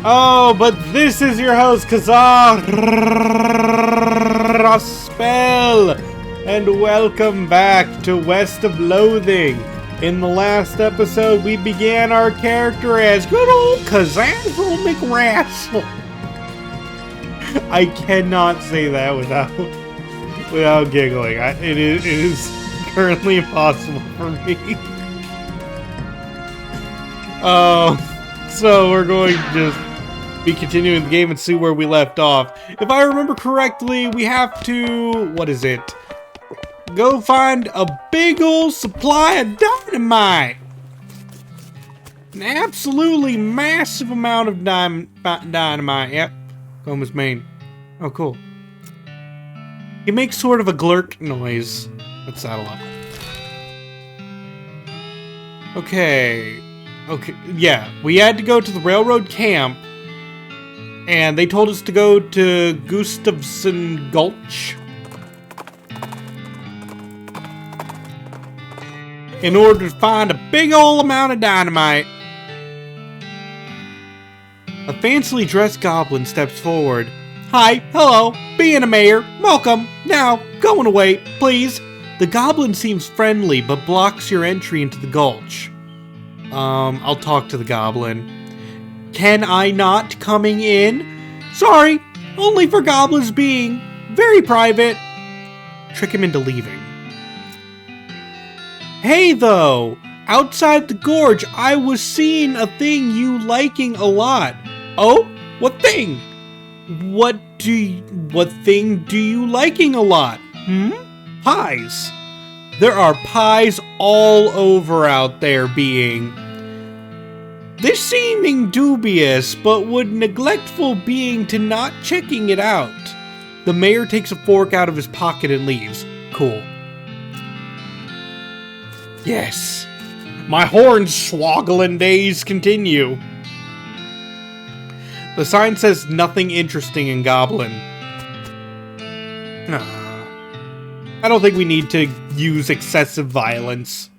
Oh, but this is your host, Kazar Spell, and welcome back to West of Loathing. In the last episode, we began our character as good old Kazazzle McRassle. I cannot say that without giggling. It is currently impossible for me. So we're going to just be continuing the game and see where we left off. If I remember correctly, we have to, what is it? Go find a big old supply of dynamite. An absolutely massive amount of dynamite. Yep. Gomez, Maine. Oh, cool. He makes sort of a glurk noise. Let's saddle up. Okay, yeah, we had to go to the railroad camp, and they told us to go to Gustafson Gulch in order to find a big ol' amount of dynamite. A fancily dressed goblin steps forward. Hi, hello, being a mayor, welcome. Now, going away, please. The goblin seems friendly, but blocks your entry into the gulch. I'll talk to the goblin. Can I not coming in? Sorry, only for goblins being very private. Trick him into leaving. Hey though, outside the gorge I was seeing a thing you liking a lot. Oh, what thing? What thing do you liking a lot? Pies. There are pies all over out there being. This seeming dubious, but would neglectful being to not checking it out. The mayor takes a fork out of his pocket and leaves. Cool. Yes. My hornswoggling days continue. The sign says nothing interesting in Goblin. I don't think we need to use excessive violence.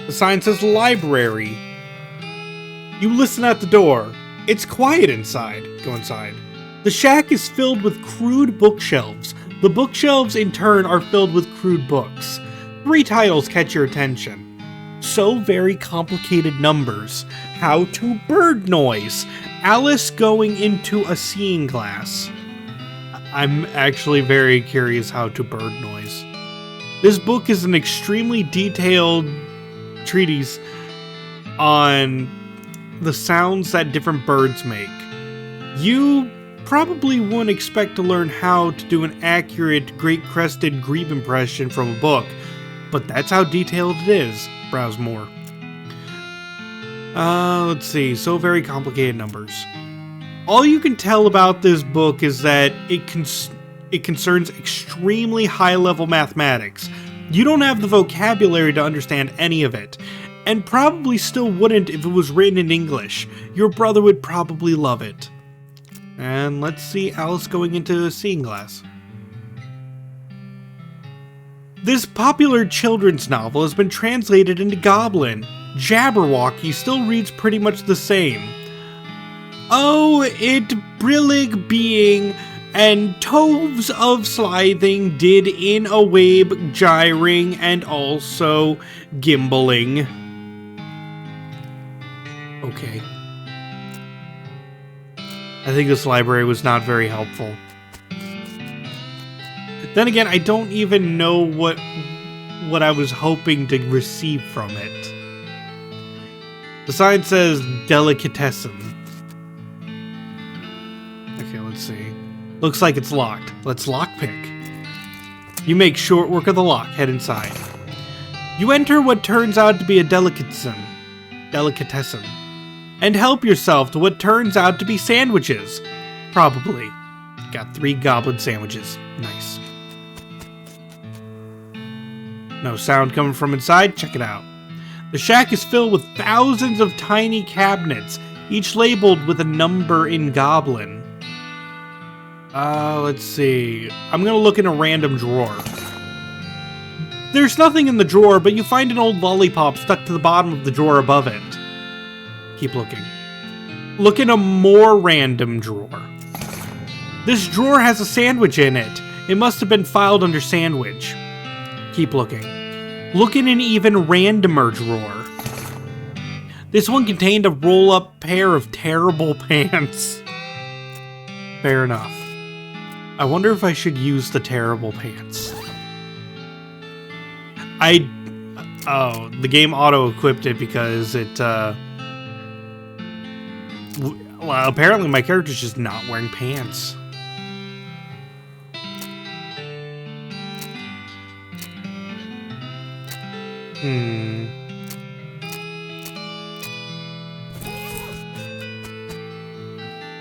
The sign says library. You listen at the door. It's quiet inside. Go inside. The shack is filled with crude bookshelves. The bookshelves in turn are filled with crude books. 3 titles catch your attention. So Very Complicated Numbers. How to Bird Noise. Alice Going into a Seeing Glass. I'm actually very curious how to bird noise. This book is an extremely detailed treatise on the sounds that different birds make. You probably wouldn't expect to learn how to do an accurate great-crested grebe impression from a book, but that's how detailed it is. Browse more. Let's see. So Very Complicated Numbers. All you can tell about this book is that it concerns extremely high-level mathematics. You don't have the vocabulary to understand any of it, and probably still wouldn't if it was written in English. Your brother would probably love it. And let's see Alice Going into a Seeing Glass. This popular children's novel has been translated into Goblin. Jabberwocky still reads pretty much the same. Oh, it brillig being, and toves of slithing did in a wabe gyring and also gimbaling. Okay. I think this library was not very helpful. Then again, I don't even know what I was hoping to receive from it. The sign says delicatessen. Okay, let's see. Looks like it's locked. Let's lockpick. You make short work of the lock. Head inside. You enter what turns out to be a delicatessen, and help yourself to what turns out to be sandwiches. Probably. Got 3 goblin sandwiches. Nice. No sound coming from inside. Check it out. The shack is filled with thousands of tiny cabinets, each labeled with a number in Goblin. Let's see. I'm gonna look in a random drawer. There's nothing in the drawer, but you find an old lollipop stuck to the bottom of the drawer above it. Keep looking. Look in a more random drawer. This drawer has a sandwich in it. It must have been filed under sandwich. Keep looking. Look in an even randomer drawer. This one contained a roll-up pair of terrible pants. Fair enough. I wonder if I should use the terrible pants. Oh, the game auto-equipped it because it, well, apparently my character's just not wearing pants.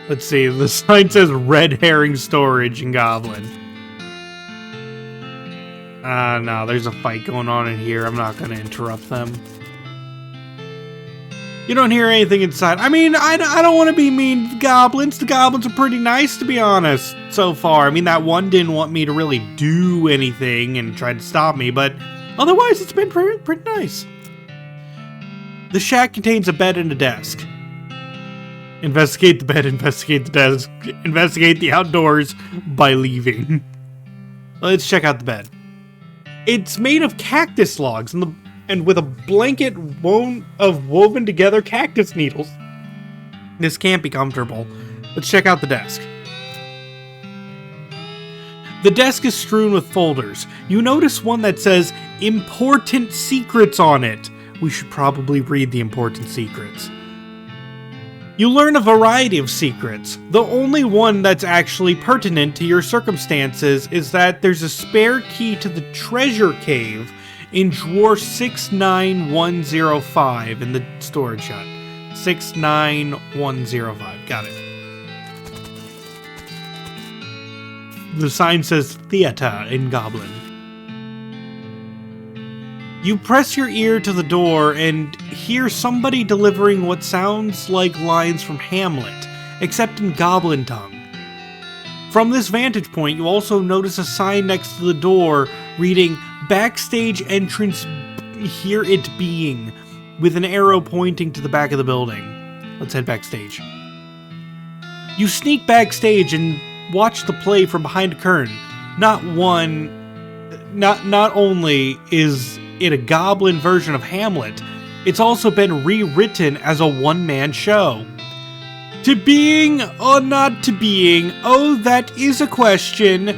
Let's see, the sign says red herring storage in Goblin. No, there's a fight going on in here. I'm not gonna interrupt them. You don't hear anything inside. I mean, I don't want to be mean to goblins. The goblins are pretty nice, to be honest, so far. I mean, that one didn't want me to really do anything and tried to stop me, but otherwise, it's been pretty nice. The shack contains a bed and a desk. Investigate the bed, investigate the desk, investigate the outdoors by leaving. Let's check out the bed. It's made of cactus logs and with a blanket woven together cactus needles. This can't be comfortable. Let's check out the desk. The desk is strewn with folders. You notice one that says important secrets on it. We should probably read the important secrets. You learn a variety of secrets. The only one that's actually pertinent to your circumstances is that there's a spare key to the treasure cave in drawer 69105 in the storage hut. 69105. Got it. The sign says theater in Goblin. You press your ear to the door and hear somebody delivering what sounds like lines from Hamlet, except in Goblin tongue. From this vantage point, you also notice a sign next to the door reading backstage entrance, hear it being, with an arrow pointing to the back of the building. Let's head backstage. You sneak backstage and watch the play from behind a curtain. Not only is it a Goblin version of Hamlet, it's also been rewritten as a one-man show. To being or not to being, oh, that is a question.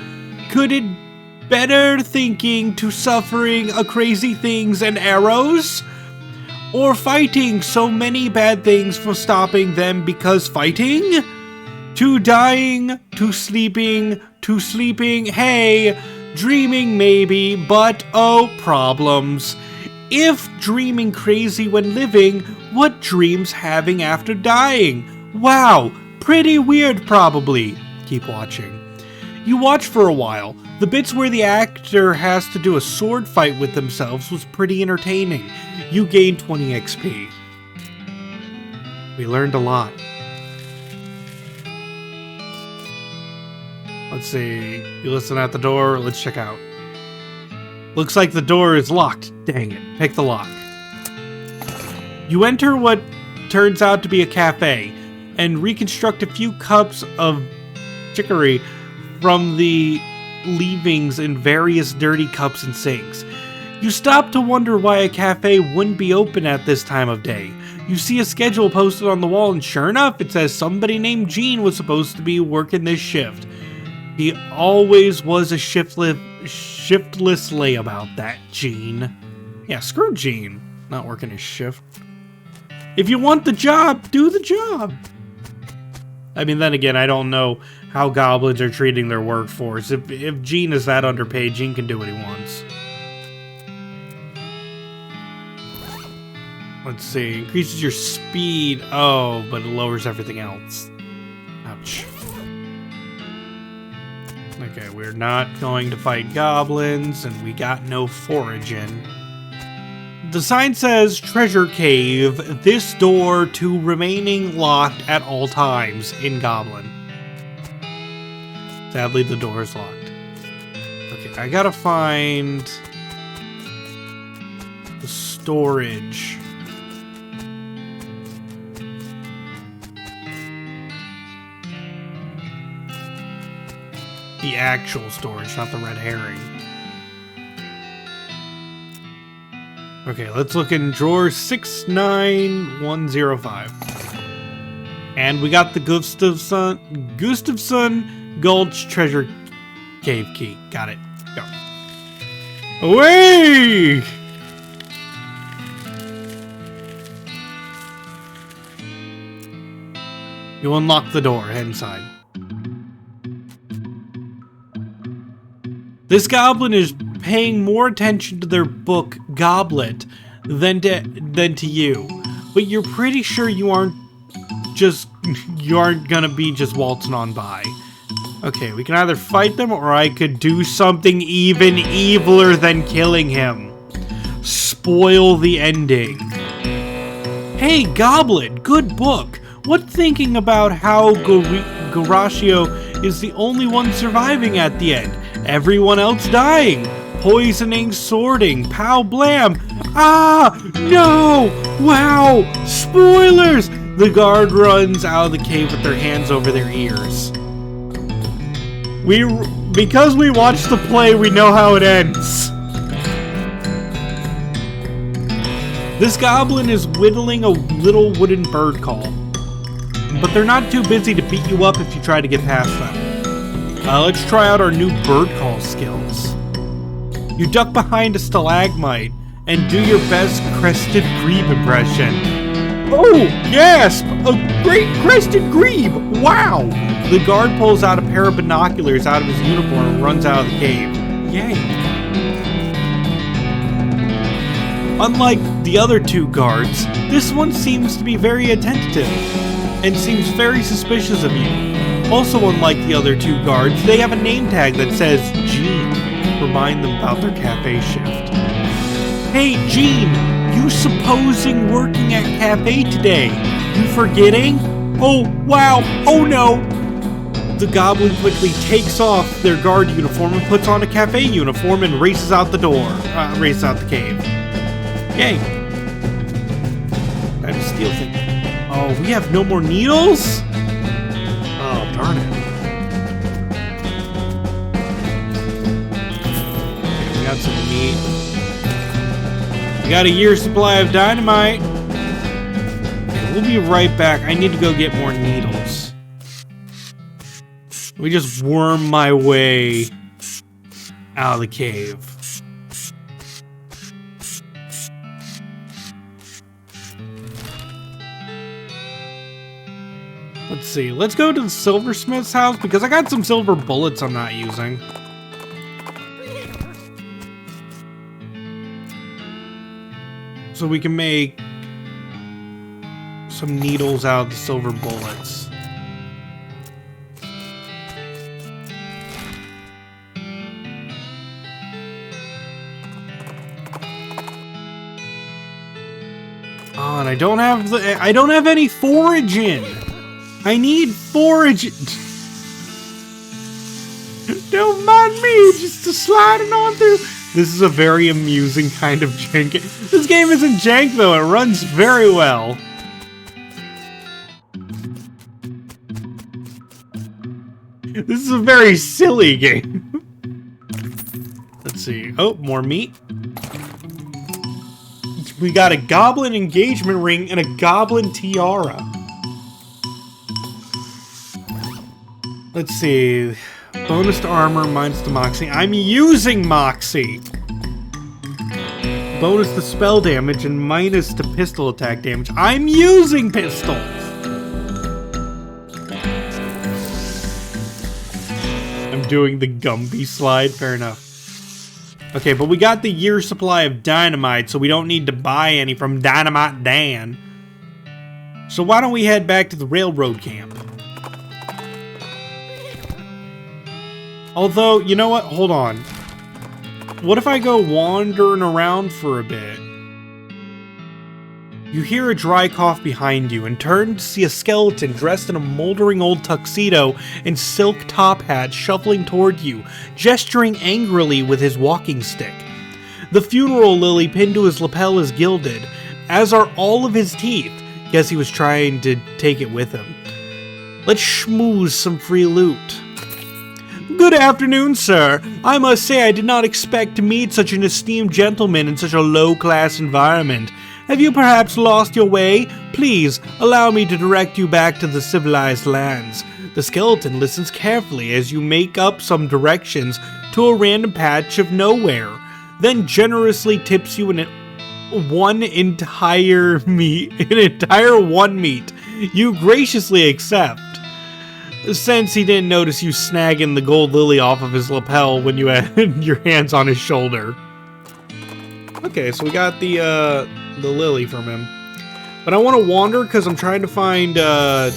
Could it better thinking to suffering a crazy things and arrows? Or fighting so many bad things for stopping them because fighting? To dying, to sleeping, hey, dreaming maybe, but oh, problems. If dreaming crazy when living, what dreams having after dying? Wow, pretty weird probably. Keep watching. You watch for a while. The bits where the actor has to do a sword fight with themselves was pretty entertaining. You gained 20 XP. We learned a lot. Let's see. You listen at the door. Let's check out. Looks like the door is locked. Dang it. Pick the lock. You enter what turns out to be a cafe and reconstruct a few cups of chicory from the leavings in various dirty cups and sinks. You stop to wonder why a cafe wouldn't be open at this time of day. You see a schedule posted on the wall, and sure enough, it says somebody named Gene was supposed to be working this shift. He always was a shiftless layabout, that Gene. Yeah, screw Gene. Not working his shift. If you want the job, do the job. I mean, then again, I don't know how goblins are treating their workforce. If Gene is that underpaid, Gene can do what he wants. Let's see. Increases your speed. Oh, but it lowers everything else. Ouch. Okay, we're not going to fight goblins, and we got no foraging. The sign says Treasure Cave, this door to remaining locked at all times in Goblin. Sadly, the door is locked. Okay, I gotta find the storage. the actual storage, not the red herring. Okay, let's look in drawer 69105. And we got the Gustafson Gulch Treasure Cave key. Got it. Go. Away! You unlock the door. Head inside. This goblin is paying more attention to their book Goblet than to you, but you're pretty sure you aren't gonna be just waltzing on by. Okay, we can either fight them or I could do something even eviler than killing him. Spoil the ending. Hey, Goblin, good book. What thinking about how Garatio is the only one surviving at the end? Everyone else dying. Poisoning, sorting, pow blam. Ah, no! Wow! Spoilers! The guard runs out of the cave with their hands over their ears. Because we watched the play, we know how it ends. This goblin is whittling a little wooden bird call. But they're not too busy to beat you up if you try to get past them. Let's try out our new bird call skills. You duck behind a stalagmite and do your best crested grebe impression. Oh, gasp! A great crested grebe! Wow! The guard pulls out a pair of binoculars out of his uniform and runs out of the cave. Yay! Unlike the other two guards, this one seems to be very attentive and seems very suspicious of you. Also, unlike the other two guards, they have a name tag that says Gene. Remind them about their cafe shift. Hey, Gene, you supposing working at cafe today? You forgetting? Oh, wow, oh no! The goblin quickly takes off their guard uniform and puts on a cafe uniform and races out the door. Races out the cave. Yay. Time to steal things. Oh, we have no more needles? Oh, darn it. Okay, we got some meat. We got a year's supply of dynamite. Okay, we'll be right back. I need to go get more needles. Let me just worm my way out of the cave. Let's see. Let's go to the silversmith's house because I got some silver bullets I'm not using. So we can make some needles out of the silver bullets. Oh, and I don't have any foraging. I need forage. Don't mind me, just sliding on through. This is a very amusing kind of jank. This game isn't jank though, it runs very well. This is a very silly game. Let's see. Oh, more meat. We got a goblin engagement ring and a goblin tiara. Let's see. Bonus to armor, minus to moxie. I'm using moxie! Bonus to spell damage and minus to pistol attack damage. I'm using pistols! I'm doing the Gumby slide. Fair enough. Okay, but we got the year's supply of dynamite, so we don't need to buy any from Dynamite Dan. So why don't we head back to the railroad camp? Although, you know what? Hold on. What if I go wandering around for a bit? You hear a dry cough behind you and turn to see a skeleton dressed in a moldering old tuxedo and silk top hat shuffling toward you, gesturing angrily with his walking stick. The funeral lily pinned to his lapel is gilded, as are all of his teeth. Guess he was trying to take it with him. Let's schmooze some free loot. Good afternoon, sir. I must say I did not expect to meet such an esteemed gentleman in such a low-class environment. Have you perhaps lost your way? Please, allow me to direct you back to the civilized lands. The skeleton listens carefully as you make up some directions to a random patch of nowhere, then generously tips you an entire one meat. You graciously accept, since he didn't notice you snagging the gold lily off of his lapel when you had your hands on his shoulder. Okay, so we got the lily from him. But I want to wander because I'm trying to find, well,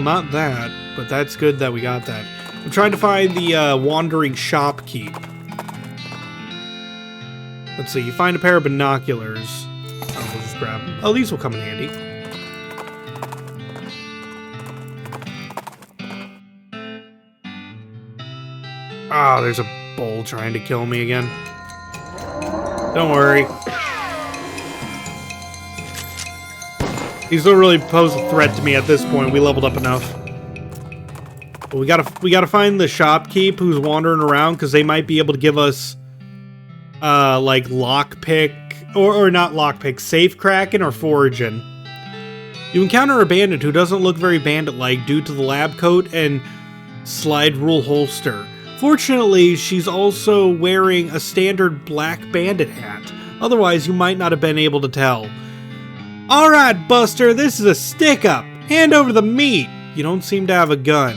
not that, but that's good that we got that. I'm trying to find the wandering shopkeep. Let's see, you find a pair of binoculars. Oh, we'll just grab them. Oh, these will come in handy. Ah, there's a bull trying to kill me again. Don't worry. He's not really pose a threat to me at this point. We leveled up enough. But we gotta find the shopkeep who's wandering around, because they might be able to give us like lockpick or not lockpick, safe cracking or foraging. You encounter a bandit who doesn't look very bandit-like due to the lab coat and slide rule holster. Fortunately, she's also wearing a standard black bandit hat. Otherwise, you might not have been able to tell. Alright, Buster, this is a stick-up. Hand over the meat. You don't seem to have a gun.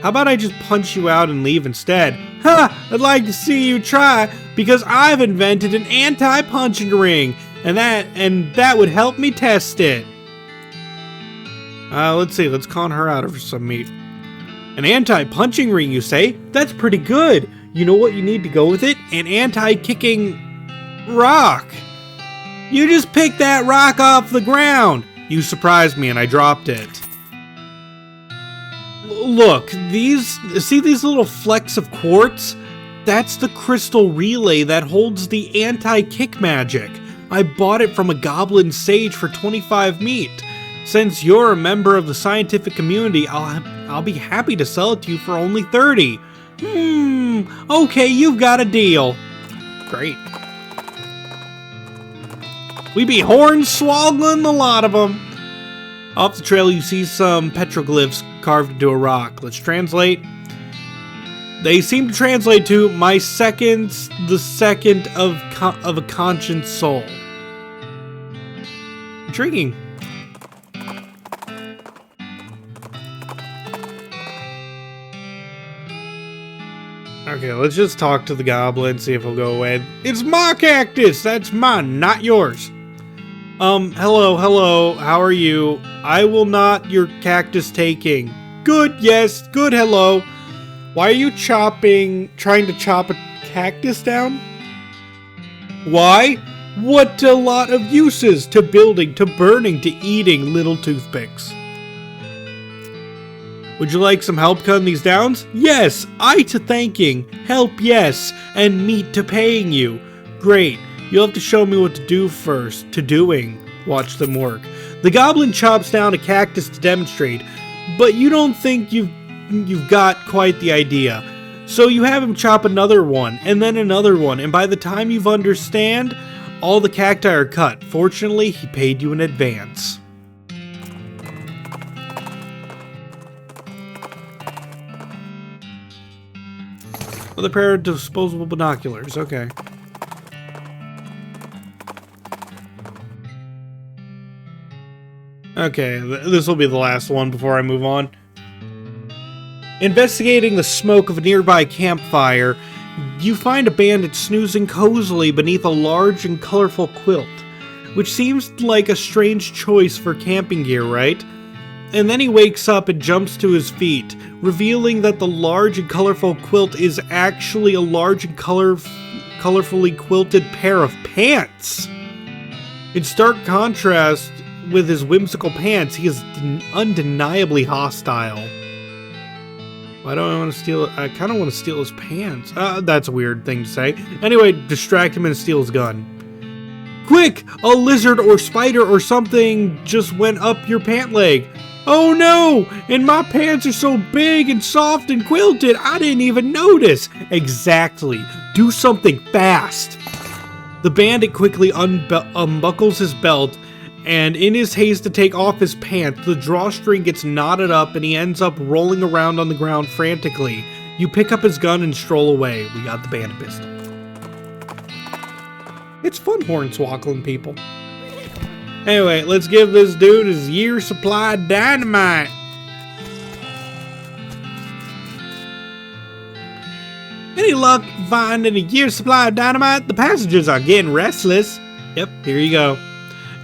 How about I just punch you out and leave instead? Ha! I'd like to see you try, because I've invented an anti-punching ring, and that would help me test it. Let's see, let's con her out of some meat. An anti-punching ring, you say? That's pretty good. You know what you need to go with it? An anti-kicking rock. You just picked that rock off the ground. You surprised me and I dropped it. Look, see these little flecks of quartz? That's the crystal relay that holds the anti-kick magic. I bought it from a goblin sage for 25 meat. Since you're a member of the scientific community, I'll be happy to sell it to you for only 30. Okay, you've got a deal. Great. We be hornswoggling the lot of them. Off the trail, you see some petroglyphs carved into a rock. Let's translate. They seem to translate to the second of a conscious soul. Intriguing. Okay, let's just talk to the goblin, see if he'll go away. It's my cactus! That's mine, not yours. Hello, how are you? I will not your cactus taking. Good, yes, good, hello. Why are you trying to chop a cactus down? Why? What a lot of uses, to building, to burning, to eating, little toothpicks. Would you like some help cutting these down? Yes, I to thanking, help yes, and meat to paying you. Great, you'll have to show me what to do first, to doing. Watch them work. The goblin chops down a cactus to demonstrate, but you don't think you've got quite the idea. So you have him chop another one, and then another one, and by the time you've understand, all the cacti are cut. Fortunately, he paid you in advance. Another pair of disposable binoculars, okay. Okay, this will be the last one before I move on. Investigating the smoke of a nearby campfire, you find a bandit snoozing cozily beneath a large and colorful quilt, which seems like a strange choice for camping gear, right? And then he wakes up and jumps to his feet, revealing that the large and colorful quilt is actually a large and colorfully quilted pair of pants. In stark contrast with his whimsical pants, he is undeniably hostile. Why don't I want to steal it? I kind of want to steal his pants. That's a weird thing to say. Anyway, distract him and steal his gun. Quick! A lizard or spider or something just went up your pant leg. Oh no! And my pants are so big and soft and quilted, I didn't even notice! Exactly. Do something fast! The bandit quickly unbuckles his belt, and in his haste to take off his pants, the drawstring gets knotted up and he ends up rolling around on the ground frantically. You pick up his gun and stroll away. We got the bandit pistol. It's fun hornswoggling people. Anyway, let's give this dude his year's supply of dynamite. Any luck finding a year's supply of dynamite? The passengers are getting restless. Yep, here you go.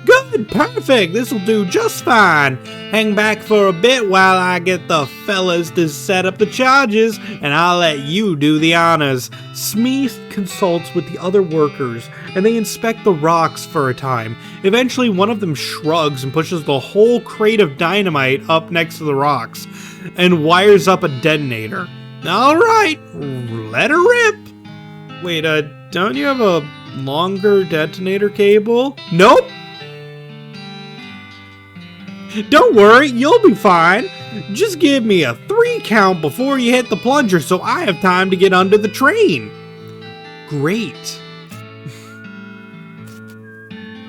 Good, perfect, this'll do just fine. Hang back for a bit while I get the fellas to set up the charges, and I'll let you do the honors. Smee consults with the other workers, and they inspect the rocks for a time. Eventually, one of them shrugs and pushes the whole crate of dynamite up next to the rocks, and wires up a detonator. Alright, let her rip. Wait, don't you have a longer detonator cable? Nope. Don't worry, you'll be fine. Just give me a 3 count before you hit the plunger so I have time to get under the train. Great.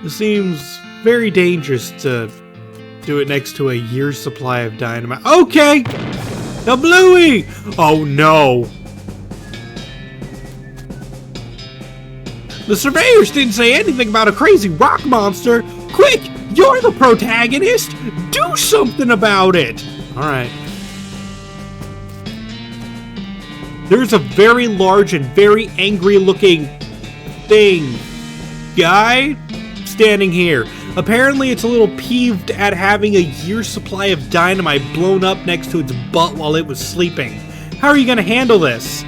It seems very dangerous to do it next to a year's supply of dynamite. Okay! The Bluey! Oh no! The surveyors didn't say anything about a crazy rock monster. Quick! You're the protagonist! Do something about it! Alright. There's a very large and very angry looking guy standing here. Apparently it's a little peeved at having a year's supply of dynamite blown up next to its butt while it was sleeping. How are you gonna handle this?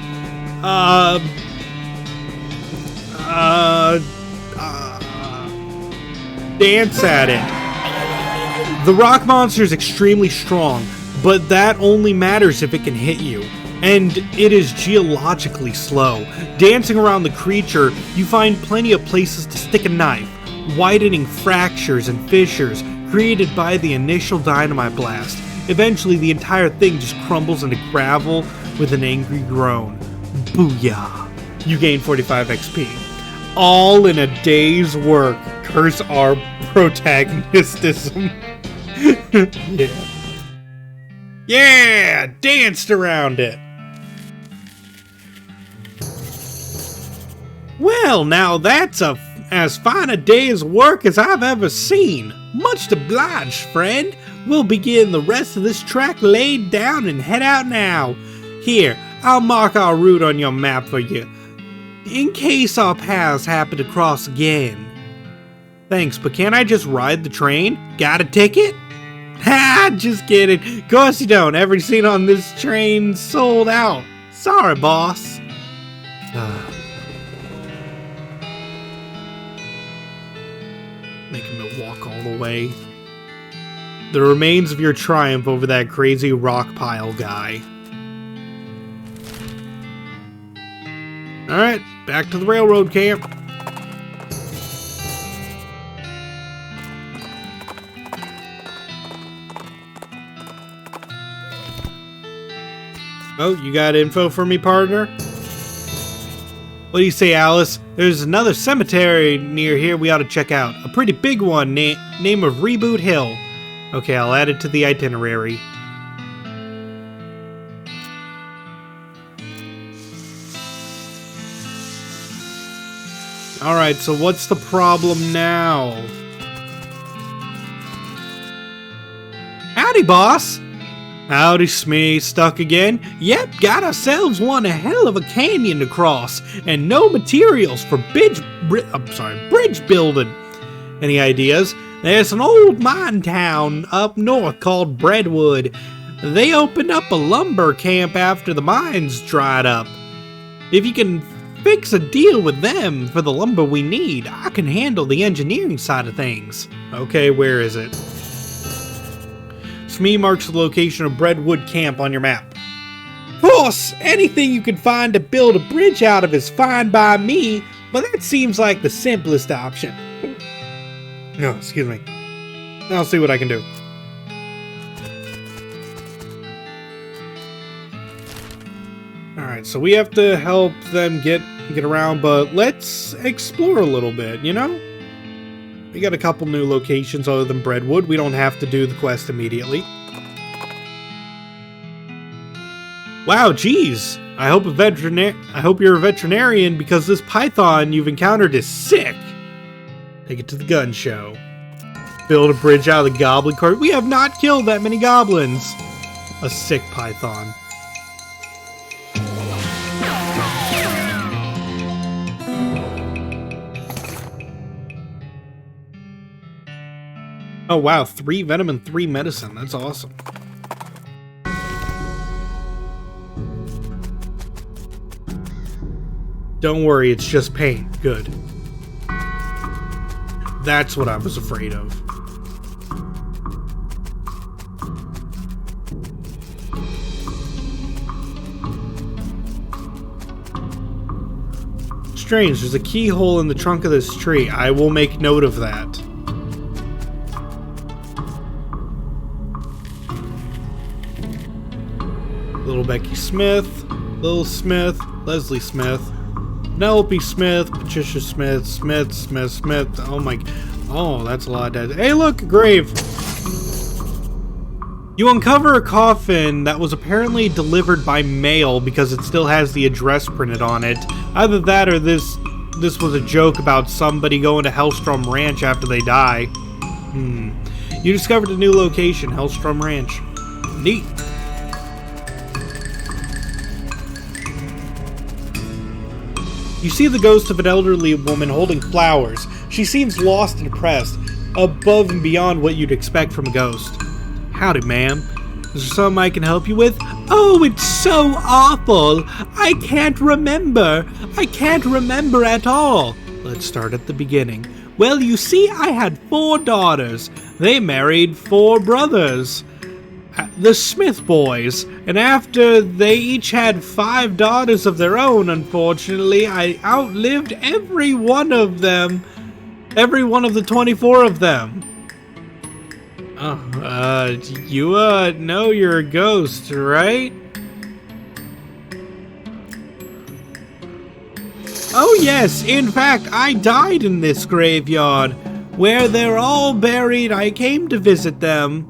Dance at it. The rock monster is extremely strong, but that only matters if it can hit you. And it is geologically slow. Dancing around the creature, you find plenty of places to stick a knife, widening fractures and fissures created by the initial dynamite blast. Eventually, the entire thing just crumbles into gravel with an angry groan. Booyah! You gain 45 XP. All in a day's work. Curse our protagonistism. Yeah. Yeah! Danced around it! Well, now that's as fine a day's work as I've ever seen. Much obliged, friend. We'll begin the rest of this track laid down and head out now. Here, I'll mark our route on your map for you, in case our paths happen to cross again. Thanks, but can't I just ride the train? Got a ticket? Ha! Just kidding. Of course you don't. Every seat on this train sold out. Sorry, boss. Making me walk all the way. The remains of your triumph over that crazy rock pile guy. Alright, back to the railroad camp. Oh, you got info for me, partner? What do you say, Alice? There's another cemetery near here we ought to check out. A pretty big one, name of Reboot Hill. Okay, I'll add it to the itinerary. Alright, so what's the problem now? Howdy, boss! Howdy, Smee. Stuck again? Yep, got ourselves one hell of a canyon to cross, and no materials for bridge building. Any ideas? There's an old mine town up north called Breadwood. They opened up a lumber camp after the mines dried up. If you can fix a deal with them for the lumber we need, I can handle the engineering side of things. Okay, where is it? Smee marks the location of Breadwood Camp on your map. Of course, anything you can find to build a bridge out of is fine by me, but that seems like the simplest option. No, excuse me. I'll see what I can do. Alright, so we have to help them get around, but let's explore a little bit, you know? We got a couple new locations other than Breadwood. We don't have to do the quest immediately. Wow, geez. I hope you're a veterinarian because this python you've encountered is sick. Take it to the gun show. Build a bridge out of the goblin cart. We have not killed that many goblins. A sick python. Oh wow, 3 venom and 3 medicine. That's awesome. Don't worry, it's just pain. Good. That's what I was afraid of. Strange, there's a keyhole in the trunk of this tree. I will make note of that. Little Becky Smith, Lil Smith, Leslie Smith, Penelope Smith, Patricia Smith, Smith. Oh my... Oh, that's a lot of dead. Hey look, a grave! You uncover a coffin that was apparently delivered by mail because it still has the address printed on it. Either that or this was a joke about somebody going to Hellstrom Ranch after they die. You discovered a new location, Hellstrom Ranch. Neat. You see the ghost of an elderly woman holding flowers. She seems lost and depressed, above and beyond what you'd expect from a ghost. Howdy, ma'am. Is there something I can help you with? Oh, it's so awful. I can't remember. I can't remember at all. Let's start at the beginning. Well, you see, I had 4 daughters. They married 4 brothers. The Smith boys, and after they each had 5 daughters of their own, unfortunately, I outlived every one of them. Every one of the 24 of them. You know you're a ghost, right? Oh yes, in fact, I died in this graveyard. Where they're all buried, I came to visit them.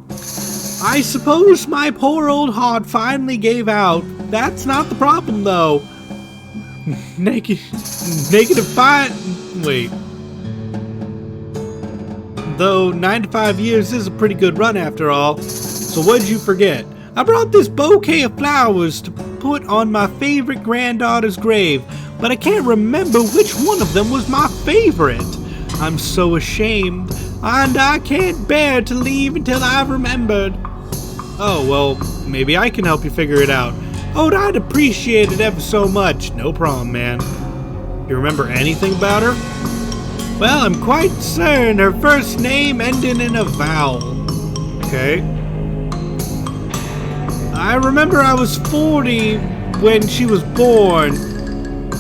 I suppose my poor old heart finally gave out. That's not the problem, though. Wait. Though 95 years is a pretty good run after all. So what'd you forget? I brought this bouquet of flowers to put on my favorite granddaughter's grave, but I can't remember which one of them was my favorite. I'm so ashamed, and I can't bear to leave until I've remembered. Oh, well, maybe I can help you figure it out. Oh, I'd appreciate it ever so much. No problem, man. You remember anything about her? Well, I'm quite certain her first name ended in a vowel. Okay. I remember I was 40 when she was born.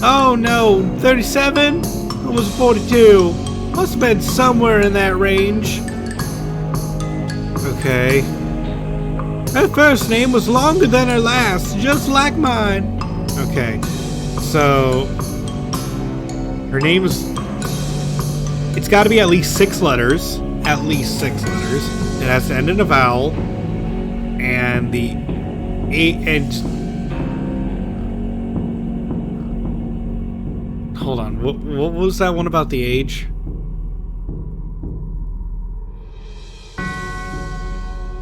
Oh no, 37? Or was it 42? Must have been somewhere in that range. Okay. Her first name was longer than her last, just like mine. Okay. So her name is... It's got to be at least 6 letters. At least 6 letters. It has to end in a vowel. And the... Hold on. What was that one about the age?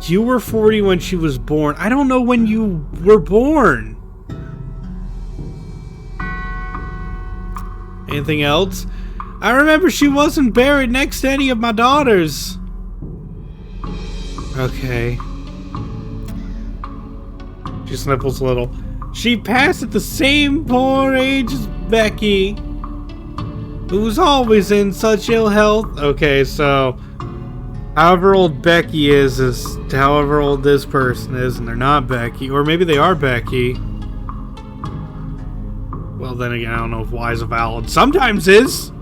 You were 40 when she was born. I don't know when you were born. Anything else? I remember she wasn't buried next to any of my daughters. Okay. She sniffles a little. She passed at the same poor age as Becky, who's always in such ill health. Okay, so however old Becky is however old this person is, and they're not Becky. Or maybe they are Becky. Well, then again, I don't know if Y is a vowel. It sometimes is.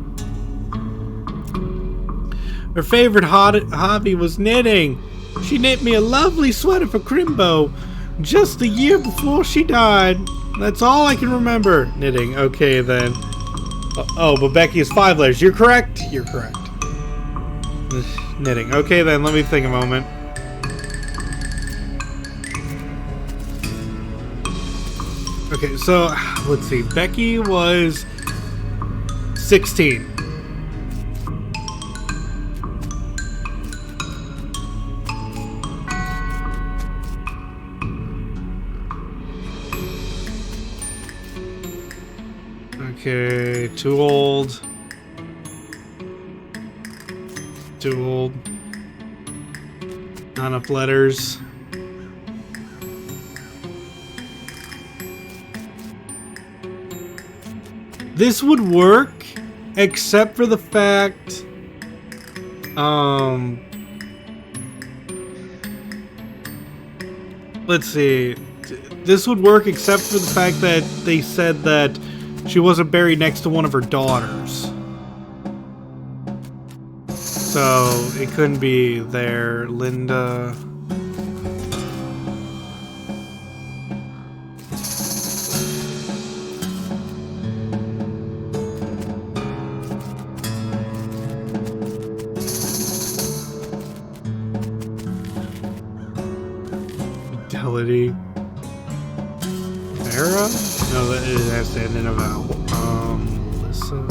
Her favorite hobby was knitting. She knit me a lovely sweater for Crimbo just a year before she died. That's all I can remember. Knitting. Okay, then. Oh, but Becky is 5 letters. You're correct? You're correct. Knitting. Okay, then. Let me think a moment. Okay, so let's see. Becky was 16. Okay, too old. Too old. Not enough letters. This would work, except for the fact, let's see. This would work except for the fact that they said that she wasn't buried next to one of her daughters. So it couldn't be there. Linda. Fidelity. Sarah? No, that it has to end in a vowel. Melissa.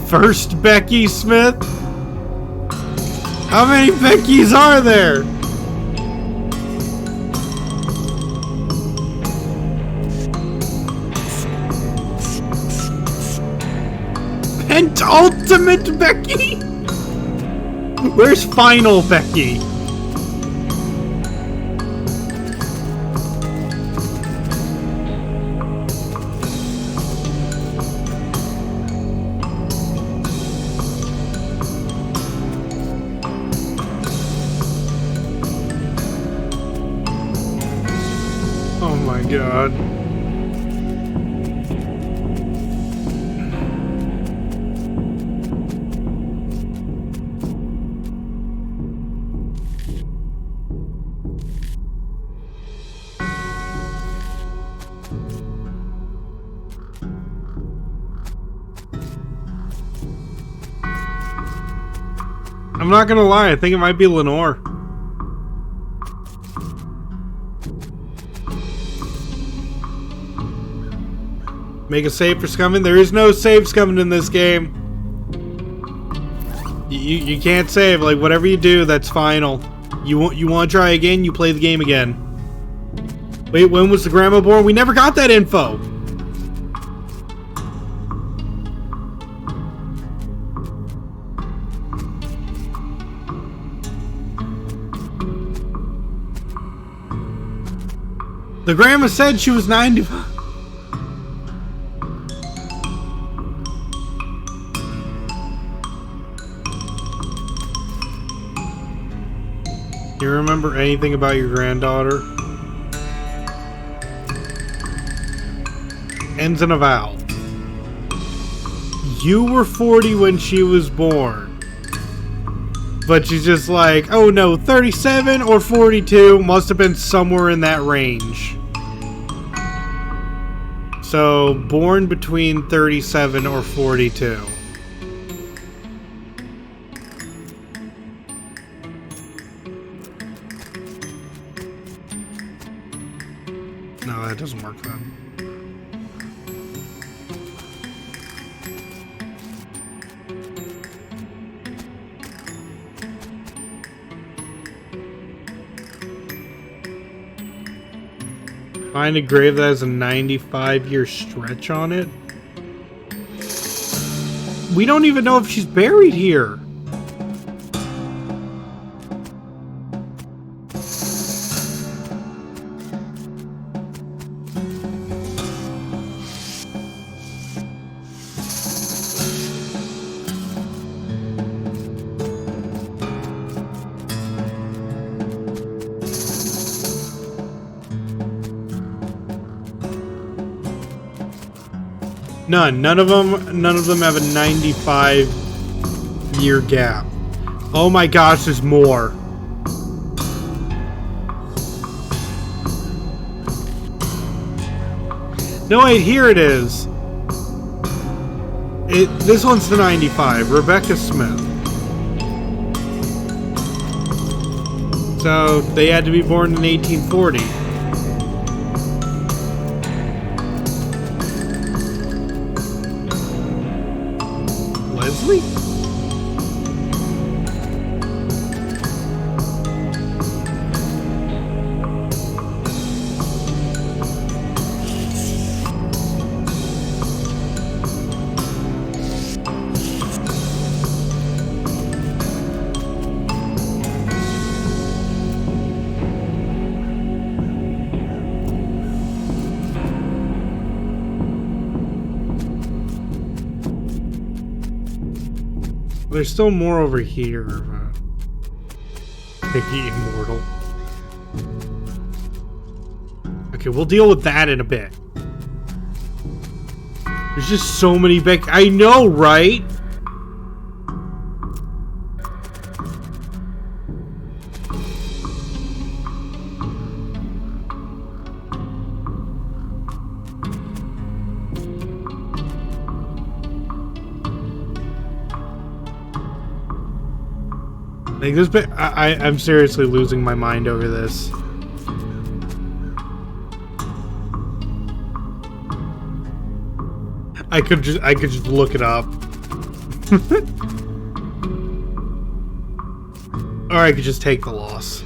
First Becky Smith? How many Beckys are there? Penultimate Becky? Where's Final Becky? Oh my god. I'm not gonna lie, I think it might be Lenore. Make a save for scumming? There is no save scumming in this game. You can't save. Like, whatever you do, that's final. You want to try again, you play the game again. Wait, when was the grandma born? We never got that info. The grandma said she was 95. You remember anything about your granddaughter? Ends in a vowel. You were 40 when she was born. But she's just like, oh no, 37 or 42 must have been somewhere in that range. So, born between 37 or 42. No, that doesn't work then. Find a grave that has a 95-year stretch on it. We don't even know if she's buried here. None of them have a 95-year gap. Oh my gosh, there's more. No, wait, here it is. This one's the 95, Rebecca Smith. So, they had to be born in 1840. Leslie? There's still more over here. Mickey Immortal. Okay, we'll deal with that in a bit. There's just so many back. I know, right? Like this bit, I'm seriously losing my mind over this. I could just look it up. Or I could just take the loss.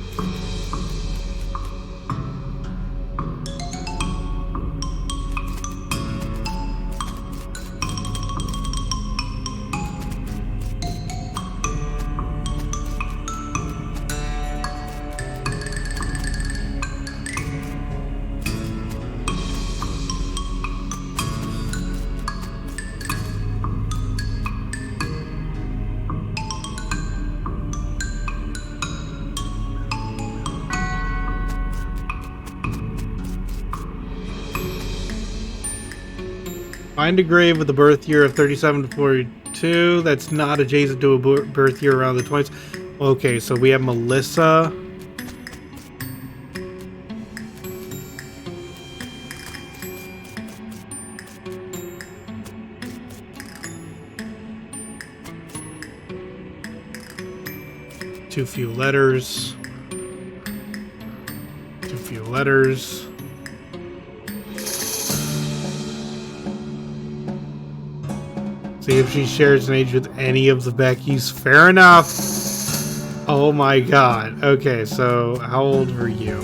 Find a grave with a birth year of 37 to 42 that's not adjacent to a birth year around the 20s. Okay, so we have Melissa. Too few letters. Too few letters. See if she shares an age with any of the Beckys. Fair enough. Oh my god. Okay, so how old were you?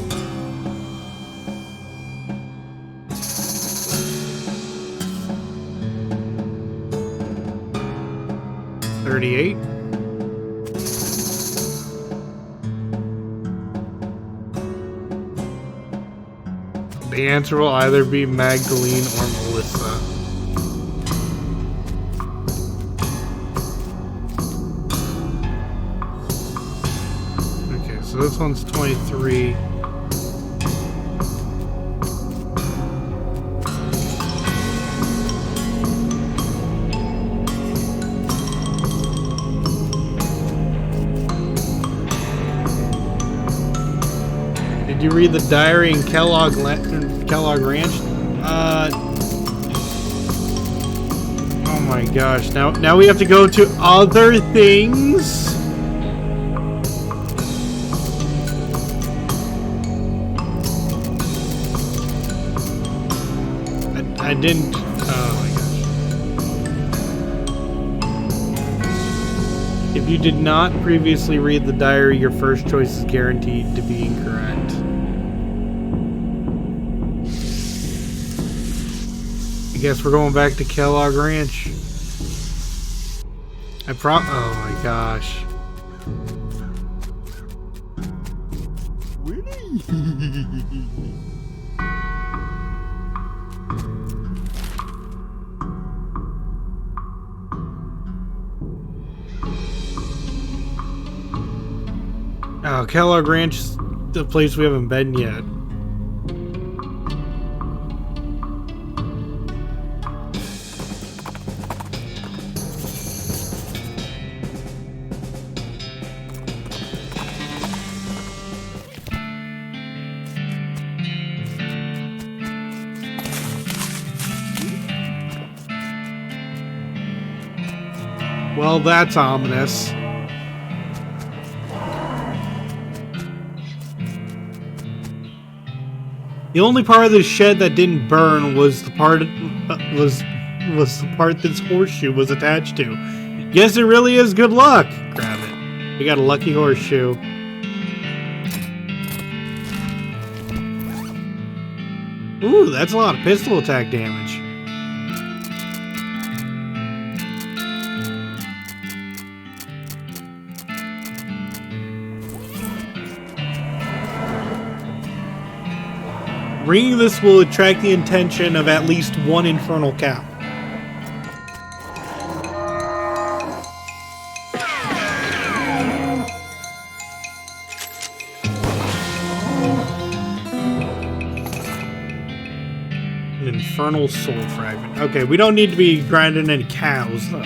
$38. The answer will either be Magdalene or Melissa. So this one's 23. Did you read the diary in Kellogg Ranch? Oh my gosh! Now we have to go to other things. I didn't. Oh my gosh. If you did not previously read the diary, your first choice is guaranteed to be incorrect. I guess we're going back to Kellogg Ranch. Oh my gosh. Oh, Kellogg Ranch is the place we haven't been yet. Well, that's ominous. The only part of the shed that didn't burn was the part was the part this horseshoe was attached to. Guess it really is good luck. Grab it. We got a lucky horseshoe. Ooh, that's a lot of pistol attack damage. Ringing this will attract the attention of at least one infernal cow. An infernal soul fragment. Okay, we don't need to be grinding any cows, though.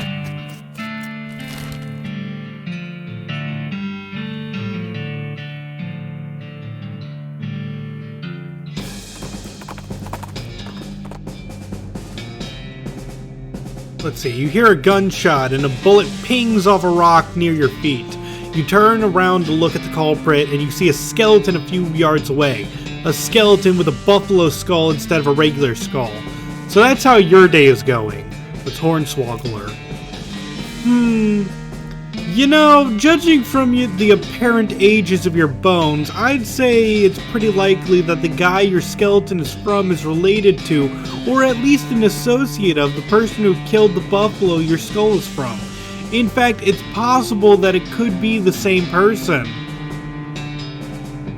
Let's see, you hear a gunshot and a bullet pings off a rock near your feet. You turn around to look at the culprit and you see a skeleton a few yards away. A skeleton with a buffalo skull instead of a regular skull. So that's how your day is going. The Hornswoggler. You know, judging from the apparent ages of your bones, I'd say it's pretty likely that the guy your skeleton is from is related to, or at least an associate of, the person who killed the buffalo your skull is from. In fact, it's possible that it could be the same person.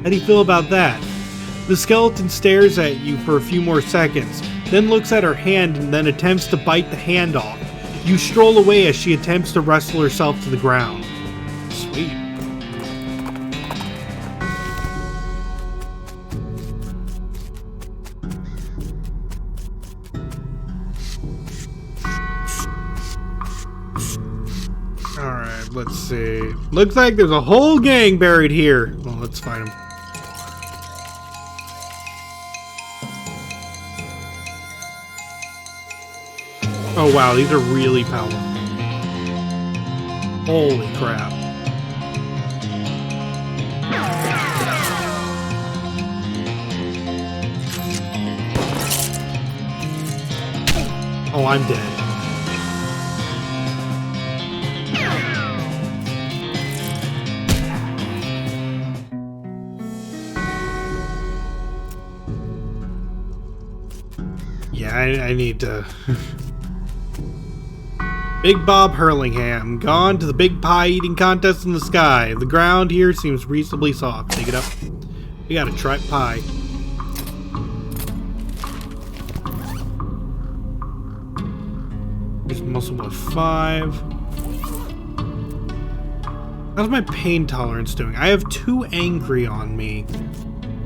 How do you feel about that? The skeleton stares at you for a few more seconds, then looks at her hand and then attempts to bite the hand off. You stroll away as she attempts to wrestle herself to the ground. Sweet. Alright, let's see. Looks like there's a whole gang buried here. Well, let's find them. Oh wow, these are really powerful. Holy crap. Oh, I'm dead. Yeah, I need to... Big Bob Hurlingham, gone to the big pie eating contest in the sky. The ground here seems reasonably soft. Take it up. We got a tripe pie. Here's muscle buff 5. How's my pain tolerance doing? I have 2 angry on me,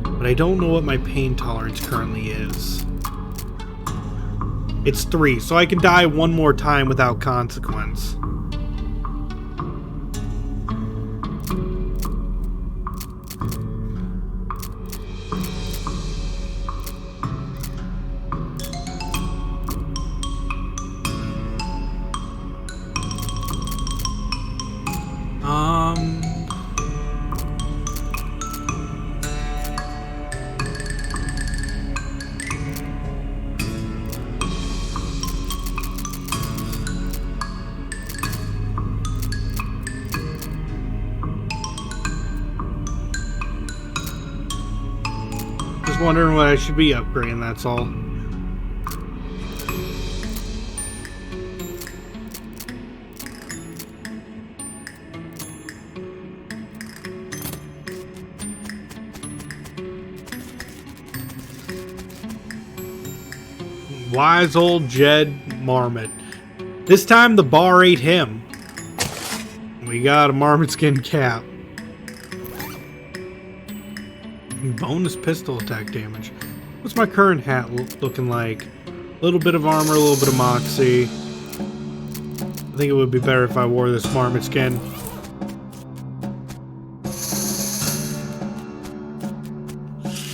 but I don't know what my pain tolerance currently is. It's 3, so I can die one more time without consequence. Wondering what I should be upgrading, that's all. Wise old Jed Marmot. This time the bar ate him. We got a marmot skin cap. Bonus pistol attack damage. What's my current hat looking like? A little bit of armor, a little bit of moxie. I think it would be better if I wore this marmot skin.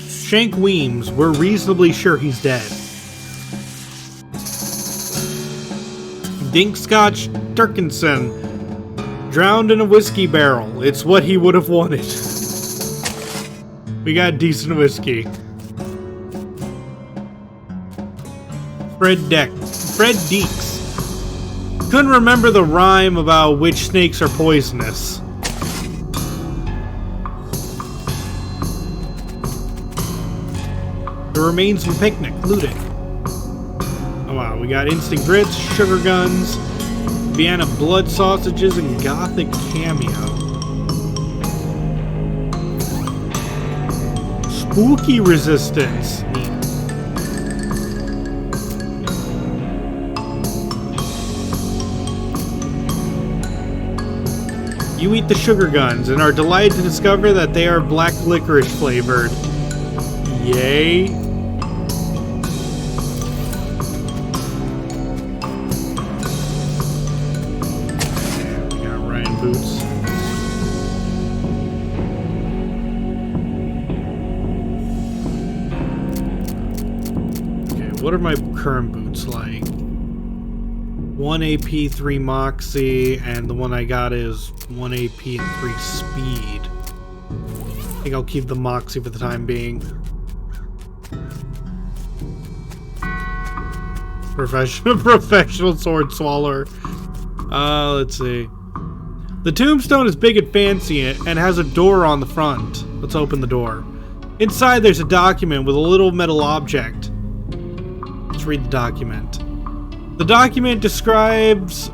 Shank Weems, we're reasonably sure he's dead. Dink-Scotch Turkinson. Drowned in a whiskey barrel. It's what he would have wanted. We got decent whiskey. Fred Deeks. Couldn't remember the rhyme about which snakes are poisonous. The remains of a picnic. Looting. Oh wow, we got instant grits, sugar guns, Vienna blood sausages, and gothic cameo. Spooky resistance. Neat. You eat the sugar guns and are delighted to discover that they are black licorice flavored. Yay. We got Ryan boots. Okay, what are my current boots like? 1 AP, 3 Moxie, and the one I got is 1 AP and 3 Speed. I think I'll keep the Moxie for the time being. Professional sword swallower. Let's see. The tombstone is big and fancy and has a door on the front. Let's open the door. Inside there's a document with a little metal object. Let's read the document. The document describes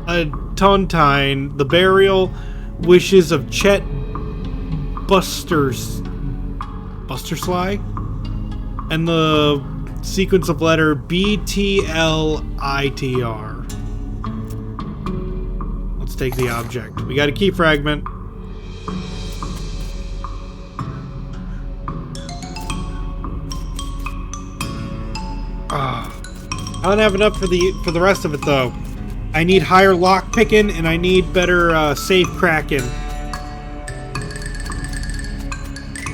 a tontine, the burial wishes of Chet Bustersly, and the sequence of letter BTLITR. Let's take the object. We got a key fragment. I don't have enough for the rest of it though. I need higher lock picking and I need better safe cracking.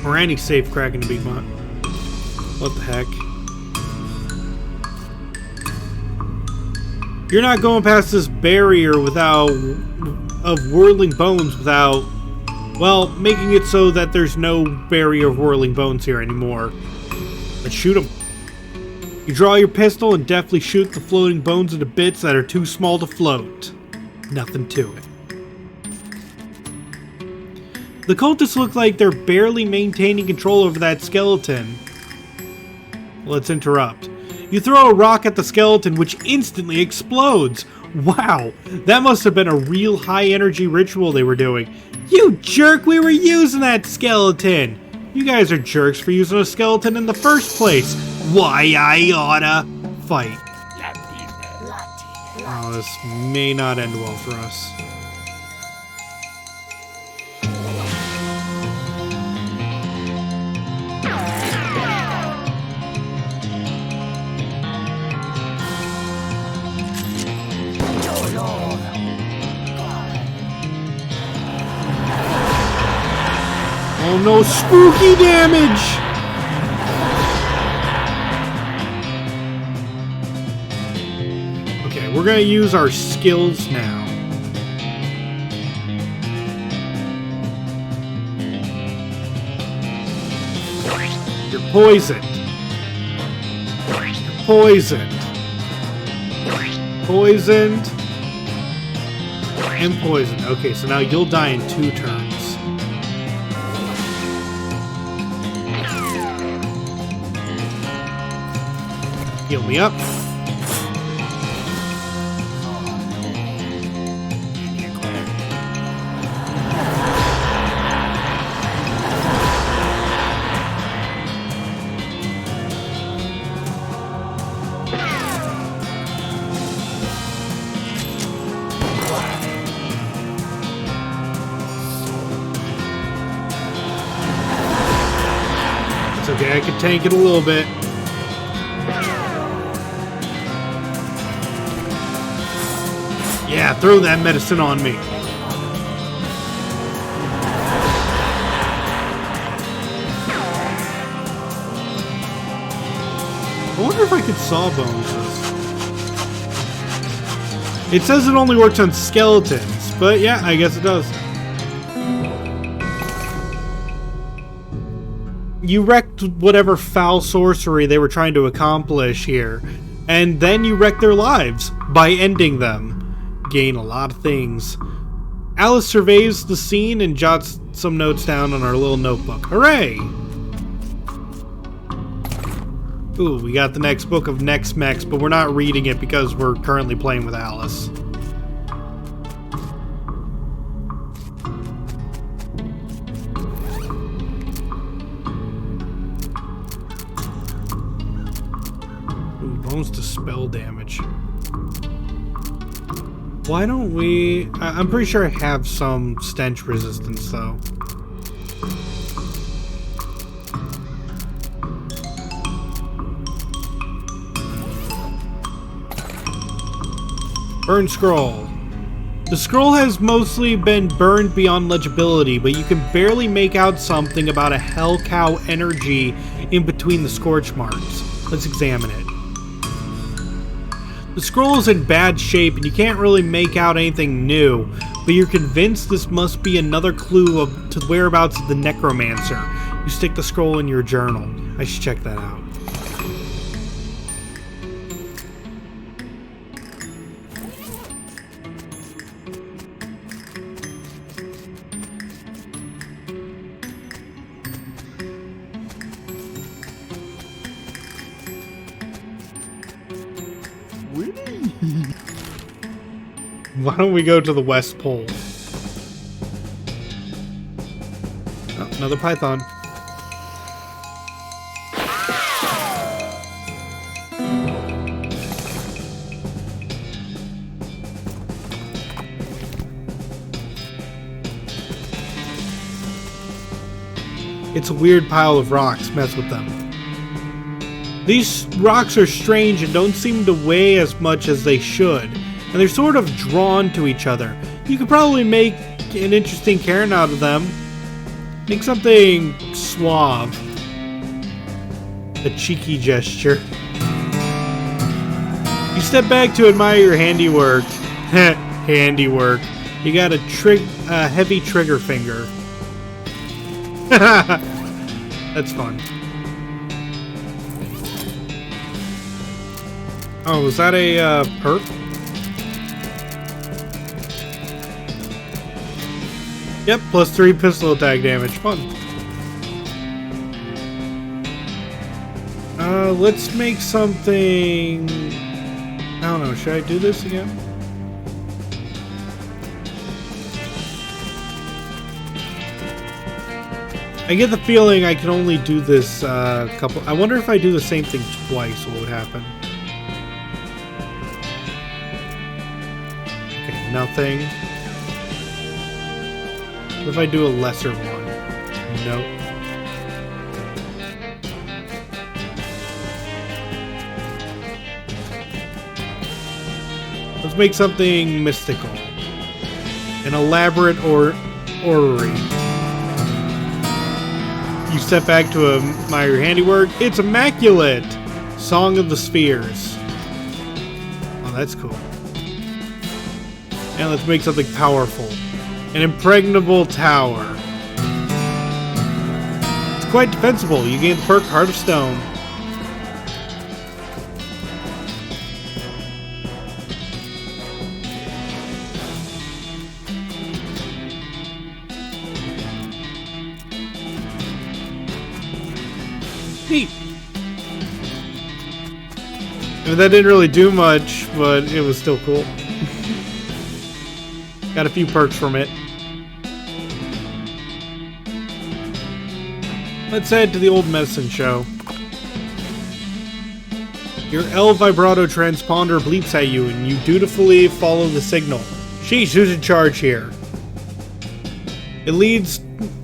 Or any safe cracking to be fun. What the heck? You're not going past this barrier of whirling bones without, well, making it so that there's no barrier of whirling bones here anymore. Let's shoot them. You draw your pistol and deftly shoot the floating bones into bits that are too small to float. Nothing to it. The cultists look like they're barely maintaining control over that skeleton. Let's interrupt. You throw a rock at the skeleton, which instantly explodes. Wow, that must have been a real high-energy ritual they were doing. You jerk, we were using that skeleton! You guys are jerks for using a skeleton in the first place. Why I oughta fight. Oh, this may not end well for us. Oh no, spooky damage! Okay, we're gonna use our skills now. You're poisoned. You're poisoned. Poisoned. And poisoned. Okay, so now you'll die in 2 turns. Heal me up. It's okay, I can tank it a little bit. Yeah, throw that medicine on me. I wonder if I could sawbones this. It says it only works on skeletons, but yeah, I guess it does. You wrecked whatever foul sorcery they were trying to accomplish here, and then you wreck their lives by ending them. Gain a lot of things. Alice surveys the scene and jots some notes down on our little notebook. Hooray! Ooh, we got the next book of Next Mex, but we're not reading it because we're currently playing with Alice. Ooh, bones to spell damage. Why don't we... I'm pretty sure I have some stench resistance, though. Burn scroll. The scroll has mostly been burned beyond legibility, but you can barely make out something about a hell cow energy in between the scorch marks. Let's examine it. The scroll is in bad shape and you can't really make out anything new, but you're convinced this must be another clue to the whereabouts of the necromancer. You stick the scroll in your journal. I should check that out. Why don't we go to the West Pole? Oh, another python. It's a weird pile of rocks. Mess with them. These rocks are strange and don't seem to weigh as much as they should. And they're sort of drawn to each other. You could probably make an interesting cairn out of them. Make something suave. A cheeky gesture. You step back to admire your handiwork. Handiwork. You got a heavy trigger finger. That's fun. Oh, was that a perk? Yep, +3 pistol attack damage. Fun. Let's make something... I don't know, should I do this again? I get the feeling I can only do this couple... I wonder if I do the same thing twice, what would happen? Okay, nothing. What if I do a lesser one? Nope. Let's make something mystical. An elaborate orrery. You step back to admire your handiwork. It's immaculate! Song of the Spheres. Oh, that's cool. And let's make something powerful. An impregnable tower. It's quite defensible. You gain the perk Heart of Stone. Neat. I mean, that didn't really do much, but it was still cool. Got a few perks from it. Let's head to the old medicine show. Your L vibrato transponder bleeps at you and you dutifully follow the signal. Sheesh, who's in charge here? It leads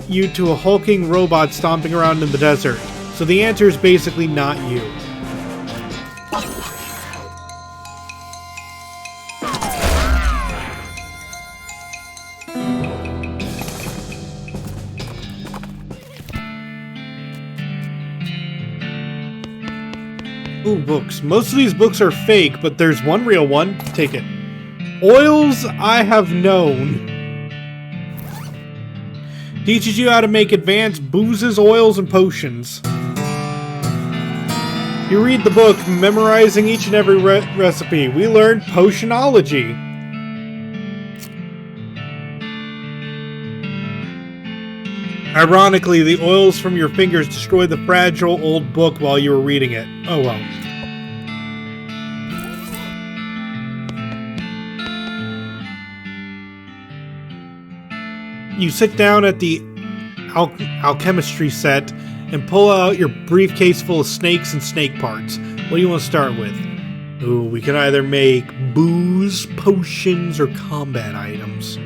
you to a hulking robot stomping around in the desert. So the answer is basically not you. Ooh, books. Most of these books are fake, but there's one real one. Take it. Oils I have known. Teaches you how to make advanced boozes, oils, and potions. You read the book, memorizing each and every recipe. We learned potionology. Ironically, the oils from your fingers destroyed the fragile old book while you were reading it. Oh well. You sit down at the alchemistry set and pull out your briefcase full of snakes and snake parts. What do you want to start with? Ooh, we can either make booze, potions, or combat items.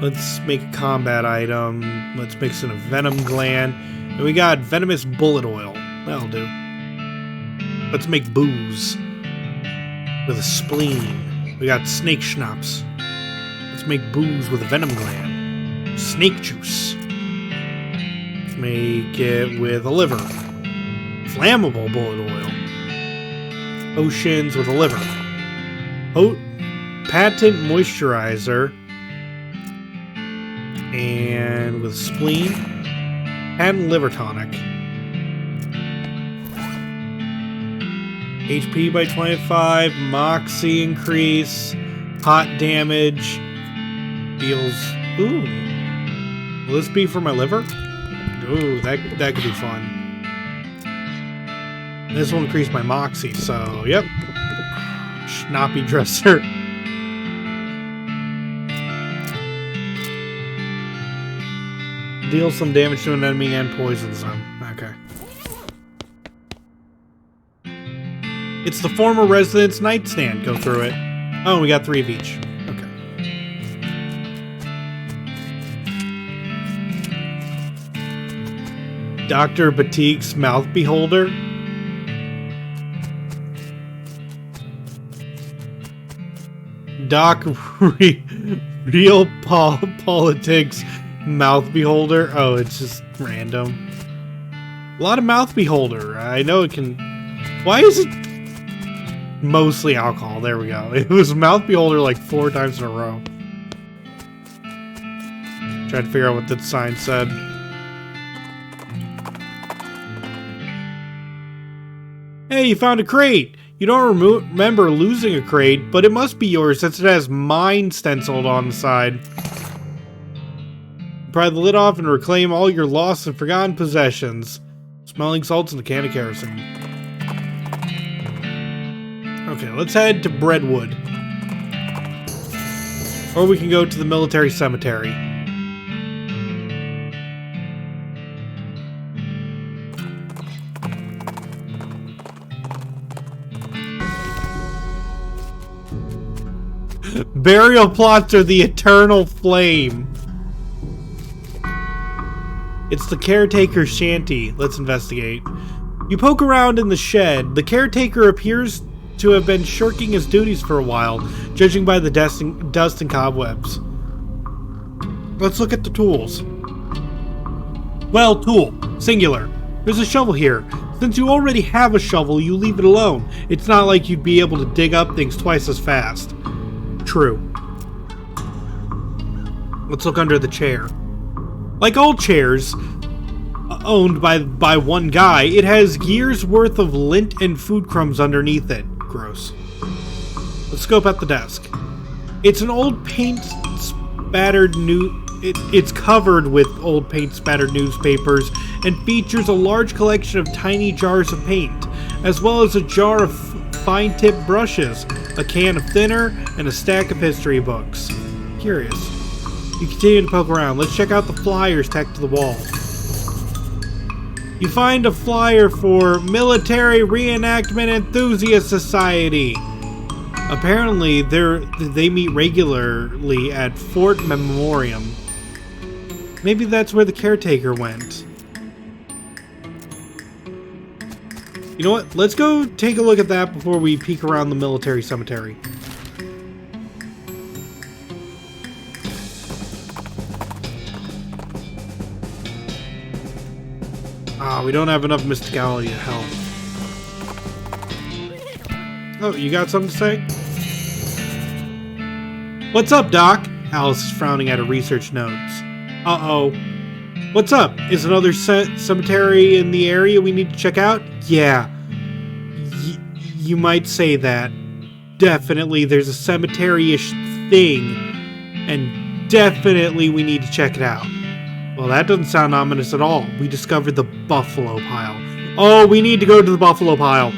Let's make a combat item. Let's mix in a venom gland. And we got venomous bullet oil. That'll do. Let's make booze with a spleen. We got snake schnapps. Let's make booze with a venom gland. Snake juice. Let's make it with a liver. Flammable bullet oil. Potions with a liver. Patent moisturizer. And with spleen. And liver tonic. HP by 25. Moxie increase. Hot damage. Deals. Ooh. Will this be for my liver? Ooh, that could be fun. This will increase my moxie, so yep. Schnappy dresser. Deal some damage to an enemy and poisons them. Okay. It's the former resident's nightstand. Go through it. Oh, we got 3 of each. Okay. Dr. Batik's mouth beholder. Doc Real Politics mouth beholder. Oh, it's just random. A lot of mouth beholder. I know it can. Why is it mostly alcohol? There we go. It was mouth beholder like 4 times in a row. Trying to figure out what that sign said. Hey, you found a crate. You don't remember losing a crate, but it must be yours since it has mine stenciled on the side. Pry the lid off and reclaim all your lost and forgotten possessions. Smelling salts and a can of kerosene. Okay, let's head to Breadwood. Or we can go to the military cemetery. Burial plots are the eternal flame. It's the caretaker's shanty. Let's investigate. You poke around in the shed. The caretaker appears to have been shirking his duties for a while, judging by the dust and cobwebs. Let's look at the tools. Well, tool. Singular. There's a shovel here. Since you already have a shovel, you leave it alone. It's not like you'd be able to dig up things twice as fast. True. Let's look under the chair. Like all chairs owned by one guy, it has years worth of lint and food crumbs underneath it. Gross. Let's scope out the desk. It's an old paint-spattered It's covered with old paint-spattered newspapers and features a large collection of tiny jars of paint, as well as a jar of fine-tip brushes, a can of thinner, and a stack of history books. Curious. You continue to poke around. Let's check out the flyers tacked to the wall. You find a flyer for Military Reenactment Enthusiast Society. Apparently, they meet regularly at Fort Memoriam. Maybe that's where the caretaker went. You know what? Let's go take a look at that before we peek around the military cemetery. Ah, we don't have enough mysticality to help. Oh, you got something to say? What's up, Doc? Alice is frowning at her research notes. Uh-oh. What's up? Is another cemetery in the area we need to check out? Yeah. You might say that. Definitely there's a cemetery-ish thing. And definitely we need to check it out. Well, that doesn't sound ominous at all. We discovered the buffalo pile. Oh, we need to go to the buffalo pile.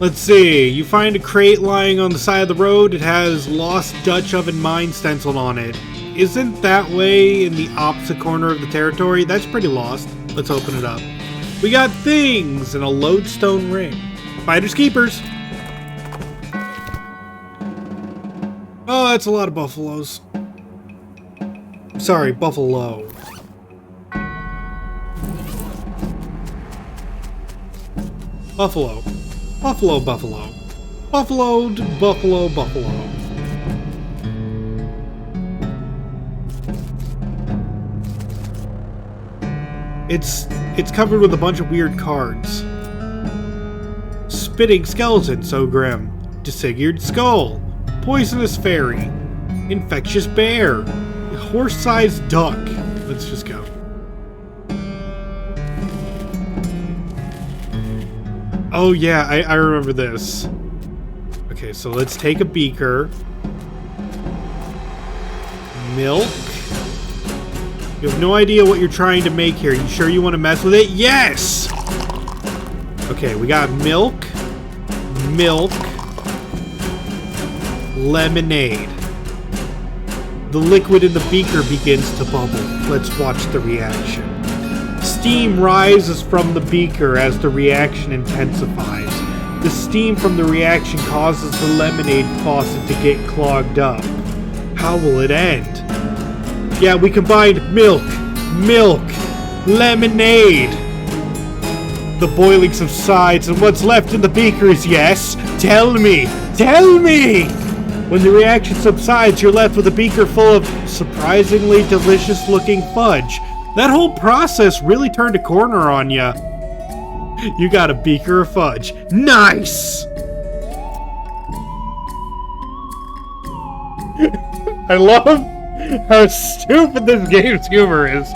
Let's see. You find a crate lying on the side of the road. It has Lost Dutch Oven Mine stenciled on it. Isn't that way in the opposite corner of the territory? That's pretty lost. Let's open it up. We got things and a lodestone ring. Fighters keepers. Oh, that's a lot of buffaloes. Sorry, buffalo. Buffalo. Buffalo, buffalo. Buffaloed, buffalo, buffalo. It's covered with a bunch of weird cards. Spitting skeleton, so grim. Disfigured skull. Poisonous fairy. Infectious bear. Horse-sized duck. Let's just go. Oh yeah, I remember this. Okay, so let's take a beaker. Milk. You have no idea what you're trying to make here. You sure you want to mess with it? Yes! Okay, we got milk. Milk. Lemonade. The liquid in the beaker begins to bubble. Let's watch the reaction. Steam rises from the beaker as the reaction intensifies. The steam from the reaction causes the lemonade faucet to get clogged up. How will it end? Yeah, we combined milk, lemonade. The boiling subsides, and what's left in the beaker is yes. Tell me! When the reaction subsides, you're left with a beaker full of surprisingly delicious-looking fudge. That whole process really turned a corner on you. You got a beaker of fudge. Nice! I love how stupid this game's humor is.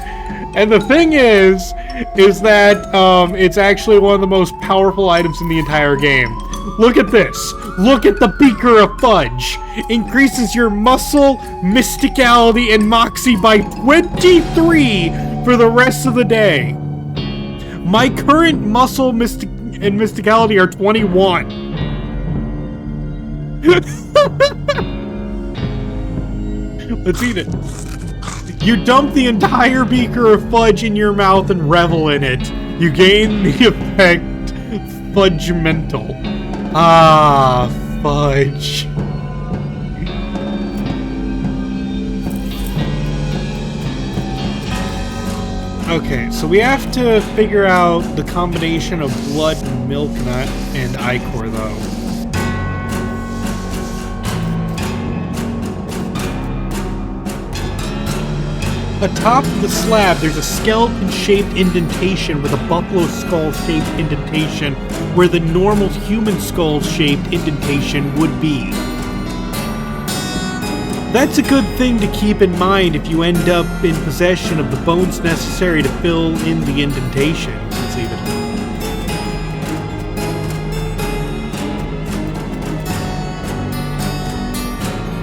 And the thing is that it's actually one of the most powerful items in the entire game. Look at this. Look at the beaker of fudge. Increases your muscle, mysticality, and moxie by 23 for the rest of the day. My current muscle and mysticality are 21. Let's eat it. You dump the entire beaker of fudge in your mouth and revel in it. You gain the effect Fudgemental. Ah, fudge. Okay, so we have to figure out the combination of blood, milk, and ichor, though. Atop the slab, there's a skeleton-shaped indentation with a buffalo skull-shaped indentation where the normal human skull-shaped indentation would be. That's a good thing to keep in mind if you end up in possession of the bones necessary to fill in the indentation. Let's leave it.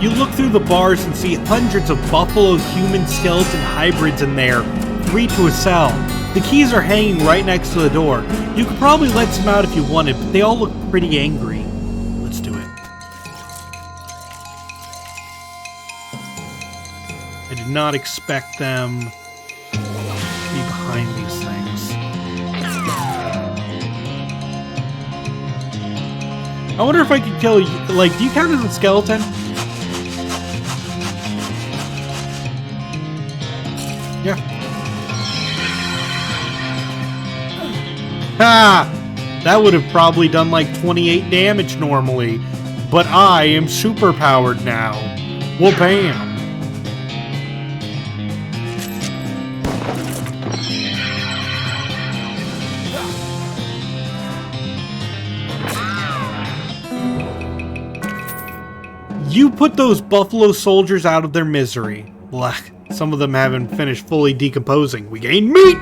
You look through the bars and see hundreds of buffalo-human skeleton hybrids in there, 3 to a cell. The keys are hanging right next to the door. You could probably let some out if you wanted, but they all look pretty angry. Let's do it. I did not expect them to be behind these things. I wonder if I could kill you. Like, do you count as a skeleton? Yeah. Ha! That would have probably done like 28 damage normally. But I am superpowered now. Well, bam. put those buffalo soldiers out of their misery. Blech, some of them haven't finished fully decomposing. We gain meat!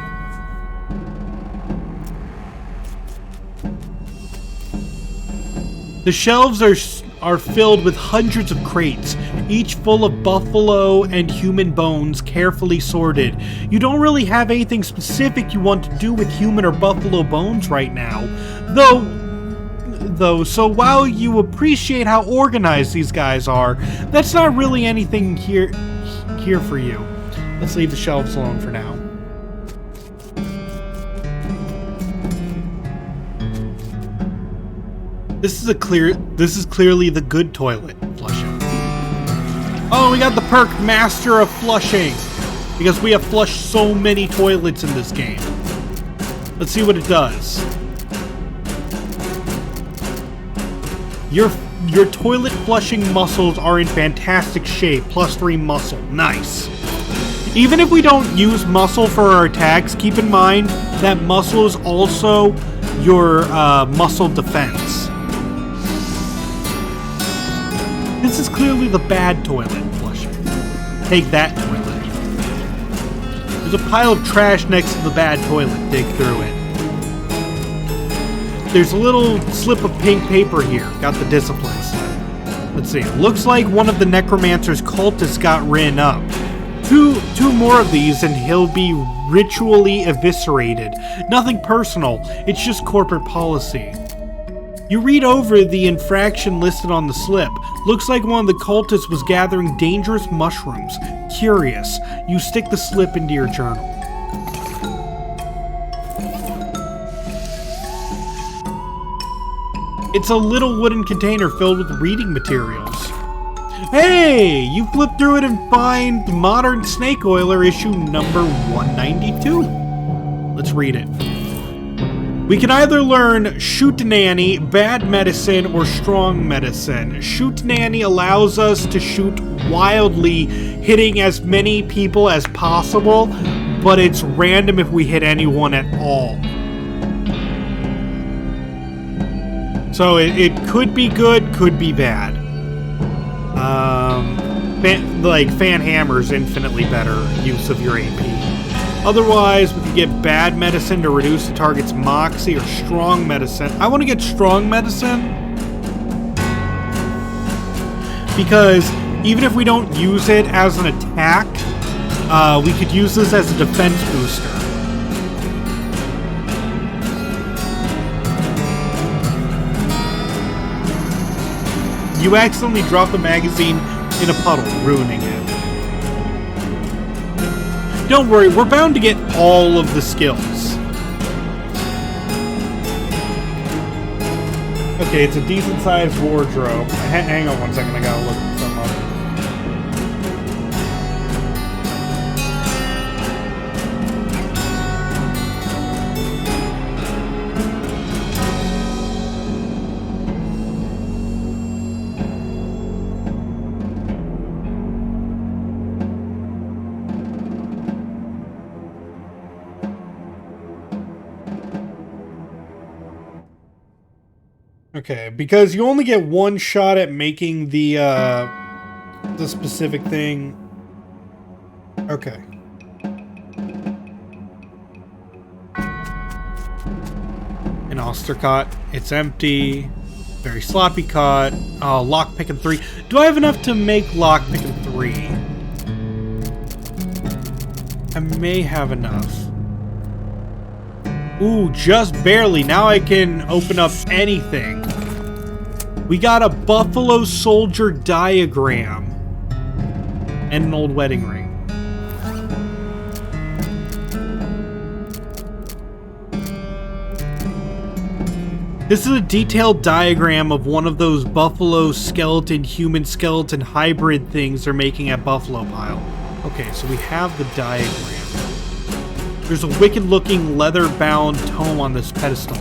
The shelves are filled with hundreds of crates, each full of buffalo and human bones carefully sorted. You don't really have anything specific you want to do with human or buffalo bones right now, though, so while you appreciate how organized these guys are, that's not really anything here for you. Let's leave the shelves alone for now. This is clearly the good toilet. Flushing. Oh, we got the perk Master of Flushing, because we have flushed so many toilets in this game. Let's see what it does. Your toilet flushing muscles are in fantastic shape. +3 muscle. Nice. Even if we don't use muscle for our attacks, keep in mind that muscle is also your muscle defense. This is clearly the bad toilet flushing. Take that toilet. There's a pile of trash next to the bad toilet. Dig through it. There's a little slip of pink paper here. Got the discipline slip. Let's see. Looks like one of the necromancer's cultists got written up. Two more of these and he'll be ritually eviscerated. Nothing personal. It's just corporate policy. You read over the infraction listed on the slip. Looks like one of the cultists was gathering dangerous mushrooms. Curious. You stick the slip into your journal. It's a little wooden container filled with reading materials. Hey! You flip through it and find Modern Snake Oiler issue number 192. Let's read it. We can either learn Shoot Nanny, Bad Medicine, or Strong Medicine. Shoot Nanny allows us to shoot wildly, hitting as many people as possible, but it's random if we hit anyone at all. So it could be good, could be bad. Fan Hammer's infinitely better use of your AP. Otherwise, we could get Bad Medicine to reduce the target's moxie, or Strong Medicine. I want to get Strong Medicine because even if we don't use it as an attack, we could use this as a defense booster. You accidentally drop the magazine in a puddle, ruining it. Don't worry, we're bound to get all of the skills. Okay, it's a decent-sized wardrobe. Hang on one second, I gotta look some up. Okay, because you only get one shot at making the specific thing. Okay. An Ostercot. It's empty. Very sloppy cot. Oh, lockpicking 3. Do I have enough to make lockpicking 3? I may have enough. Ooh, just barely. Now I can open up anything. We got a Buffalo Soldier diagram. And an old wedding ring. This is a detailed diagram of one of those buffalo skeleton, human skeleton hybrid things they're making at Buffalo Pile. Okay, so we have the diagram. There's a wicked-looking leather-bound tome on this pedestal.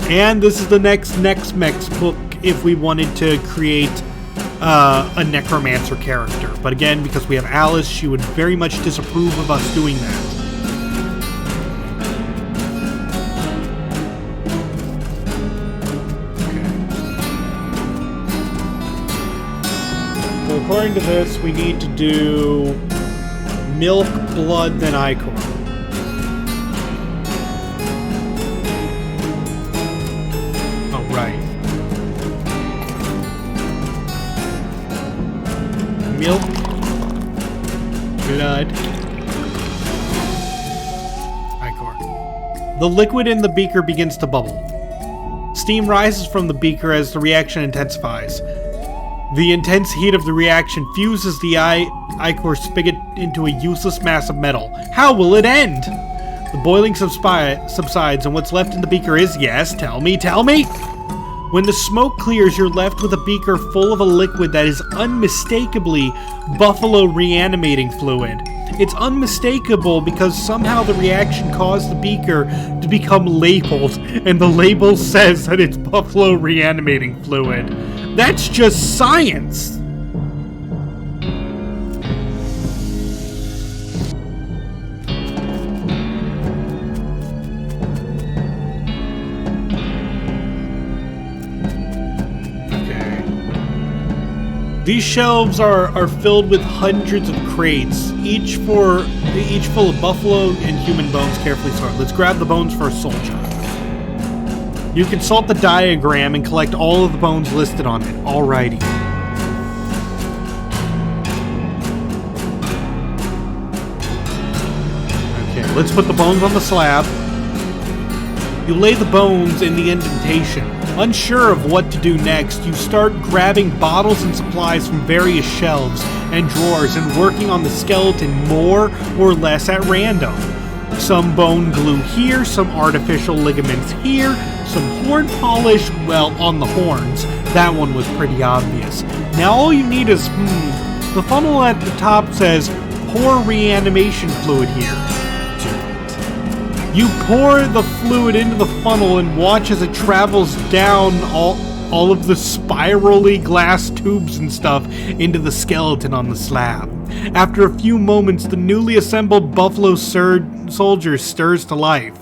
And this is the next Mex book if we wanted to create a necromancer character. But again, because we have Alice, she would very much disapprove of us doing that. according to this, we need to do milk, blood, then ichor. Oh, right. Milk, blood, ichor. The liquid in the beaker begins to bubble. Steam rises from the beaker as the reaction intensifies. The intense heat of the reaction fuses the ichor spigot into a useless mass of metal. How will it end? The boiling subsides, and what's left in the beaker is, yes, tell me. When the smoke clears, you're left with a beaker full of a liquid that is unmistakably buffalo reanimating fluid. It's unmistakable because somehow the reaction caused the beaker to become labeled, and the label says that it's buffalo reanimating fluid. That's just science! These shelves are filled with hundreds of crates, each full of buffalo and human bones carefully sorted. Let's grab the bones for a soldier. You consult the diagram and collect all of the bones listed on it. Alrighty. Okay, let's put the bones on the slab. You lay the bones in the indentation. Unsure of what to do next, you start grabbing bottles and supplies from various shelves and drawers and working on the skeleton more or less at random. Some bone glue here, some artificial ligaments here, some horn polish, well, on the horns. That one was pretty obvious. Now all you need is, the funnel at the top says, pour reanimation fluid here. You pour the fluid into the funnel and watch as it travels down all of the spirally glass tubes and stuff into the skeleton on the slab. After a few moments, the newly assembled buffalo soldier stirs to life.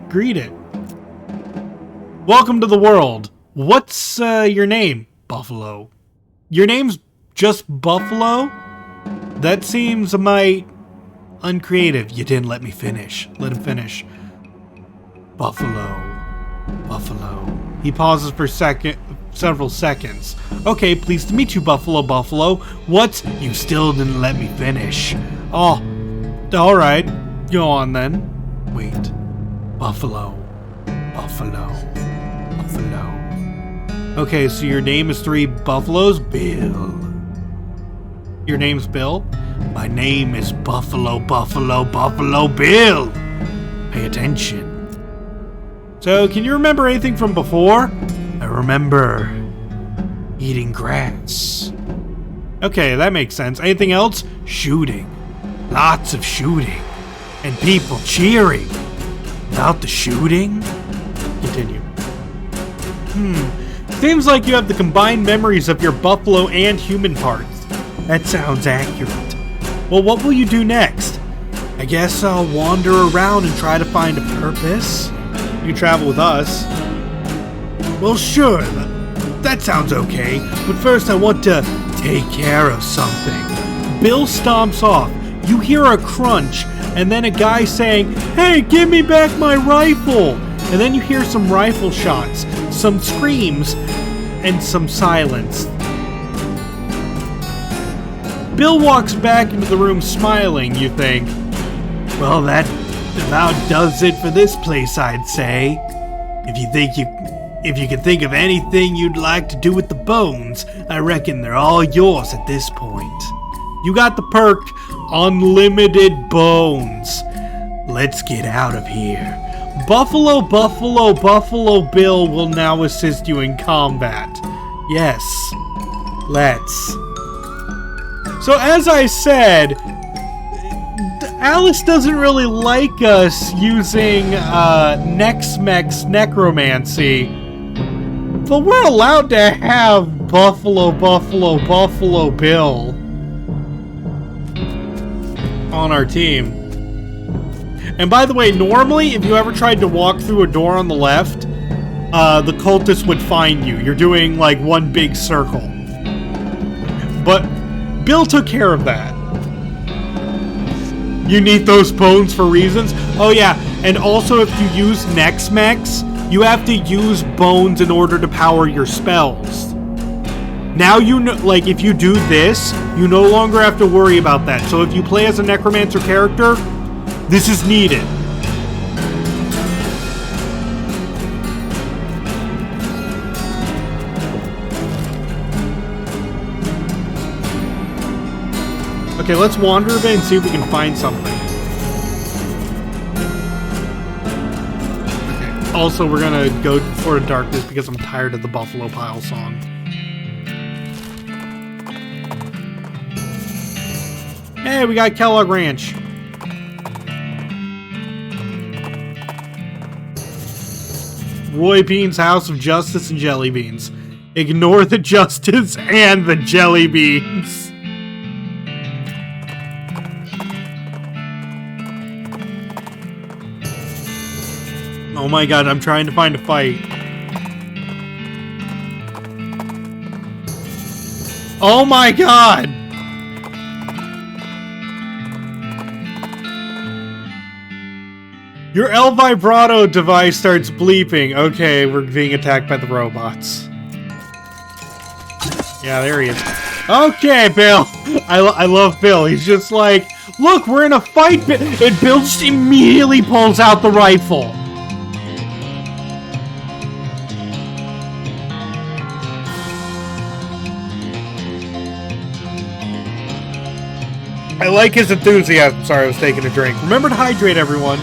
Greet it. Welcome to the world. What's your name? Buffalo. Your name's just Buffalo? That seems a mite uncreative. You didn't let me finish. Let him finish. Buffalo. He pauses for several seconds. Okay, pleased to meet you, Buffalo. What? You still didn't let me finish. Oh, alright. Go on then. Wait. Buffalo. Okay, so your name is 3 buffaloes? Bill. Your name's Bill? My name is Buffalo Bill. Pay attention. So, can you remember anything from before? I remember eating grass. Okay, that makes sense. Anything else? Shooting. Lots of shooting. And people cheering. Without the shooting? Continue. Seems like you have the combined memories of your buffalo and human parts. That sounds accurate. Well, what will you do next? I guess I'll wander around and try to find a purpose. You travel with us. Well, sure, that sounds okay, but first I want to take care of something. Bill stomps off. You hear a crunch, and then a guy saying, "Hey, give me back my rifle!" And then you hear some rifle shots, some screams, and some silence. Bill walks back into the room smiling, you think. Well, that about does it for this place, I'd say. If you can think of anything you'd like to do with the bones, I reckon they're all yours at this point. You got the perk, Unlimited Bones. Let's get out of here. Buffalo Bill will now assist you in combat. Yes, let's. So as I said, Alice doesn't really like us using Nex-Mex necromancy, but we're allowed to have Buffalo Bill on our team. And by the way, normally if you ever tried to walk through a door on the left, the cultist would find you. You're doing like one big circle. But Bill took care of that. You need those bones for reasons? Oh yeah, and also if you use Nex-Mex, you have to use bones in order to power your spells. Now you know, like, if you do this, you no longer have to worry about that. So if you play as a Necromancer character, this is needed. Okay, let's wander a bit and see if we can find something. Okay, also we're gonna go for darkness because I'm tired of the Buffalo Pile song. Hey, we got Kellogg Ranch. Roy Bean's House of Justice and Jelly Beans. Ignore the justice and the jelly beans. Oh my god, I'm trying to find a fight. Oh my god! Your El Vibrato device starts bleeping. Okay, we're being attacked by the robots. Yeah, there he is. Okay, Bill. I love Bill. He's just like, look, we're in a fight. And Bill just immediately pulls out the rifle. I like his enthusiasm. Sorry, I was taking a drink. Remember to hydrate, everyone.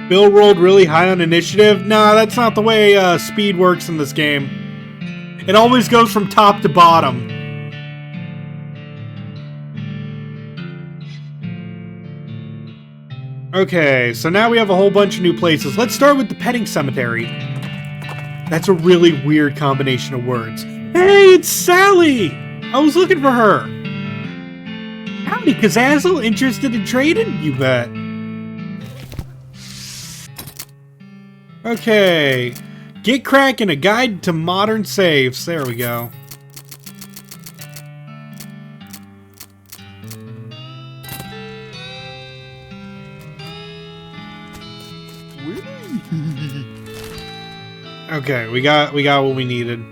Bill rolled really high on initiative. Nah, that's not the way speed works in this game. It always goes from top to bottom. Okay, so now we have a whole bunch of new places. Let's start with the petting cemetery. That's a really weird combination of words. Hey, it's Sally! I was looking for her. Howdy, Kazazel. Interested in trading? You bet. Okay. Get cracking, a guide to modern safes. There we go. Okay, we got what we needed.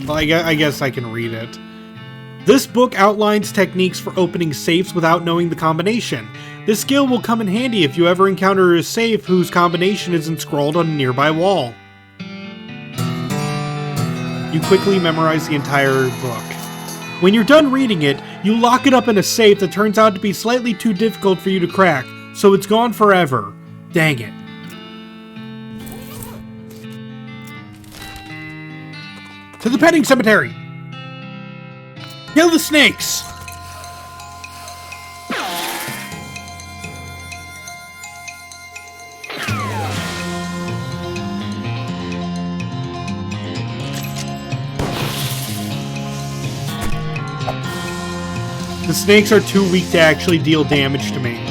Well, I guess I can read it. This book outlines techniques for opening safes without knowing the combination. This skill will come in handy if you ever encounter a safe whose combination isn't scrawled on a nearby wall. You quickly memorize the entire book. When you're done reading it, you lock it up in a safe that turns out to be slightly too difficult for you to crack, so it's gone forever. Dang it. To the petting cemetery! Kill the snakes! The snakes are too weak to actually deal damage to me.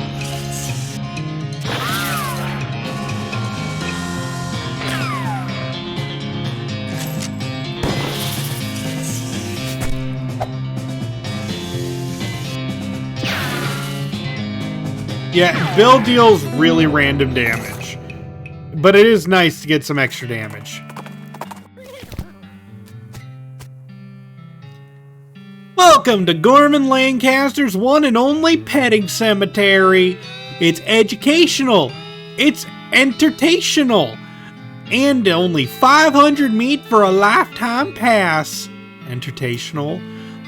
Yeah, Bill deals really random damage, but it is nice to get some extra damage. Welcome to Gorman Lancaster's one and only petting cemetery. It's educational, it's entertainational, and only 500 meat for a lifetime pass. Entertainational.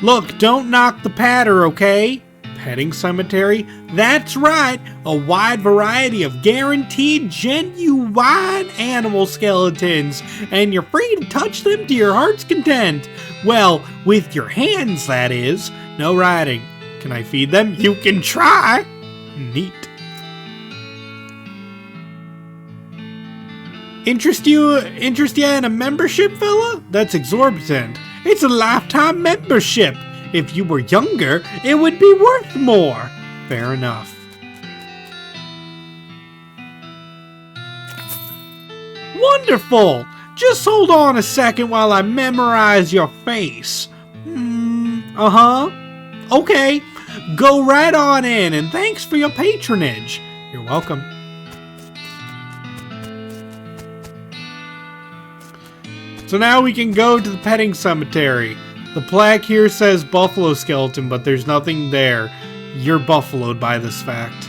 Look, don't knock the patter, okay? Petting cemetery? That's right, a wide variety of guaranteed genuine animal skeletons, and you're free to touch them to your heart's content. Well, with your hands, that is. No riding. Can I feed them? You can try. Neat. Interest you in a membership, fella? That's exorbitant. It's a lifetime membership. If you were younger, it would be worth more. Fair enough. Wonderful! Just hold on a second while I memorize your face. Okay. Go right on in, and thanks for your patronage. You're welcome. So now we can go to the petting cemetery. The plaque here says buffalo skeleton, but there's nothing there. You're buffaloed by this fact.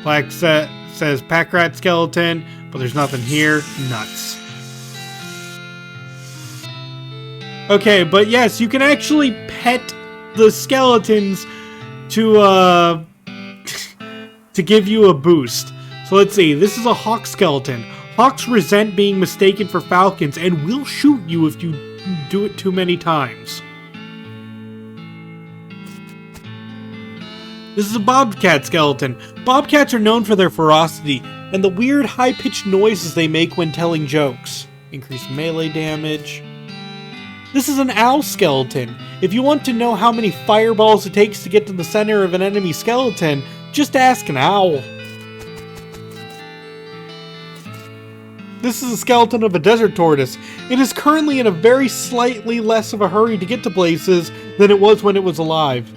Plaque says pack rat skeleton, but there's nothing here. Nuts. Okay, but yes, you can actually pet the skeletons to give you a boost. So let's see. This is a hawk skeleton. Hawks resent being mistaken for falcons and will shoot you if you do it too many times. This is a bobcat skeleton. Bobcats are known for their ferocity and the weird high-pitched noises they make when telling jokes. Increased melee damage. This is an owl skeleton. If you want to know how many fireballs it takes to get to the center of an enemy skeleton, just ask an owl. This is a skeleton of a desert tortoise. It is currently in a very slightly less of a hurry to get to places than it was when it was alive.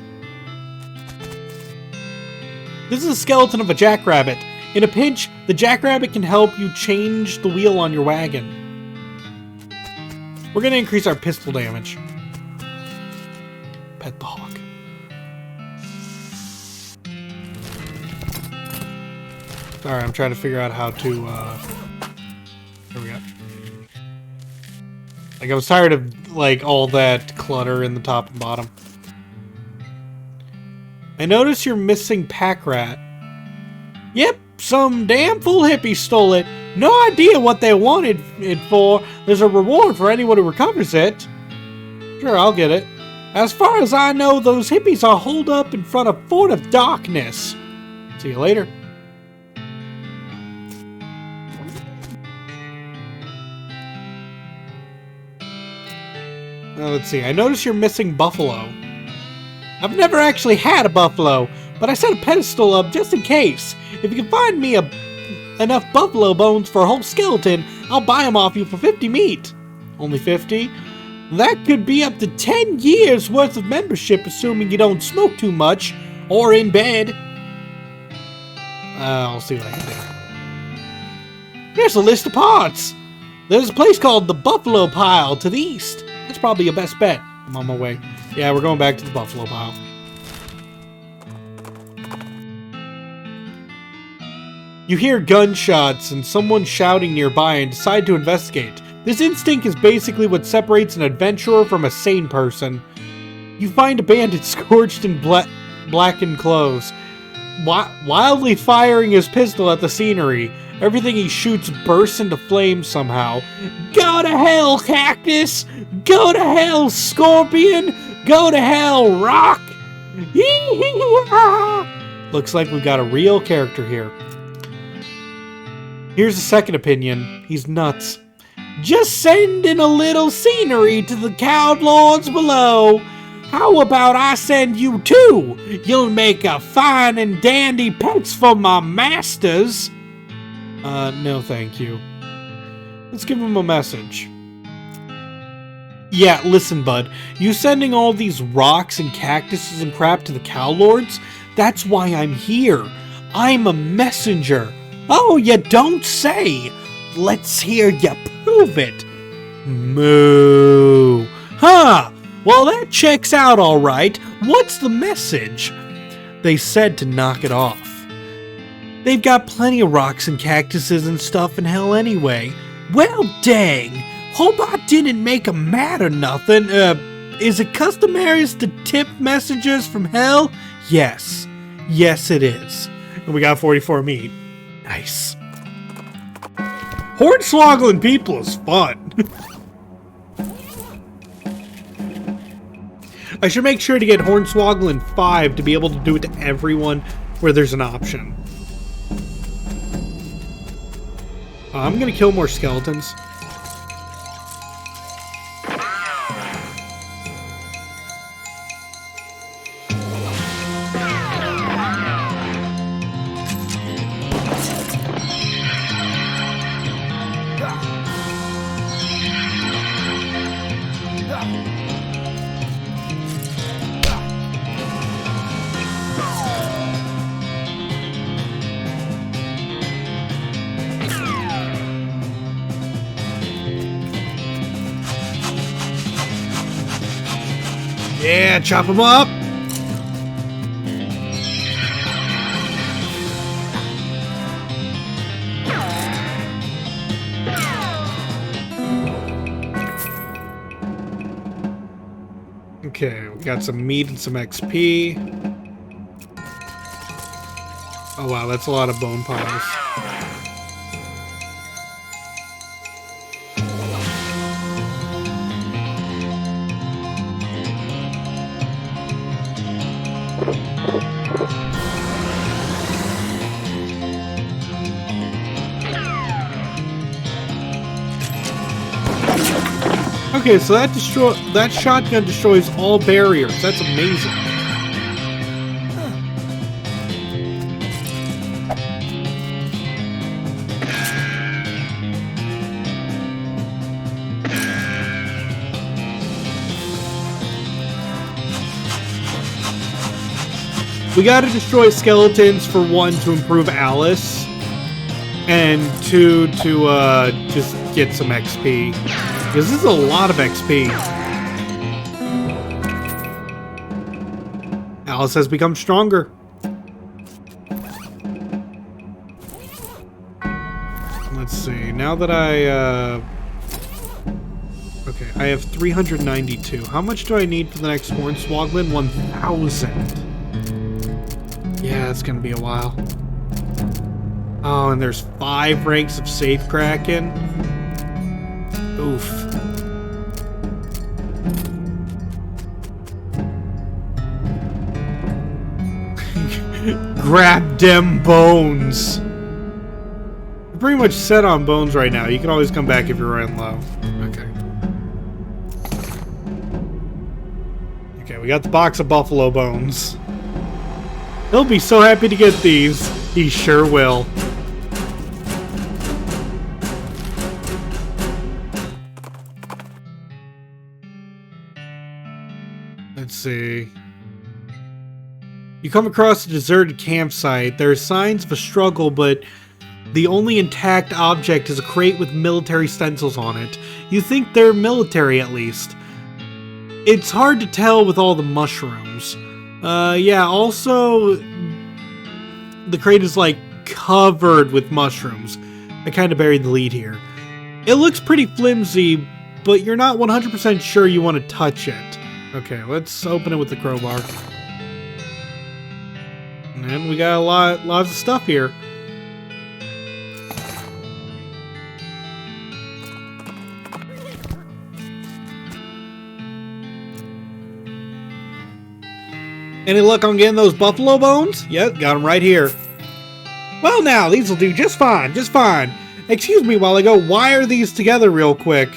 This is a skeleton of a jackrabbit. In a pinch, the jackrabbit can help you change the wheel on your wagon. We're going to increase our pistol damage. Pet the hawk. Sorry, I'm trying to figure out how to... There we go. Like, I was tired of, like, all that clutter in the top and bottom. I notice you're missing pack rat. Yep, some damn fool hippie stole it. No idea what they wanted it for. There's a reward for anyone who recovers it. Sure, I'll get it. As far as I know, those hippies are holed up in front of Fort of Darkness. See you later. Let's see. I notice you're missing buffalo. I've never actually had a buffalo, but I set a pedestal up just in case. If you can find me enough buffalo bones for a whole skeleton, I'll buy them off you for 50 meat. Only 50? That could be up to 10 years worth of membership, assuming you don't smoke too much or in bed. I'll see what I can do. Here's a list of parts. There's a place called the Buffalo Pile to the east. That's probably your best bet. I'm on my way. Yeah, we're going back to the Buffalo Pile. You hear gunshots and someone shouting nearby and decide to investigate. This instinct is basically what separates an adventurer from a sane person. You find a bandit scorched in blackened clothes, wildly firing his pistol at the scenery. Everything he shoots bursts into flames somehow. Go to hell, cactus! Go to hell, scorpion! Go to hell, rock! Looks like we've got a real character here. Here's a second opinion. He's nuts. Just send in a little scenery to the cowed lords below. How about I send you two? You'll make a fine and dandy pets for my masters. No thank you. Let's give him a message. Yeah, listen, bud. You sending all these rocks and cactuses and crap to the cow lords? That's why I'm here. I'm a messenger. Oh, you don't say. Let's hear you prove it. Moo. Huh. Well, that checks out all right. What's the message? They said to knock it off. They've got plenty of rocks and cactuses and stuff in hell anyway. Well, dang. Hope I didn't make 'em mad or nothing. Is it customary to tip messengers from hell? Yes. Yes, it is. And we got 44 meat. Nice. Hornswoggling people is fun. I should make sure to get Hornswoggling 5 to be able to do it to everyone where there's an option. I'm gonna kill more skeletons. Yeah, chop him up! Okay, we got some meat and some XP. Oh wow, that's a lot of bone piles. Okay, so that shotgun destroys all barriers. That's amazing. We gotta destroy skeletons for 1 to improve Alice, and 2 to just get some XP. Because this is a lot of XP. Alice has become stronger. Let's see. Now that okay, I have 392. How much do I need for the next Hornswoggling? 1,000. Yeah, it's gonna be a while. Oh, and there's 5 ranks of safe cracking. Oof. Grab dem bones. You're pretty much set on bones right now. You can always come back if you're running low. Okay. Okay, we got the box of buffalo bones. He'll be so happy to get these. He sure will. Let's see. You come across a deserted campsite. There are signs of a struggle, but the only intact object is a crate with military stencils on it. You think they're military, at least. It's hard to tell with all the mushrooms. Yeah, also, the crate is, like, covered with mushrooms. I kind of buried the lead here. It looks pretty flimsy, but you're not 100% sure you want to touch it. Okay, let's open it with the crowbar. And we got lots of stuff here. Any luck on getting those buffalo bones? Yep, got them right here. Well now, these will do just fine, just fine. Excuse me while I go wire these together real quick.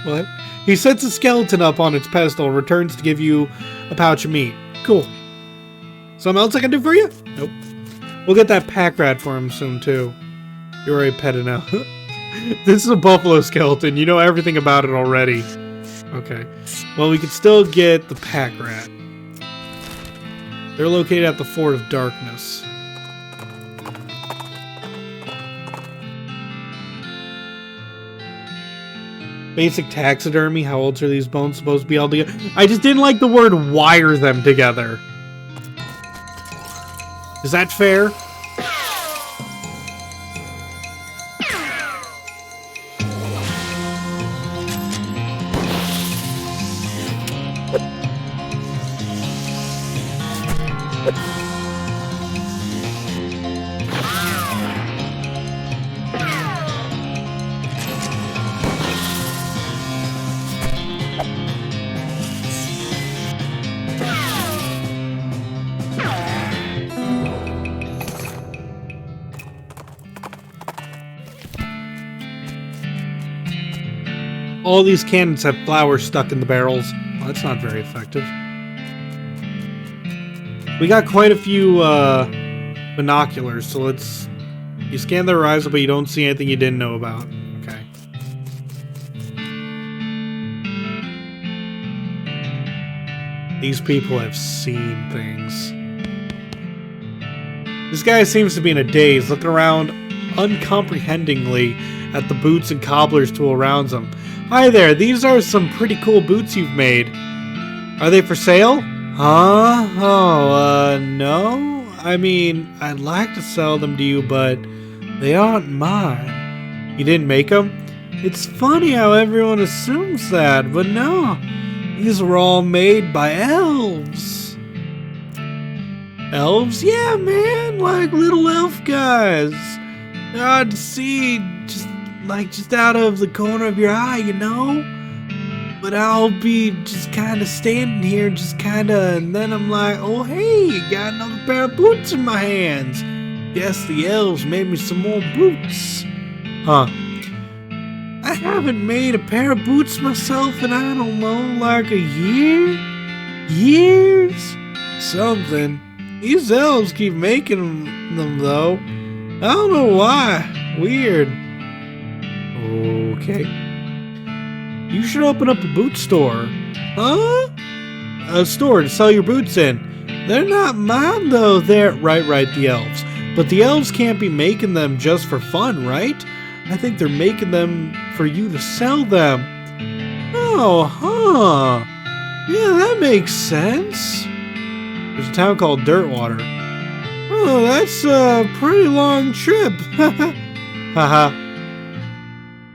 What? He sets a skeleton up on its pedestal and returns to give you a pouch of meat. Cool. Something else I can do for you? Nope. We'll get that pack rat for him soon, too. You're already petted now. This is a buffalo skeleton. You know everything about it already. Okay. Well, we can still get the pack rat. They're located at the Fort of Darkness. Basic taxidermy. How old are these bones supposed to be all together? I just didn't like the word wire them together. Is that fair? All these cannons have flowers stuck in the barrels. Well, that's not very effective. We got quite a few binoculars, so let's... You scan the horizon, but you don't see anything you didn't know about. Okay. These people have seen things. This guy seems to be in a daze, looking around uncomprehendingly at the boots and cobblers tool around him. Hi there, these are some pretty cool boots you've made. Are they for sale? Huh? Oh, no? I mean, I'd like to sell them to you, but they aren't mine. You didn't make them? It's funny how everyone assumes that, but no. These were all made by elves. Elves? Yeah, man, like little elf guys. They're hard to see, just out of the corner of your eye, you know? But I'll be just kind of standing here, and then I'm like, oh hey, got another pair of boots in my hands. Guess the elves made me some more boots. Huh. I haven't made a pair of boots myself in, I don't know, like a year? Years? Something. These elves keep making them, though. I don't know why. Weird. Okay. You should open up a boot store. Huh? A store to sell your boots in. They're not mine, though. They're... Right, the elves. But the elves can't be making them just for fun, right? I think they're making them for you to sell them. Oh, huh. Yeah, that makes sense. There's a town called Dirtwater. Oh, that's a pretty long trip. Haha.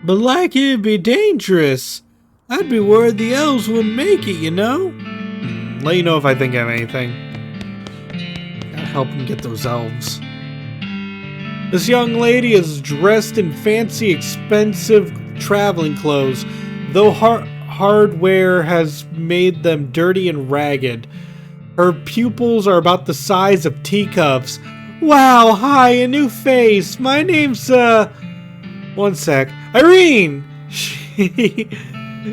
But like it'd be dangerous. I'd be worried the elves wouldn't make it, you know? Let you know if I think of anything. Gotta help him get those elves. This young lady is dressed in fancy, expensive traveling clothes, though hardware has made them dirty and ragged. Her pupils are about the size of teacups. Wow, hi, a new face. My name's, one sec. Irene!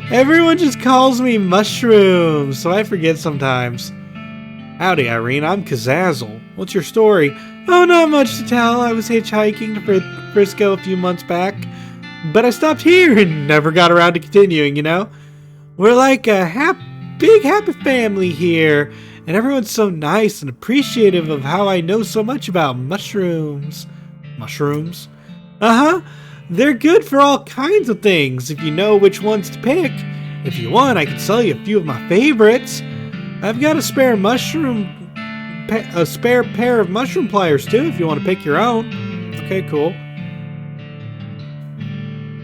Everyone just calls me Mushroom, so I forget sometimes. Howdy, Irene. I'm Kazazel. What's your story? Oh, not much to tell. I was hitchhiking to Frisco a few months back, but I stopped here and never got around to continuing, you know? We're like a big happy family here, and everyone's so nice and appreciative of how I know so much about mushrooms. Mushrooms? Uh-huh. They're good for all kinds of things, if you know which ones to pick. If you want, I can sell you a few of my favorites. I've got a spare pair of mushroom pliers too, if you want to pick your own. Okay, cool.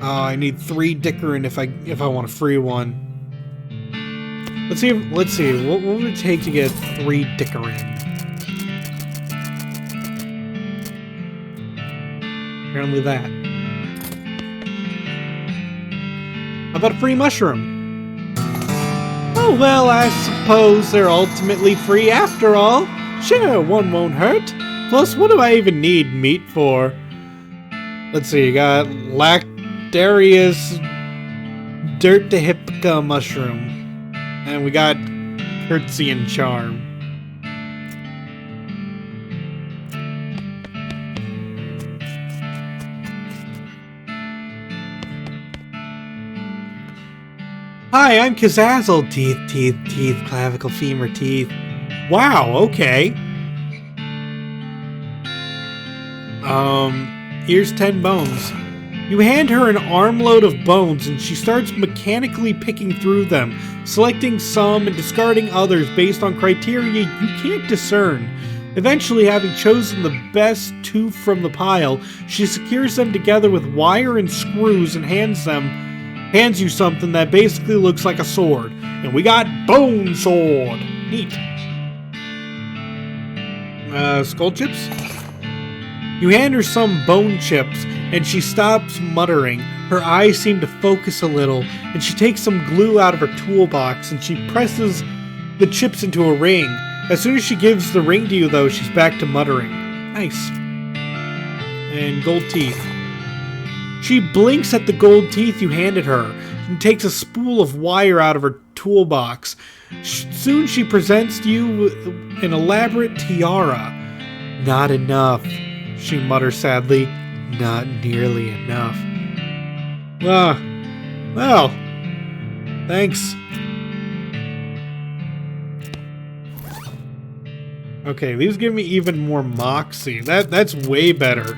Oh, I need 3 Dickerin if I want a free one. Let's see. What would it take to get 3 Dickerin? Apparently that. How about a free mushroom? Oh, well, I suppose they're ultimately free after all. Sure, one won't hurt. Plus, what do I even need meat for? Let's see, you got Lactarius Dirt to Hippica mushroom. And we got Curtsy and Charm. Hi, I'm Kazazel. Teeth, clavicle, femur, teeth. Wow, okay. Here's 10 bones. You hand her an armload of bones and she starts mechanically picking through them, selecting some and discarding others based on criteria you can't discern. Eventually, having chosen the best 2 from the pile, she secures them together with wire and screws and hands you something that basically looks like a sword. And we got Bone Sword. Neat. Skull chips? You hand her some bone chips, and she stops muttering. Her eyes seem to focus a little, and she takes some glue out of her toolbox, and she presses the chips into a ring. As soon as she gives the ring to you, though, she's back to muttering. Nice. And gold teeth. She blinks at the gold teeth you handed her, and takes a spool of wire out of her toolbox. Soon she presents you an elaborate tiara. Not enough, she mutters sadly. Not nearly enough. Well, thanks. Okay, these give me even more moxie. That's way better.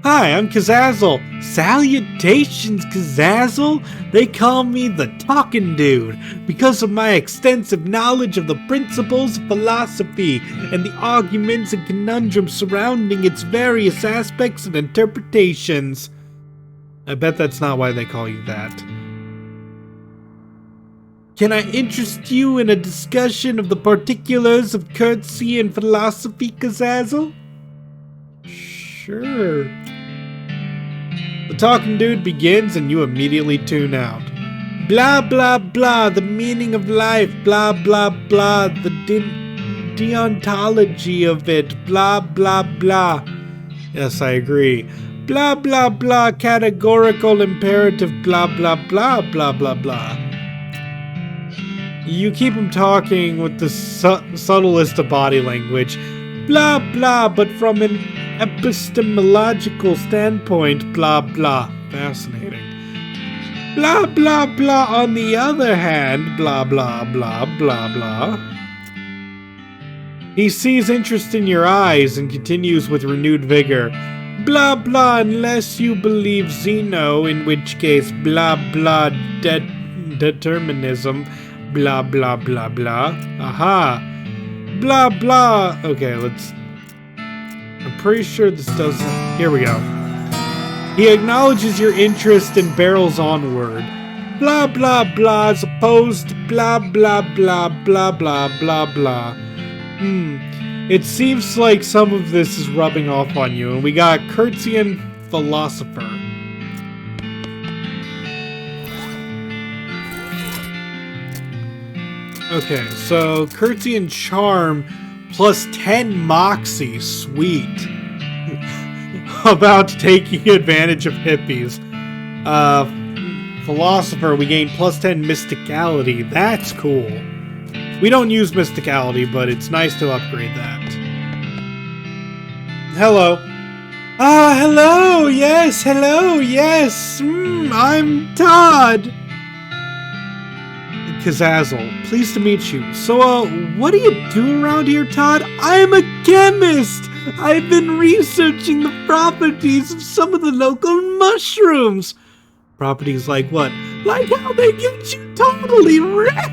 Hi, I'm Kazazel. Salutations, Kazazel. They call me the Talking Dude because of my extensive knowledge of the principles of philosophy and the arguments and conundrums surrounding its various aspects and interpretations. I bet that's not why they call you that. Can I interest you in a discussion of the particulars of courtesy and philosophy, Kazazel? Sure. The Talking Dude begins and you immediately tune out. Blah blah blah, the meaning of life, blah blah blah, the deontology of it, blah blah blah. Yes, I agree. Blah blah blah, categorical imperative, blah blah blah, blah blah blah. You keep him talking with the subtlest of body language. Blah blah, but from an epistemological standpoint, blah blah. Fascinating. Blah blah blah, on the other hand, blah blah blah blah blah. He sees interest in your eyes and continues with renewed vigor. Blah blah, unless you believe Zeno, in which case blah blah determinism, blah blah blah blah. Aha. Blah blah. Okay, I'm pretty sure this doesn't. Here we go. He acknowledges your interest and barrels onward. Blah blah blah as opposed to blah blah blah blah blah blah blah. It seems like some of this is rubbing off on you, and we got Curtsian Philosopher. Okay, so Curtsian Charm plus 10 Moxie, sweet. About taking advantage of hippies. Philosopher, we gain plus 10 Mysticality, that's cool. We don't use Mysticality, but it's nice to upgrade that. Hello. Hello, yes, I'm Todd. Kazazel, pleased to meet you. So, what do you do around here, Todd? I'm a chemist! I've been researching the properties of some of the local mushrooms. Properties like what? Like how they get you totally wrecked!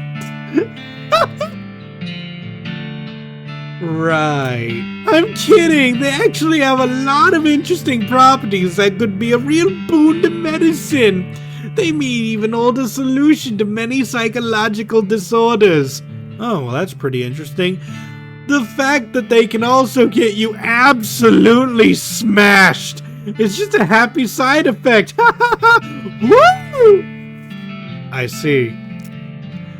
Right. I'm kidding. They actually have a lot of interesting properties that could be a real boon to medicine. They may even hold a solution to many psychological disorders. Oh, well, that's pretty interesting. The fact that they can also get you absolutely smashed is just a happy side effect. Woo! I see.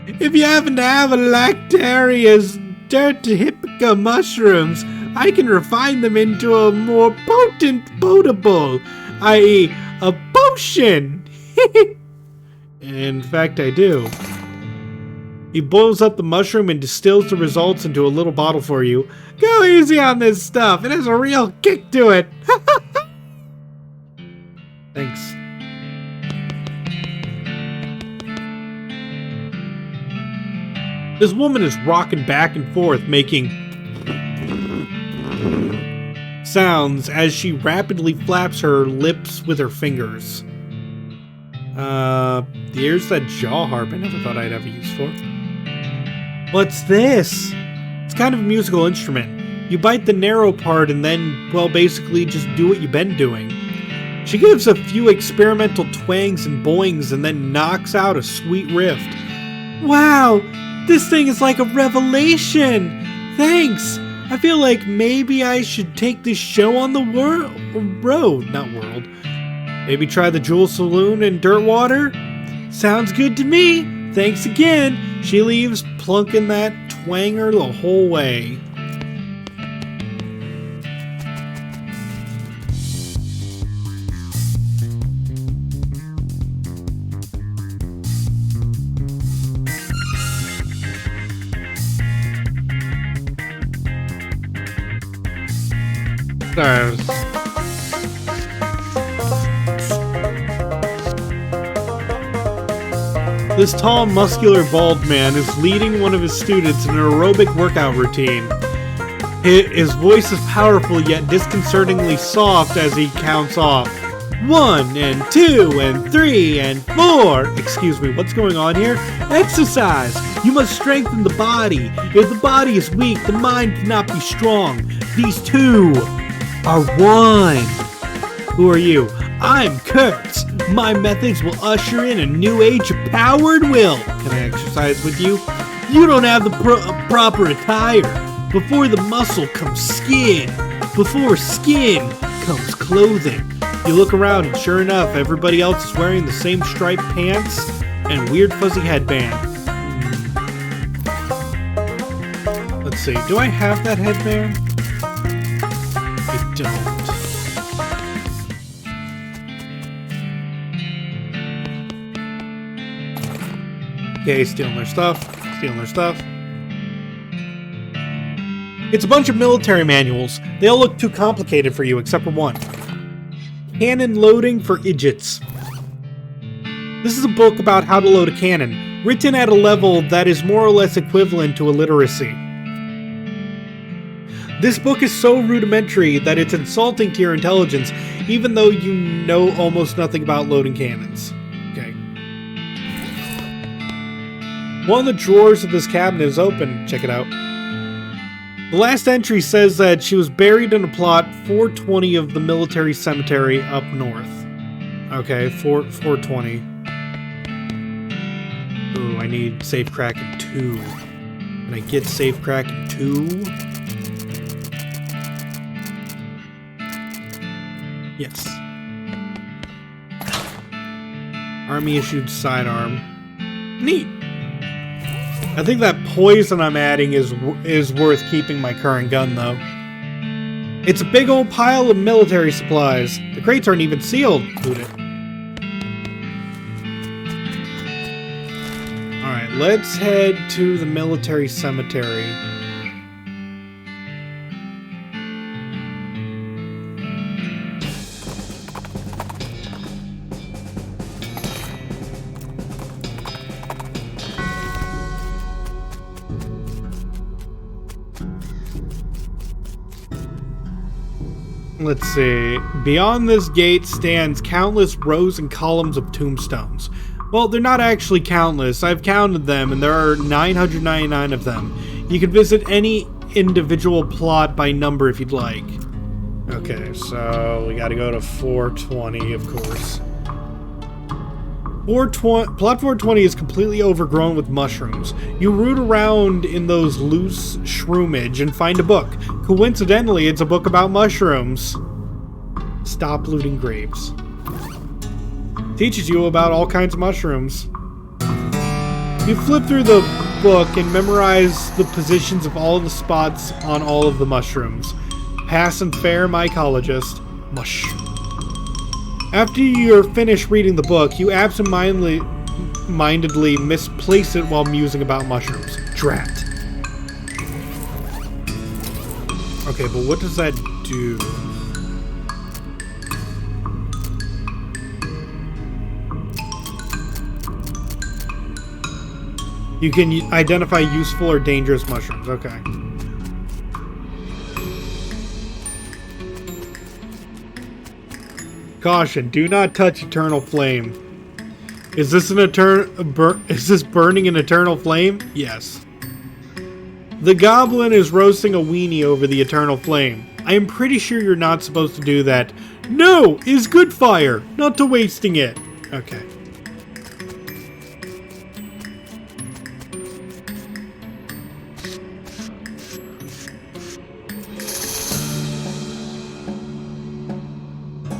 If you happen to have a Lactaria's Dirtihipica mushrooms, I can refine them into a more potent potable, i.e. a potion. In fact, I do. He boils up the mushroom and distills the results into a little bottle for you. Go easy on this stuff. It has a real kick to it. Thanks. This woman is rocking back and forth, making sounds as she rapidly flaps her lips with her fingers. Here's that jaw harp I never thought I'd ever use for. What's this? It's kind of a musical instrument. You bite the narrow part and then, well, basically just do what you've been doing. She gives a few experimental twangs and boings and then knocks out a sweet riff. Wow, this thing is like a revelation. Thanks. I feel like maybe I should take this show on the road. Maybe try the Jewel Saloon in Dirtwater? Sounds good to me. Thanks again. She leaves, plunking that twanger the whole way. Sorry. This tall, muscular, bald man is leading one of his students in an aerobic workout routine. His voice is powerful yet disconcertingly soft as he counts off. 1 and 2 and 3 and 4. Excuse me, what's going on here? Exercise! You must strengthen the body. If the body is weak, the mind cannot be strong. These two are one. Who are you? I'm Kurtz. My methods will usher in a new age of powered will. Can I exercise with you? You don't have the proper attire. Before the muscle comes skin. Before skin comes clothing. You look around and sure enough, everybody else is wearing the same striped pants and weird fuzzy headband. Let's see, do I have that headband? I don't. Okay, stealing their stuff. It's a bunch of military manuals. They all look too complicated for you, except for one. Cannon Loading for Idiots. This is a book about how to load a cannon, written at a level that is more or less equivalent to illiteracy. This book is so rudimentary that it's insulting to your intelligence, even though you know almost nothing about loading cannons. Okay. One of the drawers of this cabinet is open. Check it out. The last entry says that she was buried in a plot 420 of the military cemetery up north. Okay, 420. Ooh, I need Safe Kraken 2. Can I get Safe Kraken 2? Yes. Army issued sidearm. Neat. I think that poison I'm adding is worth keeping my current gun, though. It's a big old pile of military supplies. The crates aren't even sealed. Loot it. Alright, let's head to the military cemetery. Let's see. Beyond this gate stands countless rows and columns of tombstones. Well, they're not actually countless. I've counted them, and there are 999 of them. You can visit any individual plot by number if you'd like. Okay, so we gotta go to 420, of course. Plot 420 is completely overgrown with mushrooms. You root around in those loose shroomage and find a book. Coincidentally, it's a book about mushrooms. Stop looting graves. Teaches you about all kinds of mushrooms. You flip through the book and memorize the positions of all the spots on all of the mushrooms. Pass and fair, mycologist. Mush. After you're finished reading the book, you absentmindedly misplace it while musing about mushrooms. Drat. Okay, but what does that do? You can identify useful or dangerous mushrooms. Okay. Caution, do not touch eternal flame. Is this burning an eternal flame? Yes. The goblin is roasting a weenie over the eternal flame. I am pretty sure you're not supposed to do that. No, is good fire, not to wasting it. Okay.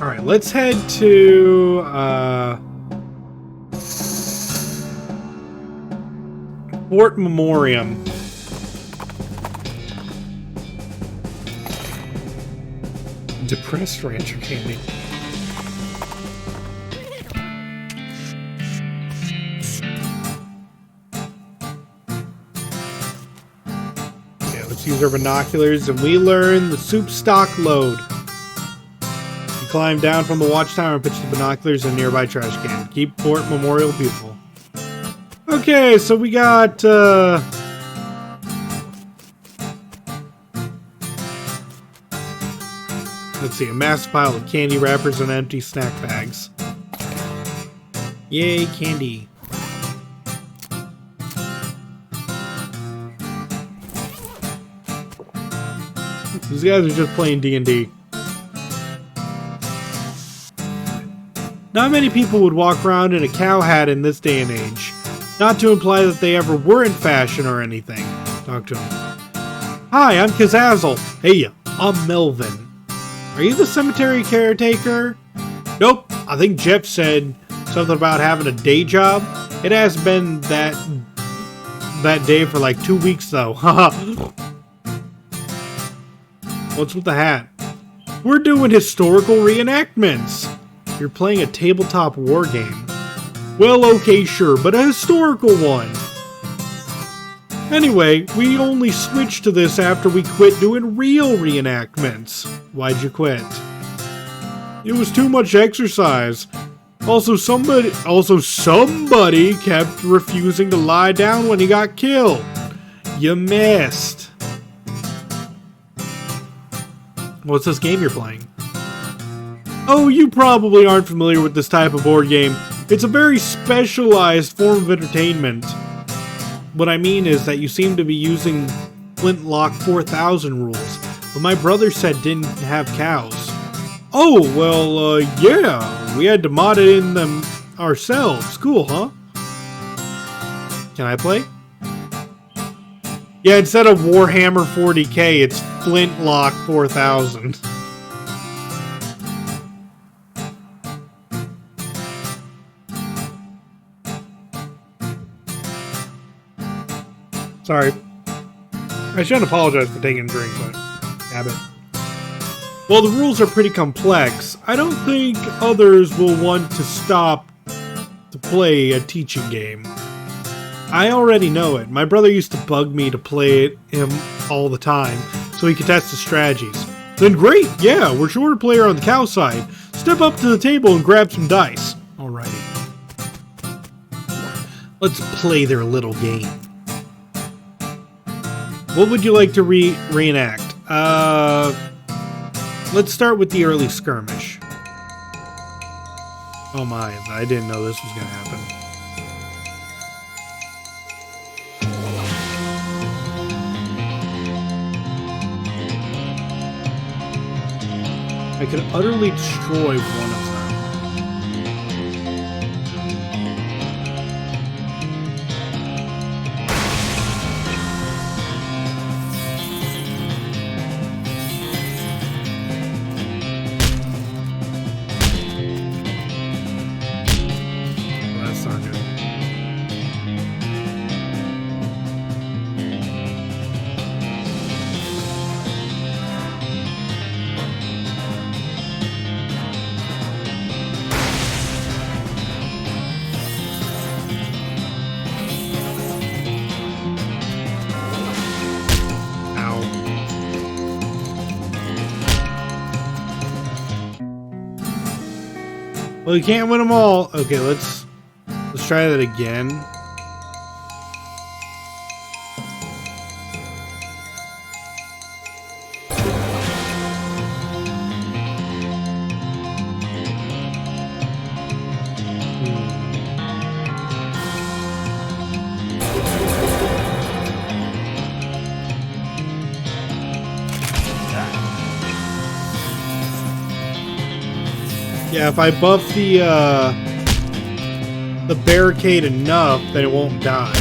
Alright, let's head to, Fort Memoriam. Depressed rancher candy. Okay, let's use our binoculars and we learn the soup stock load. Climb down from the watchtower and pitch the binoculars in a nearby trash can. Keep Fort Memorial beautiful. Okay, so we got, let's see, a massive pile of candy wrappers and empty snack bags. Yay, candy. These guys are just playing D&D. Not many people would walk around in a cow hat in this day and age. Not to imply that they ever were in fashion or anything. Talk to him. Hi, I'm Kazazel. Hey, I'm Melvin. Are you the cemetery caretaker? Nope. I think Jeff said something about having a day job. It has been that day for like 2 weeks though. Haha. What's with the hat? We're doing historical reenactments. You're playing a tabletop war game. Well, okay, sure, but a historical one. Anyway, we only switched to this after we quit doing real reenactments. Why'd you quit? It was too much exercise. Also somebody kept refusing to lie down when he got killed. You missed. What's this game you're playing? Oh, you probably aren't familiar with this type of board game. It's a very specialized form of entertainment. What I mean is that you seem to be using Flintlock 4000 rules, but my brother said didn't have cows. Oh, well, yeah, we had to mod it in them ourselves. Cool, huh? Can I play? Yeah, instead of Warhammer 40k, it's Flintlock 4000. Sorry. I shouldn't apologize for taking a drink, but habit. While the rules are pretty complex, I don't think others will want to stop to play a teaching game. I already know it. My brother used to bug me to play it him all the time, so he could test the strategies. Then great, yeah, we're short a player on the cow side. Step up to the table and grab some dice. Alrighty. Let's play their little game. What would you like to reenact? Let's start with the early skirmish. Oh my, I didn't know this was gonna happen. I could utterly destroy one of them. That's not good. Well, you can't win them all. Okay, let's try that again. Yeah, if I buff the barricade enough, then it won't die.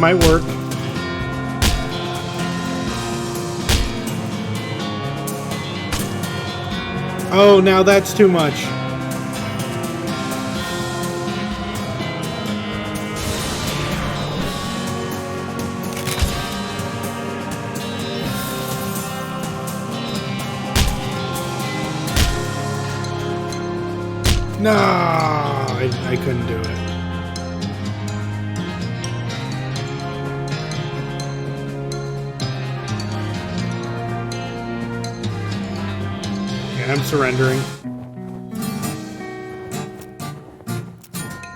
might work. Oh, now that's too much. No, I couldn't do it. I'm surrendering.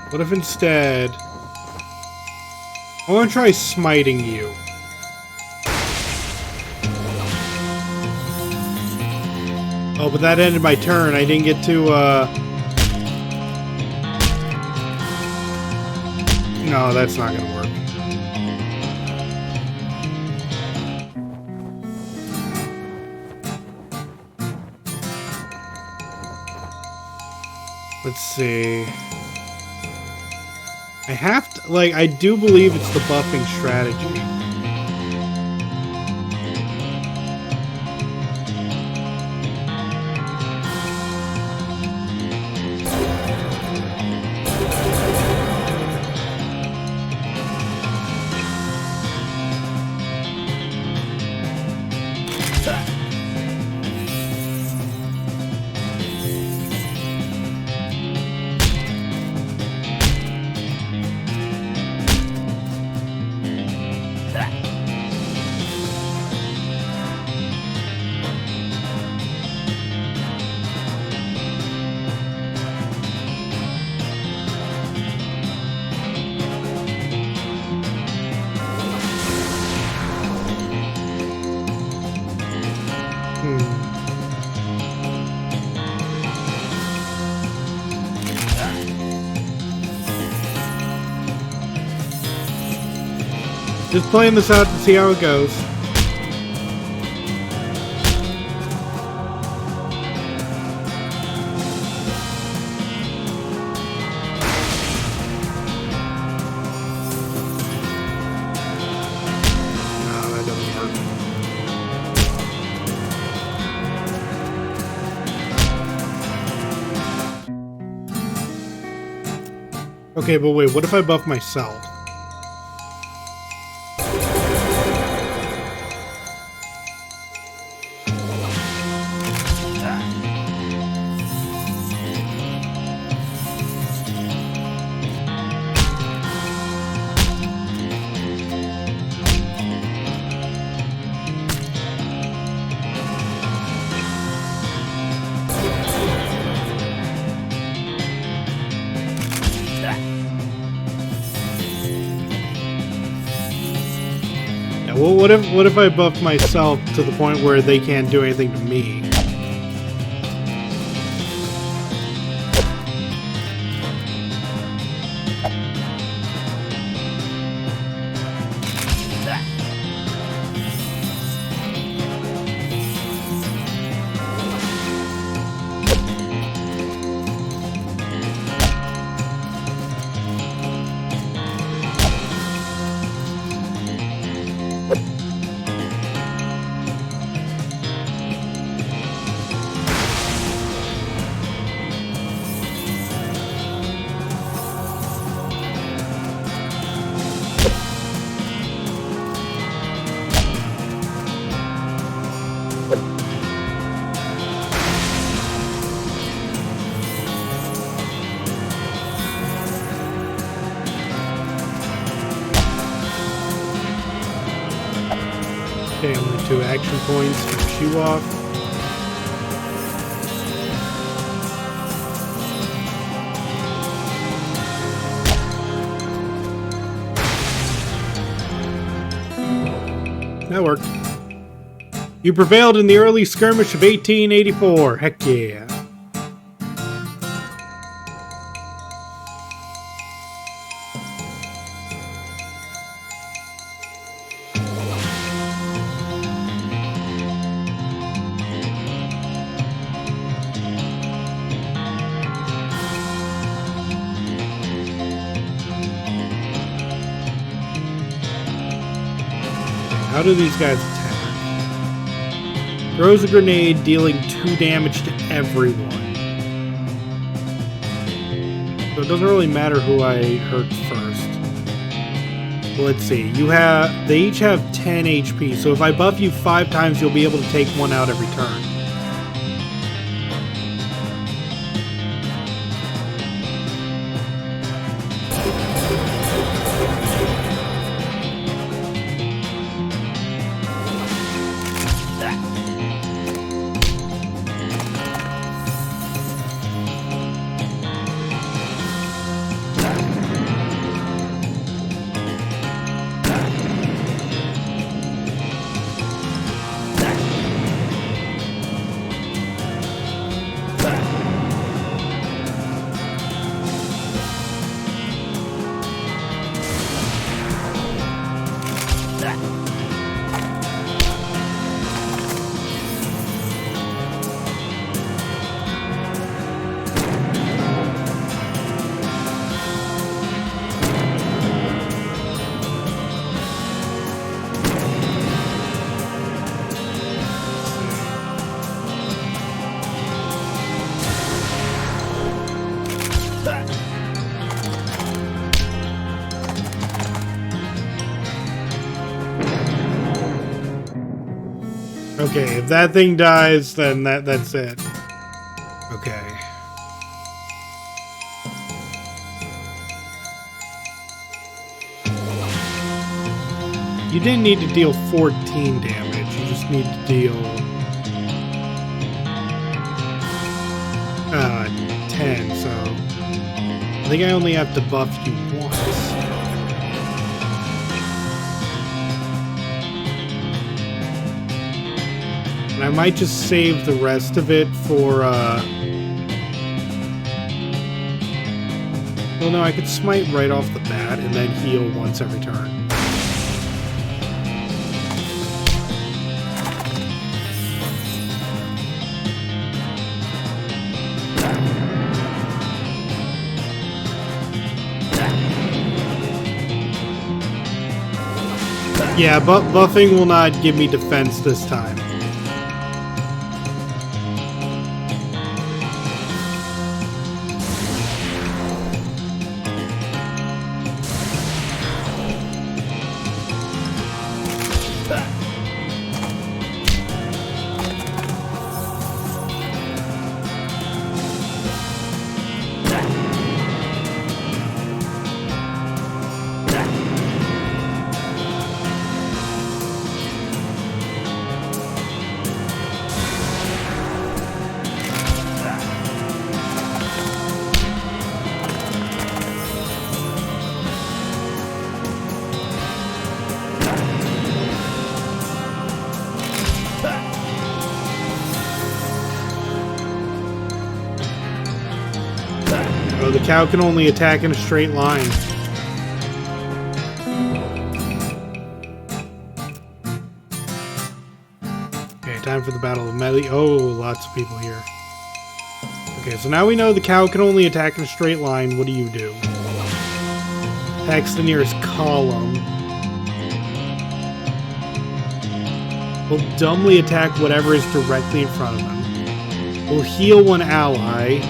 What if instead... I want to try smiting you. Oh, but that ended my turn. I didn't get to, No, that's not gonna work. Let's see. I have to, like, I do believe it's the buffing strategy. Just playing this out to see how it goes. No, that doesn't work. Okay, but wait, what if I buff myself? Well, what if I buff myself to the point where they can't do anything to me? Okay, only 2 action points. Finish you off. That worked. You prevailed in the early skirmish of 1884. Heck yeah. how do these guys attack? Throws a grenade, dealing 2 damage to everyone. So it doesn't really matter who I hurt first. Well, let's see. They each have 10 HP, so if I buff you 5 times, you'll be able to take 1 out every turn. Okay, if that thing dies, then that's it. Okay. You didn't need to deal 14 damage. You just need to deal 10, so I think I only have to buff you once. And I might just save the rest of it for, well, no, I could smite right off the bat and then heal once every turn. Yeah, but buffing will not give me defense this time. Oh, the cow can only attack in a straight line. Okay, time for the Battle of Melee. Oh, lots of people here. Okay, so now we know the cow can only attack in a straight line. What do you do? Attacks the nearest column. Will dumbly attack whatever is directly in front of them. Will heal one ally.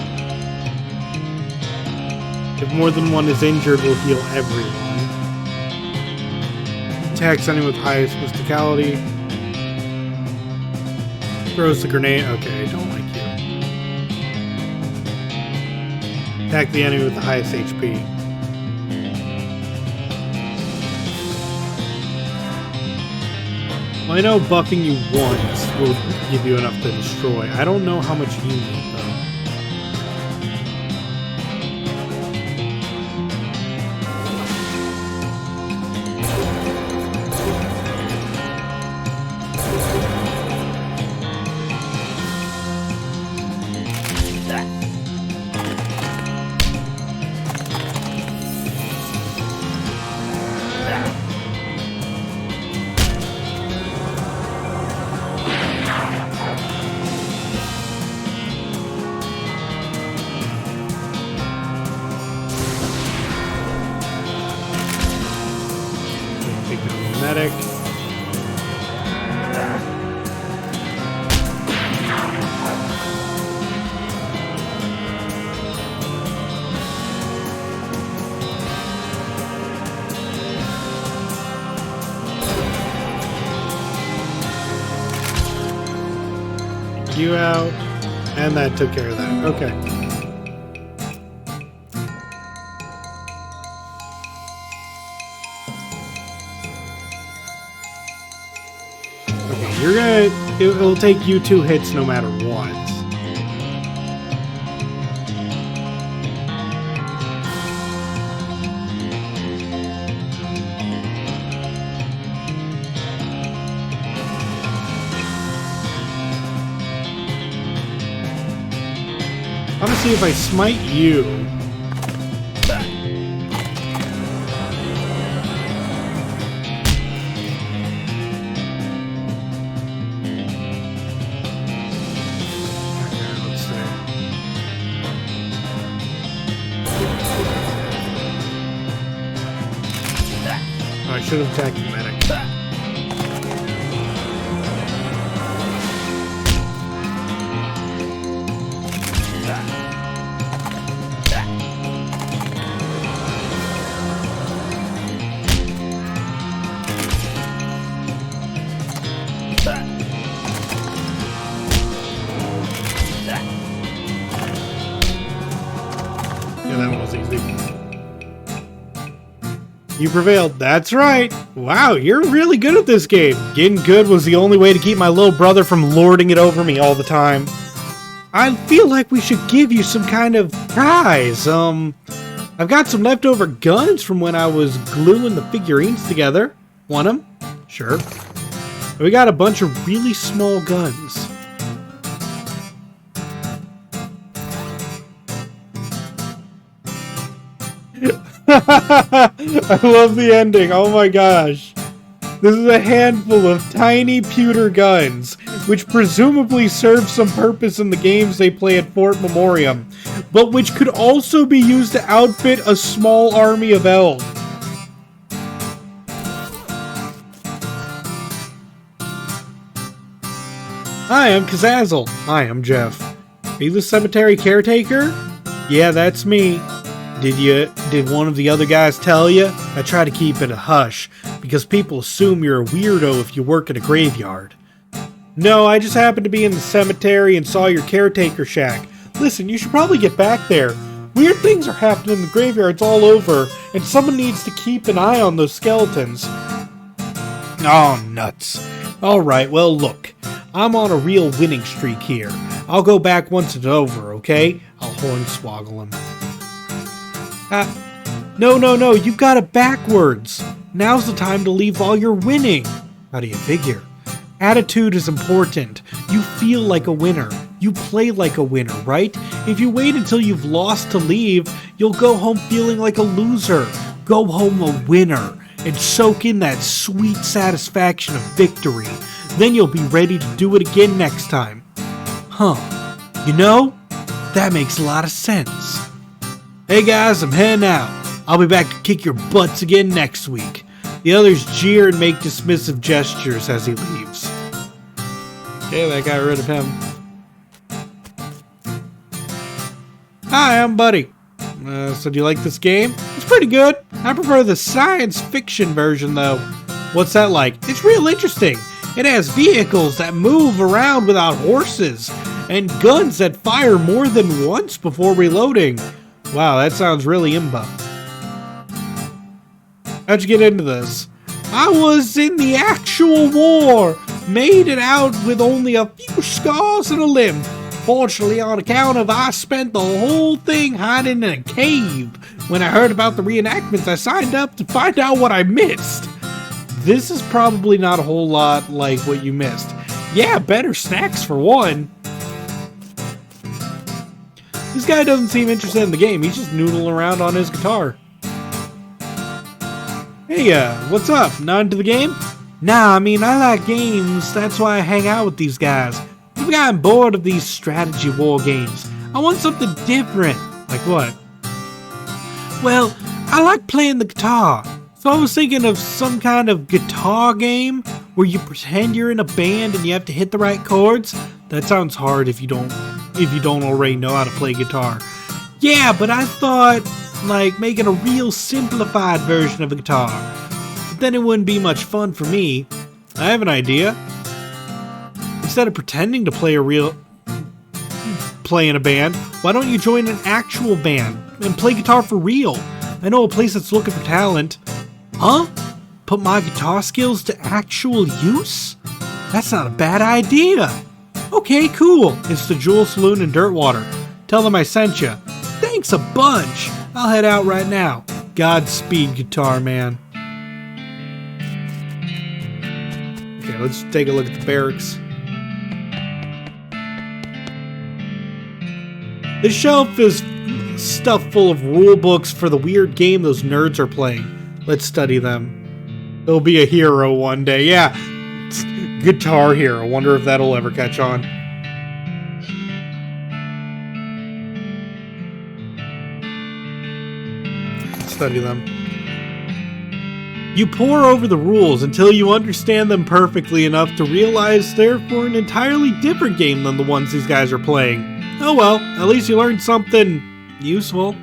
If more than one is injured, will heal everyone. Attacks anyone with highest mysticality. Throws the grenade. Okay, I don't like you. Attack the enemy with the highest HP. Well, I know buffing you once will give you enough to destroy. I don't know how much you need, though. take you out. And that took care of that. Okay. Okay, you're gonna... It'll take you 2 hits no matter what. I'm gonna see if I smite you. Okay, let's see. Oh, I should have attacked the medic. Yeah, that one was easy. You prevailed. That's right. Wow, you're really good at this game. Getting good was the only way to keep my little brother from lording it over me all the time. I feel like we should give you some kind of prize. I've got some leftover guns from when I was gluing the figurines together. Want them? Sure. We got a bunch of really small guns. I love the ending. Oh my gosh. This is a handful of tiny pewter guns, which presumably serve some purpose in the games they play at Fort Memoriam, but which could also be used to outfit a small army of elves. Hi, I'm Kazazel. Hi, I'm Jeff. Are you the cemetery caretaker? Yeah, that's me. Did one of the other guys tell you? I try to keep it a hush, because people assume you're a weirdo if you work at a graveyard. No, I just happened to be in the cemetery and saw your caretaker shack. Listen, you should probably get back there. Weird things are happening in the graveyards all over, and someone needs to keep an eye on those skeletons. Oh, nuts. Alright, well look, I'm on a real winning streak here. I'll go back once it's over, okay? I'll hornswoggle him. No, you've got it backwards. Now's the time to leave while you're winning. How do you figure? Attitude is important. You feel like a winner. You play like a winner, right? If you wait until you've lost to leave, you'll go home feeling like a loser. Go home a winner and soak in that sweet satisfaction of victory. Then you'll be ready to do it again next time. Huh. You know, that makes a lot of sense. Hey guys, I'm heading out. I'll be back to kick your butts again next week. The others jeer and make dismissive gestures as he leaves. Okay, that got rid of him. Hi, I'm Buddy. So do you like this game? It's pretty good. I prefer the science fiction version though. What's that like? It's real interesting. It has vehicles that move around without horses, and guns that fire more than once before reloading. Wow, that sounds really imba. How'd you get into this? I was in the actual war. Made it out with only a few scars and a limb. Fortunately, on account of I spent the whole thing hiding in a cave. When I heard about the reenactments, I signed up to find out what I missed. This is probably not a whole lot like what you missed. Yeah, better snacks for one. This guy doesn't seem interested in the game. He's just noodling around on his guitar. Hey, what's up? Not into the game? Nah, I mean, I like games. That's why I hang out with these guys. I've gotten bored of these strategy war games. I want something different. Like what? Well, I like playing the guitar. So I was thinking of some kind of guitar game where you pretend you're in a band and you have to hit the right chords. That sounds hard if you don't already know how to play guitar. Yeah, but I thought like making a real simplified version of a guitar. But then it wouldn't be much fun for me. I have an idea. Instead of pretending to play a real play in a band. Why don't you join an actual band and play guitar for real? I know a place that's looking for talent. Huh? Put my guitar skills to actual use? That's not a bad idea. Okay, cool. It's the Jewel Saloon in Dirtwater. Tell them I sent you. Thanks a bunch. I'll head out right now. Godspeed, Guitar Man. Okay, let's take a look at the barracks. The shelf is stuffed full of rule books for the weird game those nerds are playing. Let's study them. He'll be a hero one day. Yeah, Guitar Hero. Wonder if that'll ever catch on. Study them. You pore over the rules until you understand them perfectly enough to realize they're for an entirely different game than the ones these guys are playing. Oh well, at least you learned something useful.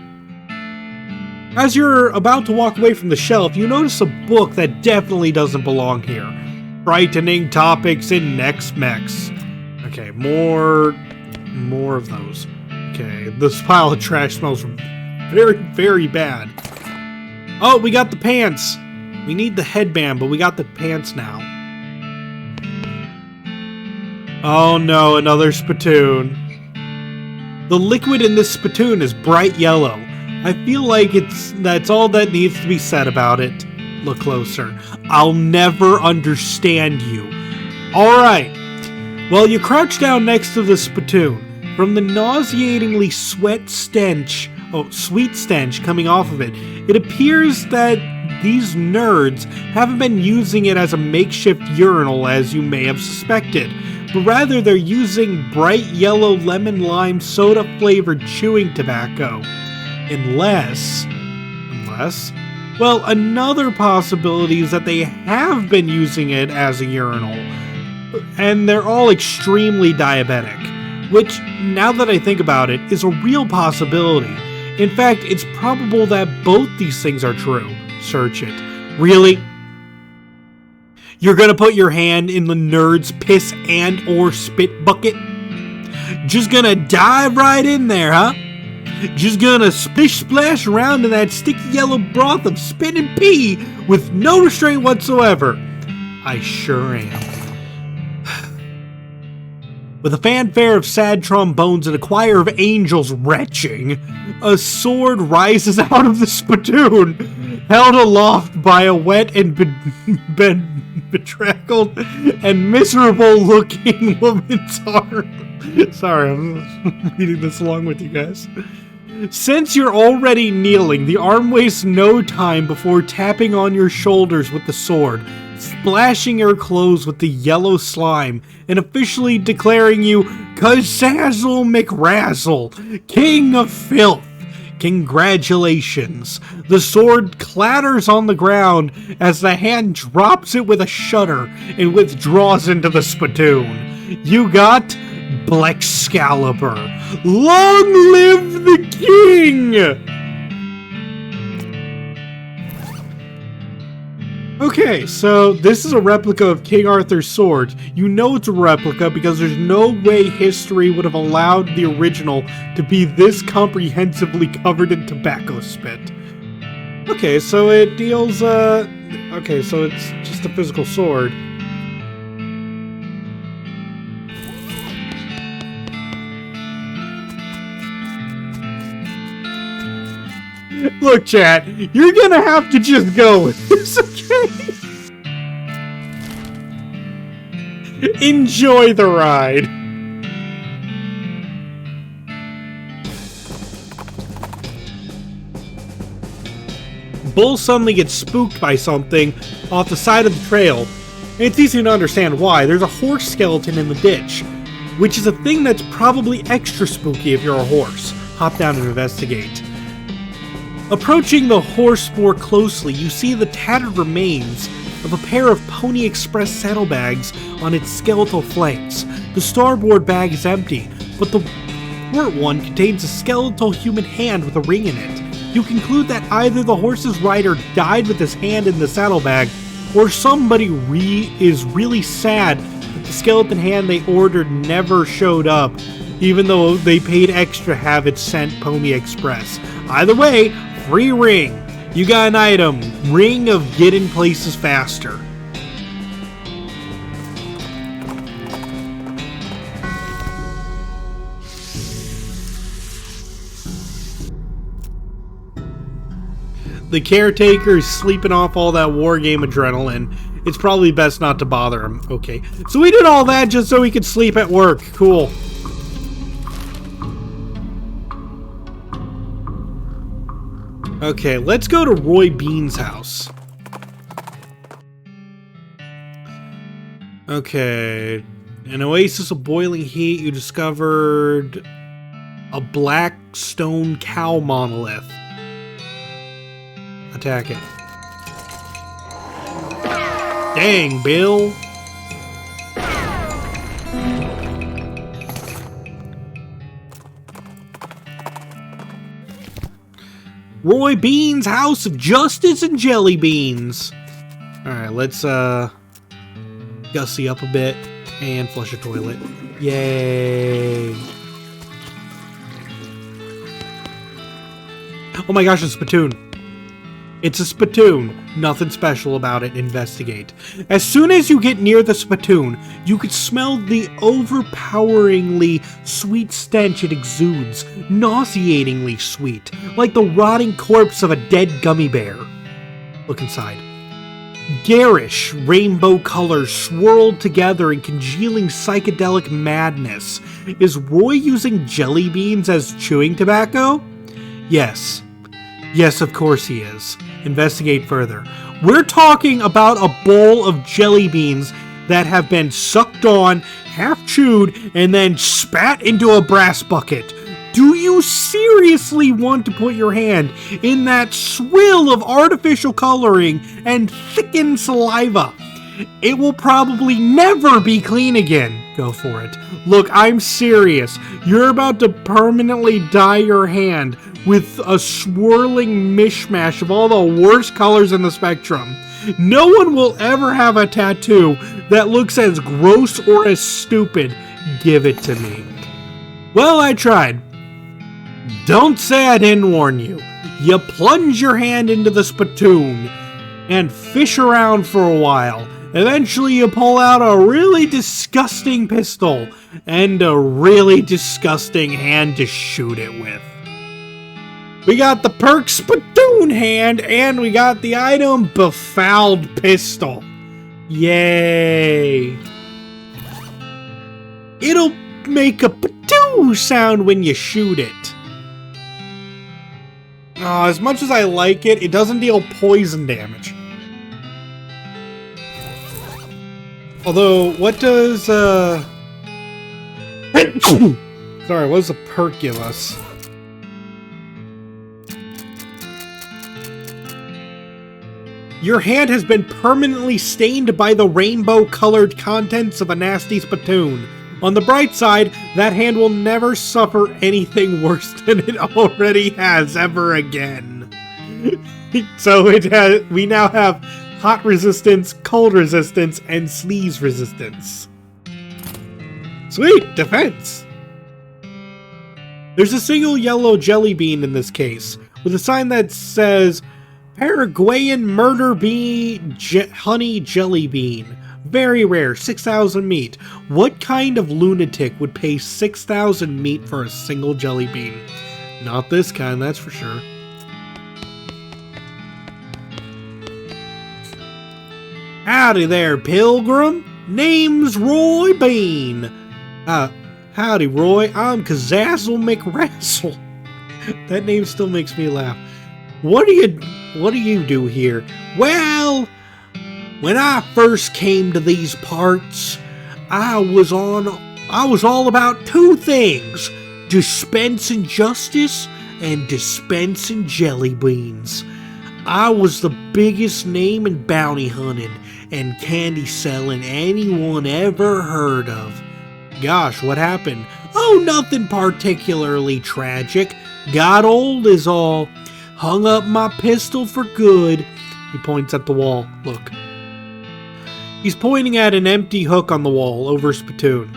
As you're about to walk away from the shelf, you notice a book that definitely doesn't belong here. Frightening Topics in Next Mex. Okay, more of those. Okay, this pile of trash smells very, very bad. Oh, we got the pants. We need the headband, but we got the pants now. Oh no, another spittoon. The liquid in this spittoon is bright yellow. I feel like that's all that needs to be said about it. Look closer. I'll never understand you. Alright. Well, you crouch down next to the spittoon. From the nauseatingly sweet stench coming off of it, it appears that these nerds haven't been using it as a makeshift urinal as you may have suspected, but rather they're using bright yellow lemon lime soda flavored chewing tobacco. Unless, well, another possibility is that they have been using it as a urinal, and they're all extremely diabetic, which, now that I think about it, is a real possibility. In fact, it's probable that both these things are true. Search it. Really? You're gonna put your hand in the nerd's piss and or spit bucket? Just gonna dive right in there, huh? Just gonna splish splash around in that sticky yellow broth of spit and pee with no restraint whatsoever. I sure am. With a fanfare of sad trombones and a choir of angels retching, a sword rises out of the spittoon, held aloft by a wet and bedraggled and miserable-looking woman's arm. Sorry, I'm reading this along with you guys. Since you're already kneeling, the arm wastes no time before tapping on your shoulders with the sword, splashing your clothes with the yellow slime, and officially declaring you Kazazzle McRazzle, King of Filth. Congratulations. The sword clatters on the ground as the hand drops it with a shudder and withdraws into the spittoon. You got Blexcalibur. Long live the king! Okay, so this is a replica of King Arthur's sword. You know it's a replica because there's no way history would have allowed the original to be this comprehensively covered in tobacco spit. Okay, so it deals, okay, so it's just a physical sword. Look, chat, you're gonna have to just go with this, okay? Enjoy the ride. Bull suddenly gets spooked by something off the side of the trail, and it's easy to understand why. There's a horse skeleton in the ditch, which is a thing that's probably extra spooky if you're a horse. Hop down and investigate. Approaching the horse more closely, you see the tattered remains of a pair of Pony Express saddlebags on its skeletal flanks. The starboard bag is empty, but the port one contains a skeletal human hand with a ring in it. You conclude that either the horse's rider died with his hand in the saddlebag, or somebody is really sad that the skeleton hand they ordered never showed up. even though they paid extra to have it sent Pony Express. Either way, free ring. You got an item, ring of getting places faster. The caretaker is sleeping off all that war game adrenaline. It's probably best not to bother him. Okay, so we did all that just so he could sleep at work. Cool. Okay, let's go to Roy Bean's house. Okay, an oasis of boiling heat. You discovered a black stone cow monolith. Attack it. Dang, Bill. Roy Bean's House of Justice and Jelly Beans. Alright, let's gussy up a bit and flush a toilet. Yay. Oh my gosh, a spittoon. It's a spittoon. Nothing special about it. Investigate. As soon as you get near the spittoon, you could smell the overpoweringly sweet stench it exudes. Nauseatingly sweet. Like the rotting corpse of a dead gummy bear. Look inside. Garish rainbow colors swirled together in congealing psychedelic madness. Is Roy using jelly beans as chewing tobacco? Yes. Yes, of course he is. Investigate further. We're talking about a bowl of jelly beans that have been sucked on, half chewed, and then spat into a brass bucket. Do you seriously want to put your hand in that swill of artificial coloring and thickened saliva? It will probably never be clean again. Go for it. Look, I'm serious. You're about to permanently dye your hand with a swirling mishmash of all the worst colors in the spectrum. No one will ever have a tattoo that looks as gross or as stupid. Give it to me. Well, I tried. Don't say I didn't warn you. You plunge your hand into the spittoon and fish around for a while. Eventually you pull out a really disgusting pistol and a really disgusting hand to shoot it with. We got the perk spittoon hand and we got the item befouled pistol. Yay. It'll make a patoo sound when you shoot it. As much as I like it, it doesn't deal poison damage. Although, what does, sorry, what does the perk give us? Your hand has been permanently stained by the rainbow-colored contents of a nasty spittoon. On the bright side, that hand will never suffer anything worse than it already has ever again. So we now have hot resistance, cold resistance, and sneeze resistance. Sweet! Defense! There's a single yellow jelly bean in this case, with a sign that says Paraguayan murder bee honey jelly bean. Very rare, 6,000 meat. What kind of lunatic would pay 6,000 meat for a single jelly bean? Not this kind, that's for sure. Howdy there, pilgrim. Name's Roy Bean. Howdy, Roy. I'm Kazazzle McRassle. That name still makes me laugh. What do you do here? Well, when I first came to these parts, I was all about two things: dispensing justice and dispensing jelly beans. I was the biggest name in bounty hunting and candy selling anyone ever heard of. Gosh, what happened? Oh, nothing particularly tragic. Got old is all. Hung up my pistol for good. He points at the wall. Look. He's pointing at an empty hook on the wall over a spittoon.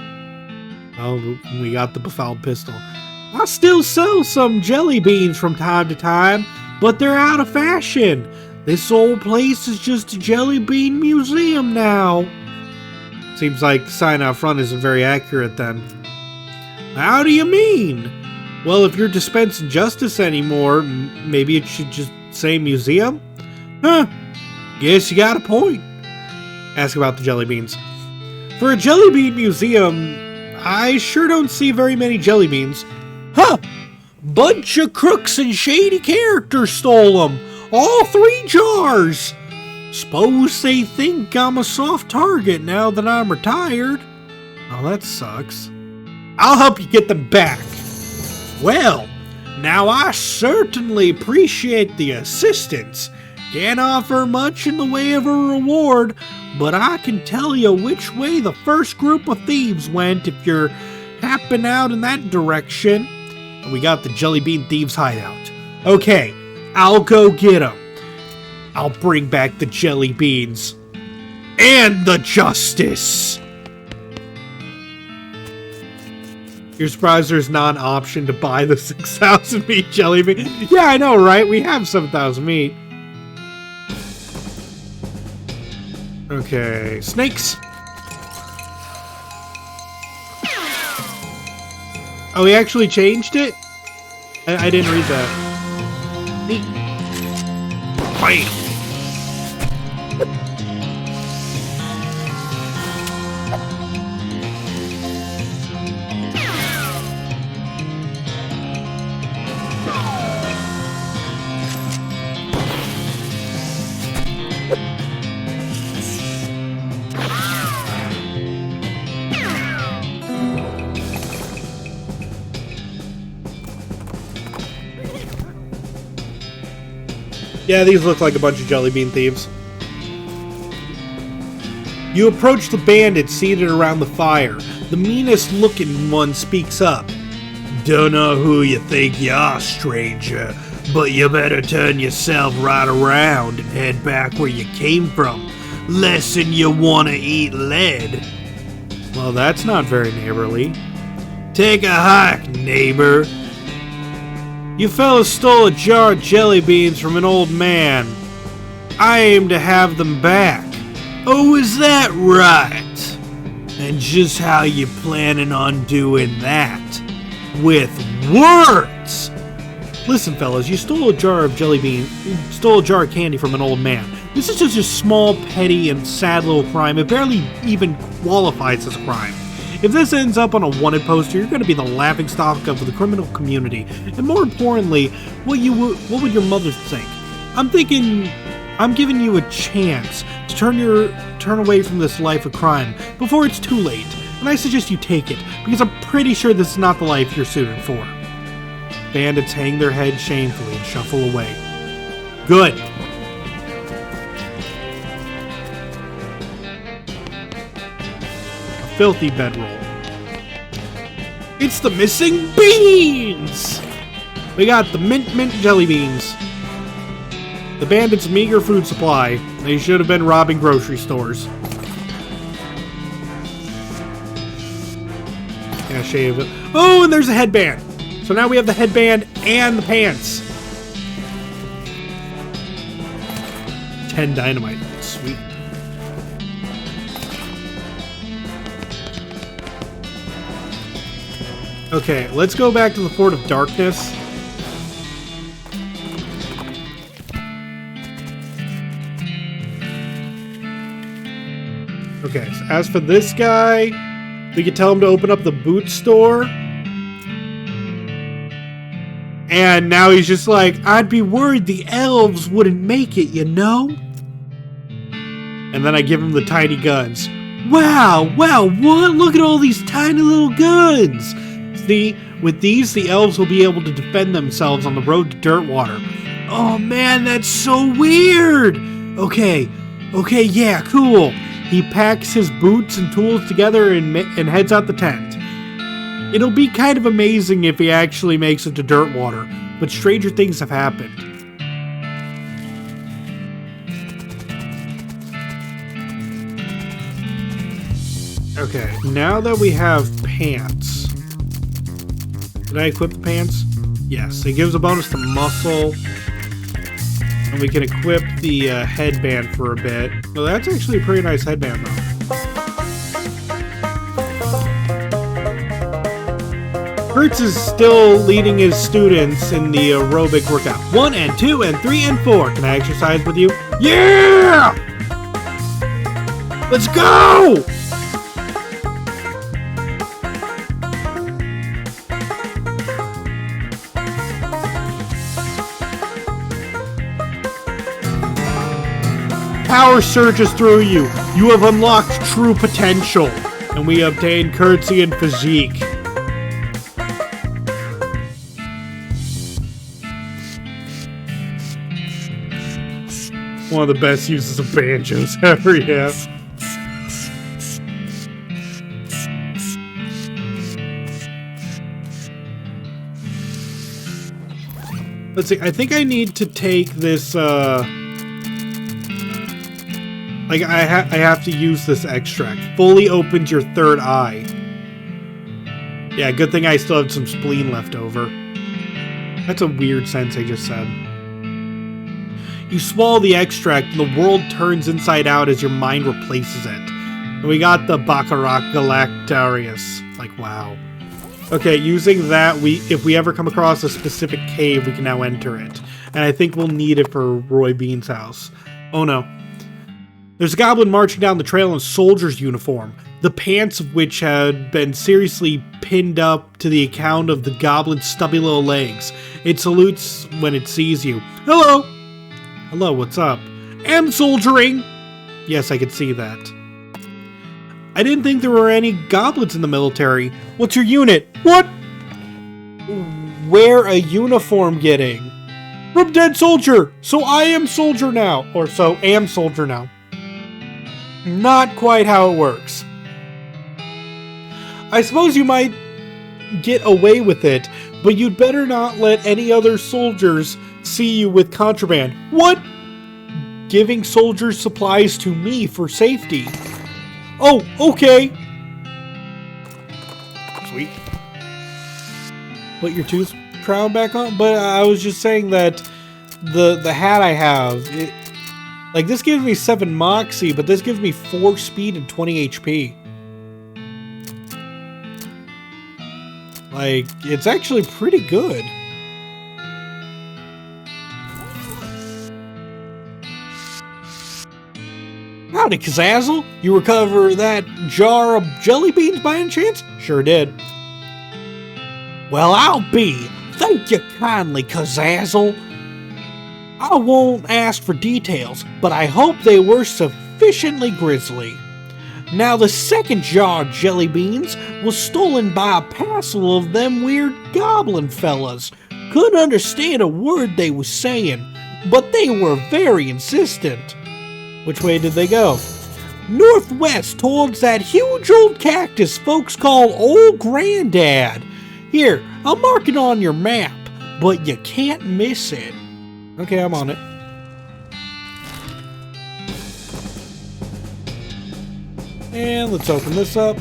Oh, we got the befouled pistol. I still sell some jelly beans from time to time, but they're out of fashion. This old place is just a jelly bean museum now. Seems like the sign out front isn't very accurate then. How do you mean? Well, if you're dispensing justice anymore, maybe it should just say museum? Huh, guess you got a point. Ask about the jelly beans. For a jelly bean museum, I sure don't see very many jelly beans. Huh! Bunch of crooks and shady characters stole them. All 3 jars. Suppose they think I'm a soft target now that I'm retired. Oh, that sucks. I'll help you get them back. Well, now I certainly appreciate the assistance. Can't offer much in the way of a reward, but I can tell you which way the first group of thieves went if you're happen out in that direction. And we got the Jelly Bean Thieves hideout. Okay, I'll go get them. I'll bring back the jelly beans. And the justice! You're surprised there's not an option to buy the 6,000 meat jelly bean? Yeah, I know, right? We have 7,000 meat. Okay, snakes. Oh, he actually changed it? I didn't read that. Neat. Bam! Yeah, these look like a bunch of jelly bean thieves. You approach the bandits seated around the fire. The meanest looking one speaks up. Don't know who you think you are, stranger, but you better turn yourself right around and head back where you came from, less'n you wanna eat lead. Well, that's not very neighborly. Take a hike, neighbor. You fellas stole a jar of jelly beans from an old man. I aim to have them back. Oh, is that right? And just how you planning on doing that? With words! Listen, fellas, you stole a jar of stole a jar of candy from an old man. This is just a small, petty, and sad little crime. It barely even qualifies as a crime. If this ends up on a wanted poster, you're going to be the laughingstock of the criminal community. And more importantly, what would your mother think? I'm giving you a chance to turn away from this life of crime before it's too late. And I suggest you take it, because I'm pretty sure this is not the life you're suited for. Bandits hang their heads shamefully and shuffle away. Good. Filthy bedroll. It's the missing beans! We got the mint jelly beans. The bandits' meager food supply. They should have been robbing grocery stores. Yeah, shave it. Oh, and there's a headband. So now we have the headband and the pants. 10 dynamite. Sweet. Okay, let's go back to the Fort of Darkness. Okay, so as for this guy, we could tell him to open up the boot store. And now he's just like, I'd be worried the elves wouldn't make it, you know? And then I give him the tiny guns. Wow, what? Look at all these tiny little guns! With these, the elves will be able to defend themselves on the road to Dirtwater. Oh man, that's so weird! Okay, yeah, cool. He packs his boots and tools together and heads out the tent. It'll be kind of amazing if he actually makes it to Dirtwater, but stranger things have happened. Okay, now that we have pants... Did I equip the pants? Yes, it gives a bonus to muscle. And we can equip the headband for a bit. Well, that's actually a pretty nice headband, though. Kurtz is still leading his students in the aerobic workout. 1 and 2 and 3 and 4. Can I exercise with you? Yeah! Let's go! Power surges through you. You have unlocked true potential. And we obtain courtesy and physique. One of the best uses of banjos ever, yeah. Let's see, I think I need to take this, like, I have to use this extract. Fully opens your third eye. Yeah, good thing I still have some spleen left over. That's a weird sentence I just said. You swallow the extract, and the world turns inside out as your mind replaces it. And we got the Baccarat Galactarius. Like, wow. Okay, using that, if we ever come across a specific cave, we can now enter it. And I think we'll need it for Roy Bean's house. Oh no. There's a goblin marching down the trail in a soldier's uniform, the pants of which had been seriously pinned up to the account of the goblin's stubby little legs. It salutes when it sees you. Hello! Hello, what's up? Am soldiering! Yes, I could see that. I didn't think there were any goblins in the military. What's your unit? What? Wear a uniform getting? From dead soldier! So I am soldier now. Or so am soldier now. Not quite how it works. I suppose you might get away with it, but you'd better not let any other soldiers see you with contraband. What? Giving soldiers supplies to me for safety. Oh, okay. Sweet. Put your tooth crown back on? But I was just saying that the hat I have, like, this gives me 7 Moxie, but this gives me 4 speed and 20 HP. Like, it's actually pretty good. Howdy, Kazazzle. You recover that jar of jelly beans by any chance? Sure did. Well, I'll be. Thank you kindly, Kazazzle. I won't ask for details, but I hope they were sufficiently grisly. Now, the second jar of jelly beans was stolen by a parcel of them weird goblin fellas. Couldn't understand a word they was saying, but they were very insistent. Which way did they go? Northwest towards that huge old cactus folks call Old Granddad. Here, I'll mark it on your map, but you can't miss it. Okay, I'm on it. And let's open this up.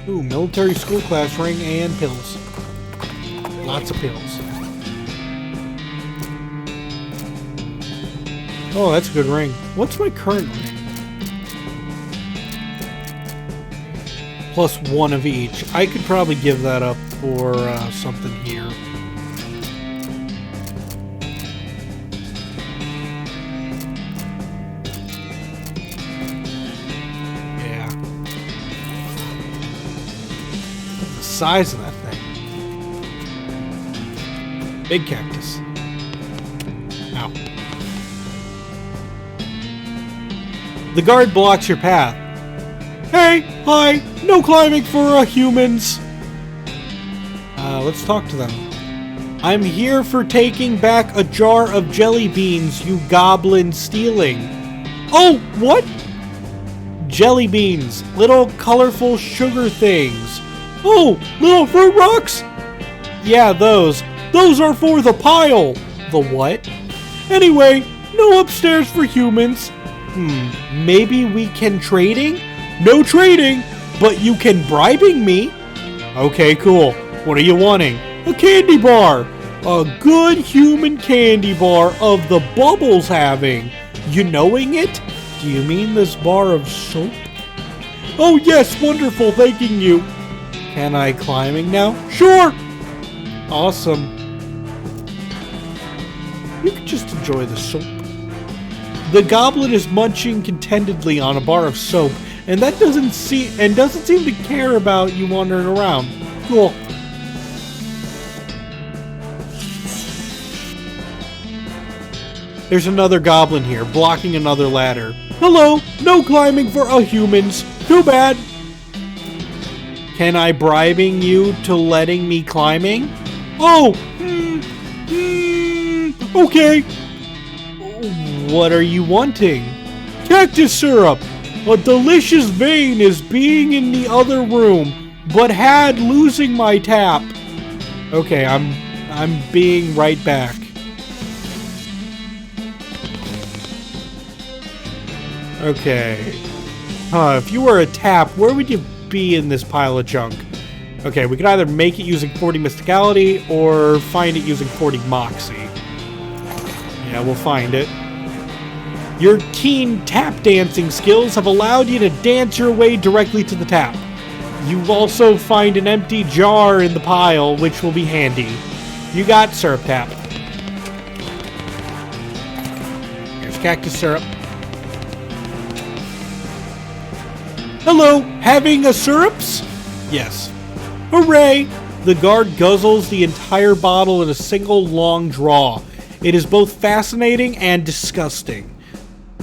Ooh, military school class ring and pills. Lots of pills. Oh, that's a good ring. What's my current ring? +1 of each. I could probably give that up for something here. Yeah. The size of that thing. Big cactus. Ow. The guard blocks your path. Hey, hi, no climbing for humans. Let's talk to them. I'm here for taking back a jar of jelly beans you goblin stealing. Oh, what? Jelly beans, little colorful sugar things. Oh, little fruit rocks? Yeah, those. Those are for the pile. The what? Anyway, no upstairs for humans. Maybe we can trading? No trading, but you can bribing me. Okay, cool. What are you wanting? A candy bar. A good human candy bar of the Bubbles having. You knowing it? Do you mean this bar of soap? Oh yes, wonderful, thanking you. Can I climbing now? Sure. Awesome. You can just enjoy the soap. The goblin is munching contentedly on a bar of soap, and doesn't seem to care about you wandering around. Cool. There's another goblin here, blocking another ladder. Hello, no climbing for humans. Too bad. Can I bribing you to letting me climbing? Oh, okay. What are you wanting? Cactus syrup. A delicious vein is being in the other room, but had losing my tap. Okay, I'm being right back. Okay. If you were a tap, where would you be in this pile of junk? Okay, we can either make it using 40 Mysticality or find it using 40 Moxie. Yeah, we'll find it. Your keen tap dancing skills have allowed you to dance your way directly to the tap. You also find an empty jar in the pile, which will be handy. You got syrup tap. Here's cactus syrup. Hello, having a syrups? Yes. Hooray! The guard guzzles the entire bottle in a single long draw. It is both fascinating and disgusting.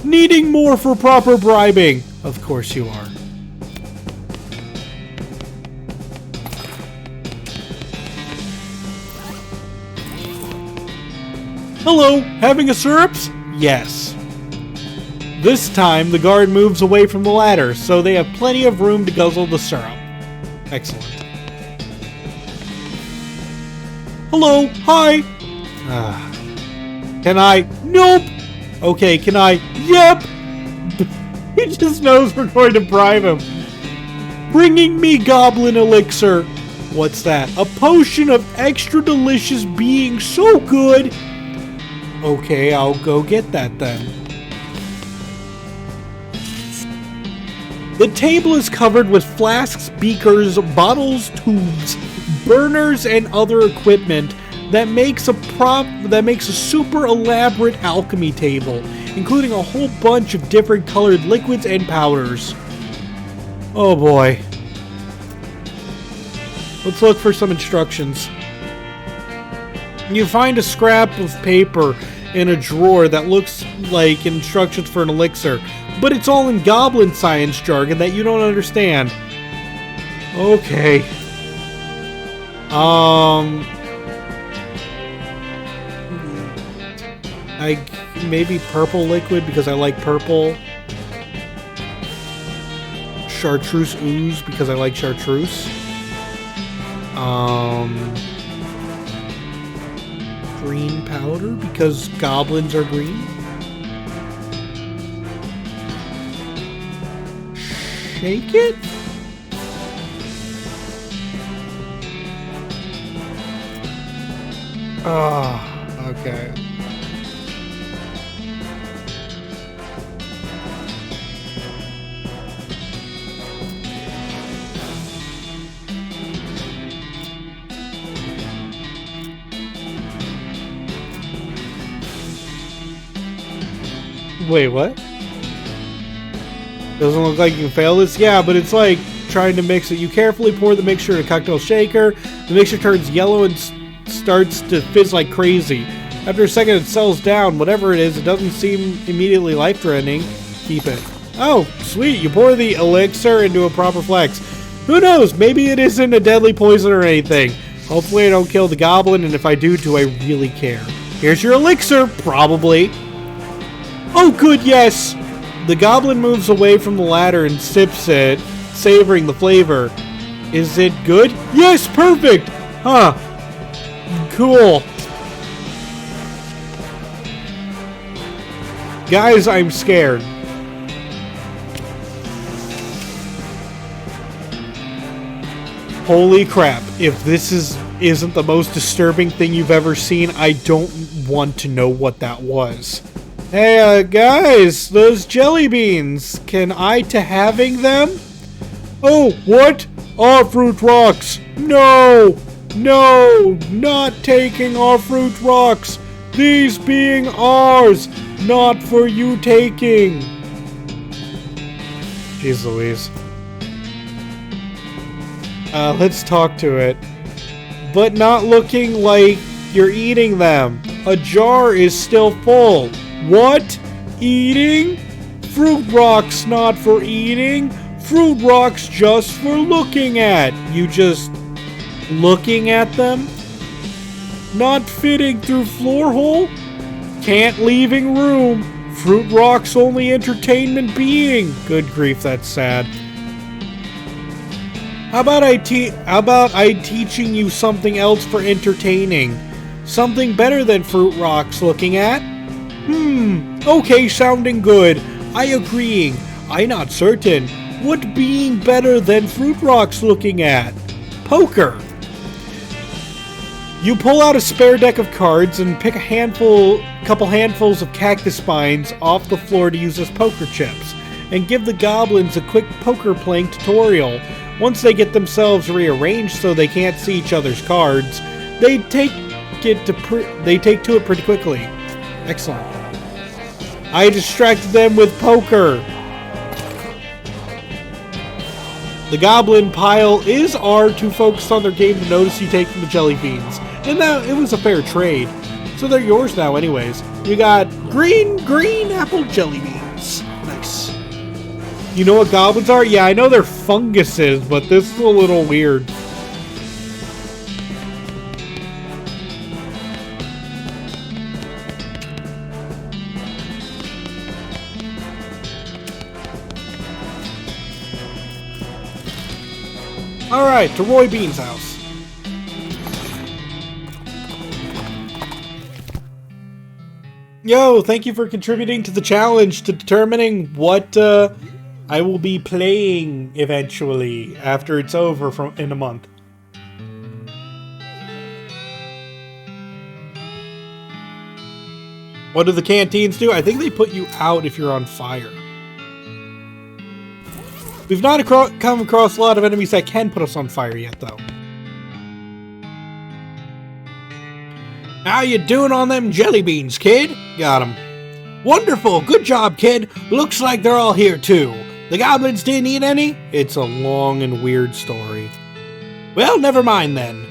Needing more for proper bribing. Of course you are. Hello, having a syrups? Yes. This time, the guard moves away from the ladder, so they have plenty of room to guzzle the syrup. Excellent. Hello, hi. Can I? Nope. Okay, can I? Yep. He just knows we're going to bribe him. Bringing me goblin elixir. What's that? A potion of extra delicious being so good. Okay, I'll go get that then. The table is covered with flasks, beakers, bottles, tubes, burners, and other equipment that makes a super elaborate alchemy table, including a whole bunch of different colored liquids and powders. Oh boy. Let's look for some instructions. You find a scrap of paper in a drawer that looks like instructions for an elixir, but it's all in goblin science jargon that you don't understand. Okay. Maybe purple liquid because I like purple. Chartreuse ooze because I like chartreuse. Green powder because goblins are green. Shake it? Okay. Wait, what? Doesn't look like you can fail this? Yeah, but it's like trying to mix it. You carefully pour the mixture in a cocktail shaker. The mixture turns yellow and starts to fizz like crazy. After a second, it settles down. Whatever it is, it doesn't seem immediately life-threatening. Keep it. Oh, sweet. You pour the elixir into a proper flex. Who knows? Maybe it isn't a deadly poison or anything. Hopefully I don't kill the goblin, and if I do I really care? Here's your elixir. Probably. Oh, good, yes! The goblin moves away from the ladder and sips it, savoring the flavor. Is it good? Yes, perfect! Huh. Cool. Guys, I'm scared. Holy crap. If this isn't the most disturbing thing you've ever seen, I don't want to know what that was. Hey, guys, those jelly beans. Can I to having them? Oh, what? Our fruit rocks. No, no, not taking our fruit rocks. These being ours, not for you taking. Jeez Louise. Let's talk to it. But not looking like you're eating them. A jar is still full. What? Eating? Fruit rocks not for eating. Fruit rocks just for looking at. You just looking at them? Not fitting through floor hole? Can't leaving room. Fruit rocks only entertainment being. Good grief, that's sad. How about I teaching you something else for entertaining? Something better than fruit rocks looking at? Okay, sounding good. I agreeing. I not certain. What being better than fruit rocks looking at? Poker. You pull out a spare deck of cards and pick couple handfuls of cactus spines off the floor to use as poker chips, and give the goblins a quick poker playing tutorial. Once they get themselves rearranged so they can't see each other's cards, they take to it pretty quickly. Excellent. I distracted them with poker. The goblin pile is too focused on their game to notice you taking the jelly beans. And that it was a fair trade. So they're yours now anyways. You got green apple jelly beans. Nice. You know what goblins are? Yeah, I know they're funguses, but this is a little weird. Alright, to Roy Bean's house. Yo, thank you for contributing to the challenge to determining what I will be playing eventually after it's over in a month. What do the canteens do? I think they put you out if you're on fire. We've not come across a lot of enemies that can put us on fire yet, though. How you doing on them jelly beans, kid? Got 'em. Wonderful, good job, kid. Looks like they're all here, too. The goblins didn't eat any? It's a long and weird story. Well, never mind then.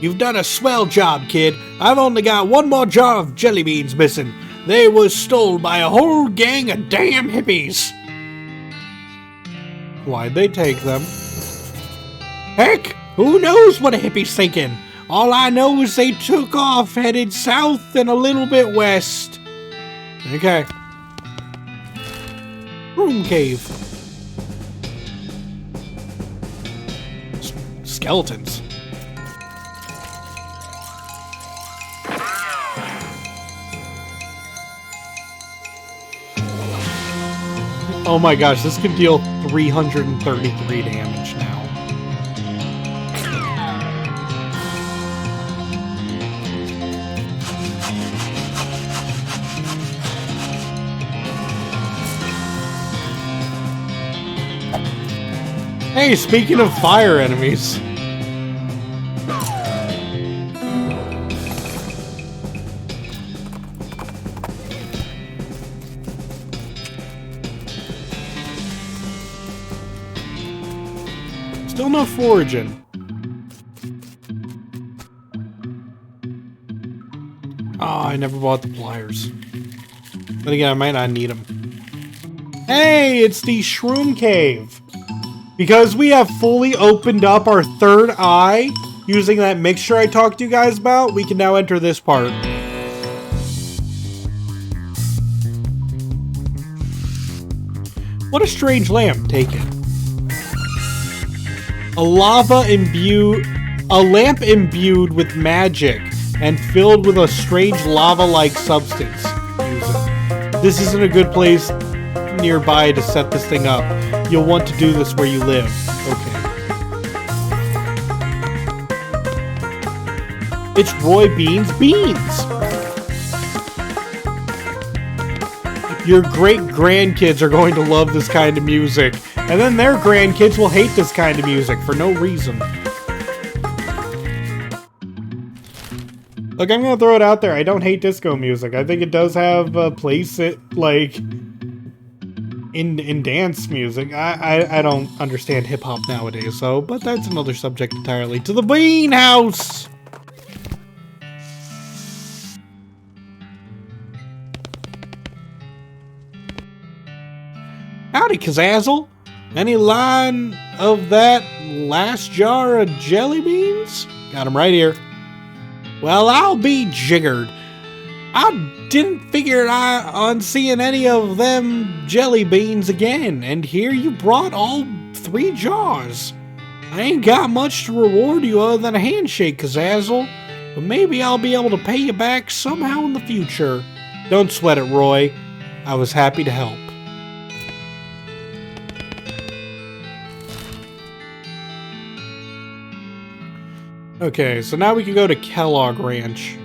You've done a swell job, kid. I've only got one more jar of jelly beans missing. They was stole by a whole gang of damn hippies. Why'd they take them? Heck, who knows what a hippie's thinking? All I know is they took off, headed south and a little bit west. Okay. Room cave. Skeletons. Oh my gosh, this can deal 333 damage now. Hey, speaking of fire enemies. Still no foraging. Oh, I never bought the pliers. But again, I might not need them. Hey, it's the Shroom Cave. Because we have fully opened up our third eye using that mixture I talked to you guys about, we can now enter this part. What a strange lamp. Take it. A lamp imbued with magic and filled with a strange lava-like substance. Use it. This isn't a good place nearby to set this thing up. You'll want to do this where you live. Okay. It's Roy Bean's Beans. Your great-grandkids are going to love this kind of music. And then their grandkids will hate this kind of music for no reason. Look, I'm gonna throw it out there. I don't hate disco music. I think it does have a place like in dance music. I don't understand hip hop nowadays, so but that's another subject entirely. To the Bean House. Howdy, Kazazzle. Any line of that last jar of jelly beans? Got 'em right here. Well, I'll be jiggered. I didn't figure on seeing any of them jelly beans again, and here you brought all 3 jars. I ain't got much to reward you other than a handshake, Kazazzle, but maybe I'll be able to pay you back somehow in the future. Don't sweat it, Roy. I was happy to help. Okay, so now we can go to Kellogg Ranch.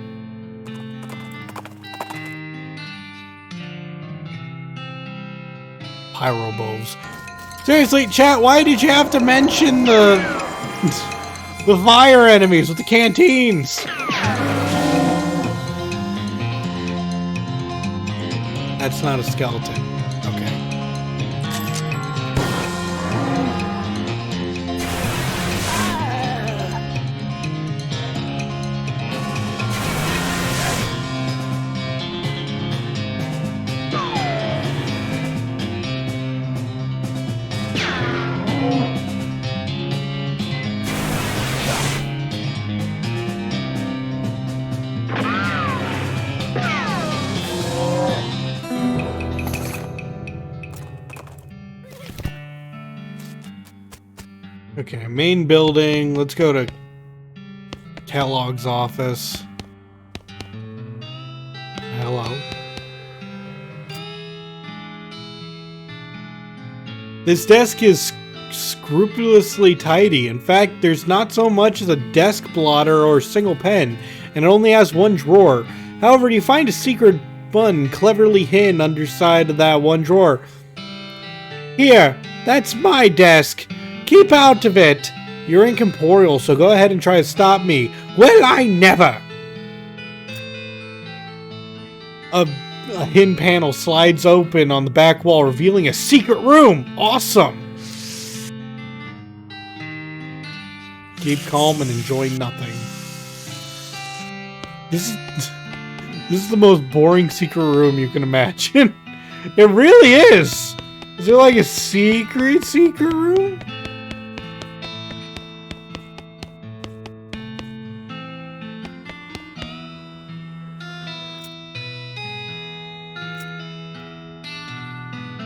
Pyroboves. Seriously, chat, why did you have to mention the fire enemies with the canteens? That's not a skeleton. Okay. Okay, main building. Let's go to Kellogg's office. Hello. This desk is scrupulously tidy. In fact, there's not so much as a desk blotter or a single pen, and it only has 1 drawer. However, you find a secret button cleverly hidden underside of that 1 drawer. Here, that's my desk. Keep out of it! You're incorporeal, so go ahead and try to stop me. Well, I never! A hidden panel slides open on the back wall, revealing a secret room! Awesome! Keep calm and enjoy nothing. This is the most boring secret room you can imagine. It really is! Is there like a secret room?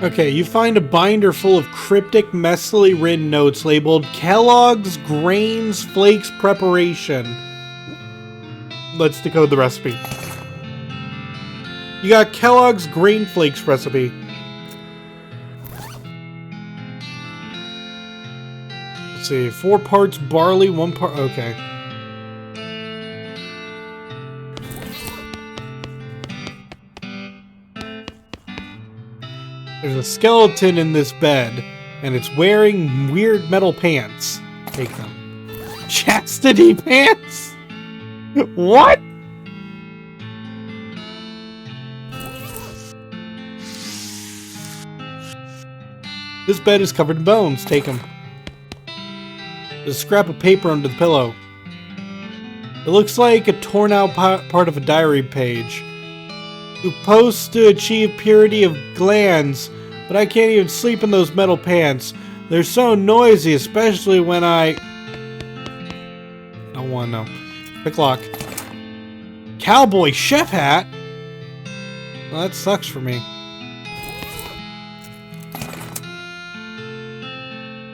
Okay, you find a binder full of cryptic, messily written notes labeled Kellogg's Grains Flakes Preparation. Let's decode the recipe. You got Kellogg's Grain Flakes recipe. Let's see, 4 parts barley, 1 part... Okay. There's a skeleton in this bed, and it's wearing weird metal pants. Take them. Chastity pants? What? This bed is covered in bones. Take them. There's a scrap of paper under the pillow. It looks like a torn out part of a diary page. Supposed to achieve purity of glands, but I can't even sleep in those metal pants. They're so noisy, especially when I don't want to know. Pick lock. Cowboy chef hat? Well, that sucks for me.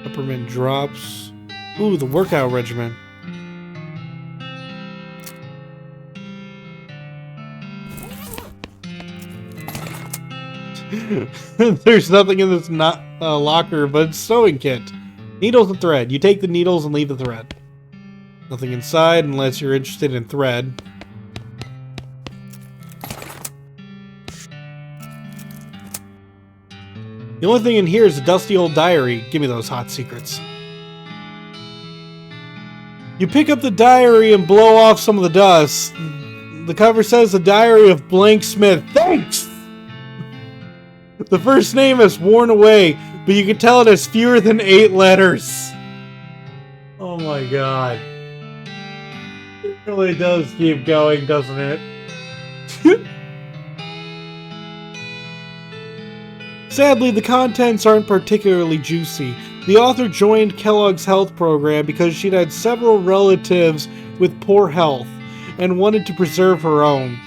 Peppermint drops. Ooh, the workout regimen. There's nothing in this locker but sewing kit. Needles and thread. You take the needles and leave the thread. Nothing inside unless you're interested in thread. The only thing in here is a dusty old diary. Give me those hot secrets. You pick up the diary and blow off some of the dust. The cover says the diary of Blank Smith. Thanks! The first name is worn away, but you can tell it has fewer than 8 letters. Oh my god. It really does keep going, doesn't it? Sadly, the contents aren't particularly juicy. The author joined Kellogg's health program because she'd had several relatives with poor health and wanted to preserve her own.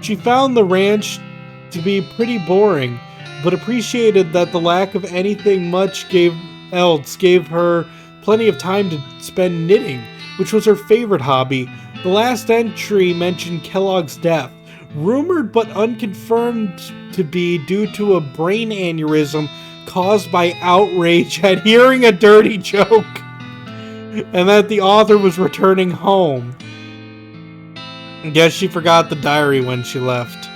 She found the ranch to be pretty boring, but appreciated that the lack of anything much else gave her plenty of time to spend knitting, which was her favorite hobby. The last entry mentioned Kellogg's death, rumored but unconfirmed to be due to a brain aneurysm caused by outrage at hearing a dirty joke, and that the author was returning home. I guess she forgot the diary when she left.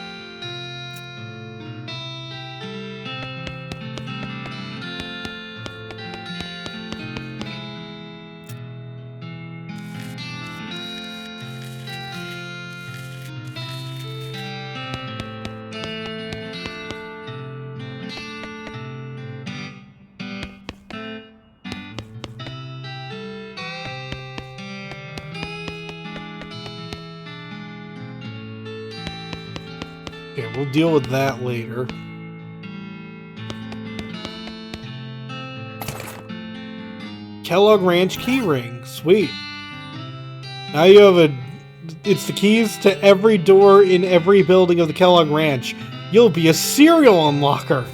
Okay, we'll deal with that later. Kellogg Ranch keyring. Sweet. Now you have it's the keys to every door in every building of the Kellogg Ranch. You'll be a serial unlocker.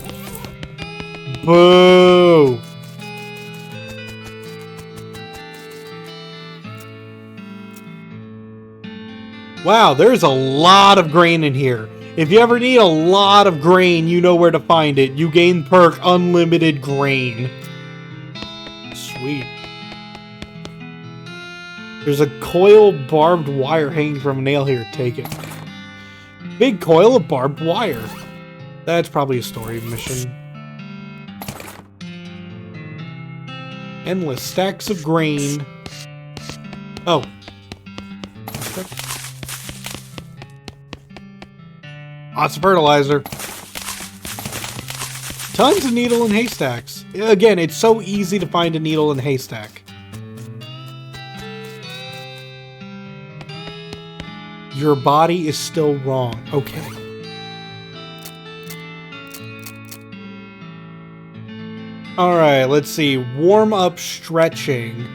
Boo. Wow, there's a lot of grain in here. If you ever need a lot of grain, you know where to find it. You gain perk unlimited grain. Sweet. There's a coil barbed wire hanging from a nail here. Take it. Big coil of barbed wire. That's probably a story mission. Endless stacks of grain. Oh. Lots of fertilizer. Tons of needle and haystacks. Again, it's so easy to find a needle and haystack. Your body is still wrong. Okay. Alright, let's see. Warm up stretching.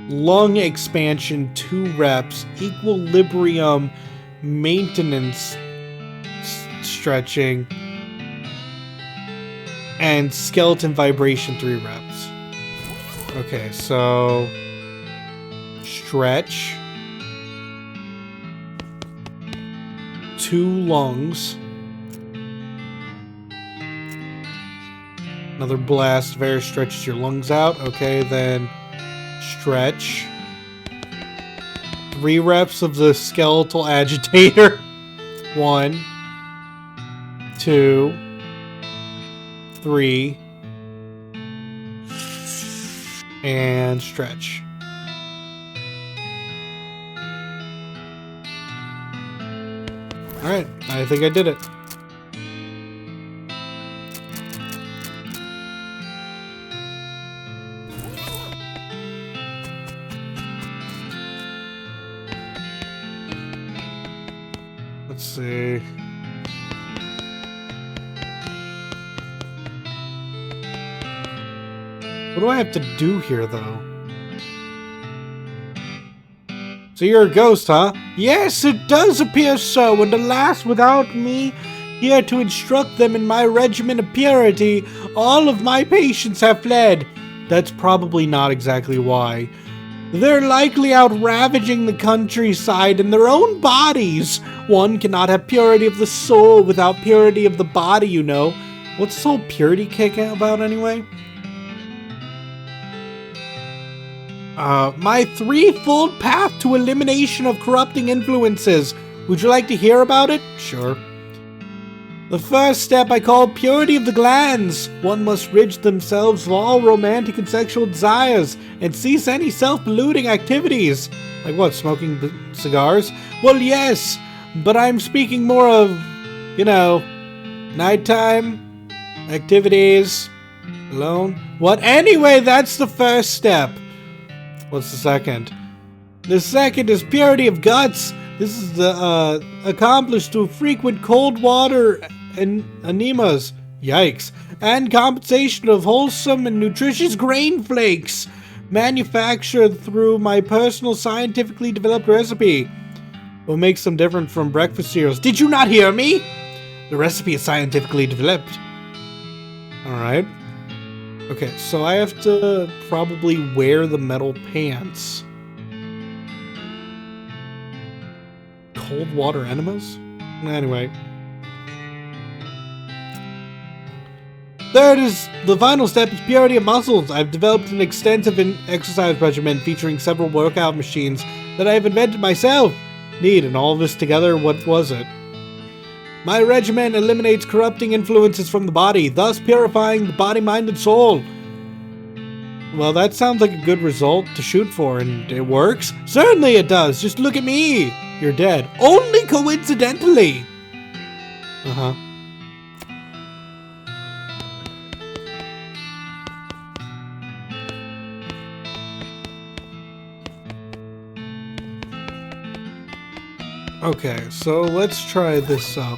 Lung expansion 2 reps. Equilibrium maintenance stretching, and skeleton vibration 3 reps. Okay, so stretch, 2 lungs, another blast of air stretches your lungs out. Okay, then stretch, 3 reps of the skeletal agitator. 1, 2, 3, and stretch. Alright, I think I did it. Let's see. What do I have to do here, though? So you're a ghost, huh? Yes, it does appear so, and alas, without me here to instruct them in my regimen of purity, all of my patients have fled. That's probably not exactly why. They're likely out ravaging the countryside in their own bodies. One cannot have purity of the soul without purity of the body, you know. What's this whole purity kick about, anyway? My threefold path to elimination of corrupting influences. Would you like to hear about it? Sure. The first step I call purity of the glands. One must rid themselves of all romantic and sexual desires and cease any self-polluting activities. Like what, smoking cigars? Well, yes, but I'm speaking more of, nighttime activities, alone. What? Anyway, that's the first step. What's the second? The second is purity of guts. This is accomplished through frequent cold water and enemas. Yikes. And compensation of wholesome and nutritious grain flakes, manufactured through my personal scientifically developed recipe. What makes them different from breakfast cereals? Did you not hear me? The recipe is scientifically developed. Alright. Okay, so I have to probably wear the metal pants. Cold water enemas? Anyway. Third is the final step is purity of muscles. I've developed an extensive exercise regimen featuring several workout machines that I've invented myself. Neat, and all this together, what was it? My regimen eliminates corrupting influences from the body, thus purifying the body, mind, and soul. Well, that sounds like a good result to shoot for, and it works? Certainly it does. Just look at me. You're dead. Only coincidentally. Uh-huh. Okay, so let's try this out.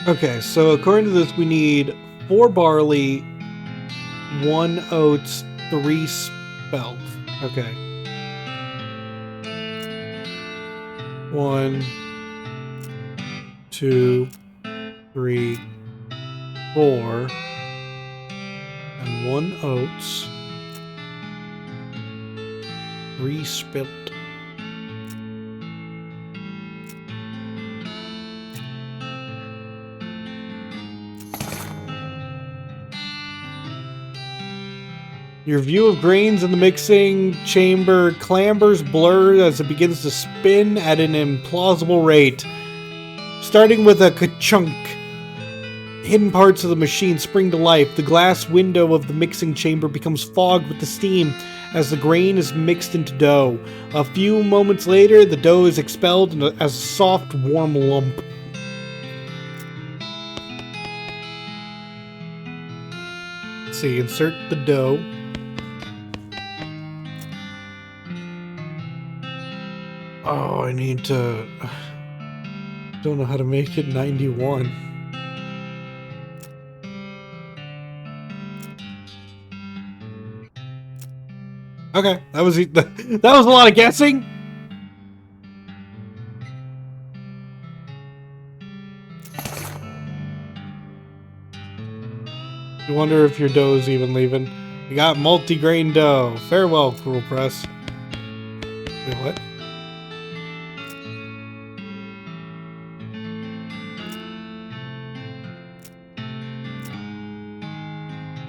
Okay, so according to this, we need 4 barley, 1 oats, 3 spelt. Okay. 1, 2, 3, 4, and 1 oats, 3 spelt. Your view of grains in the mixing chamber clambers blurred as it begins to spin at an implausible rate. Starting with a ka-chunk. Hidden parts of the machine spring to life. The glass window of the mixing chamber becomes fogged with the steam as the grain is mixed into dough. A few moments later, the dough is expelled as a soft, warm lump. Let's see, insert the dough. Oh, I need to... Don't know how to make it 91. Okay, that was a lot of guessing. You wonder if your dough is even leaving. You got multi-grain dough. Farewell, Cruel Press. Wait, what?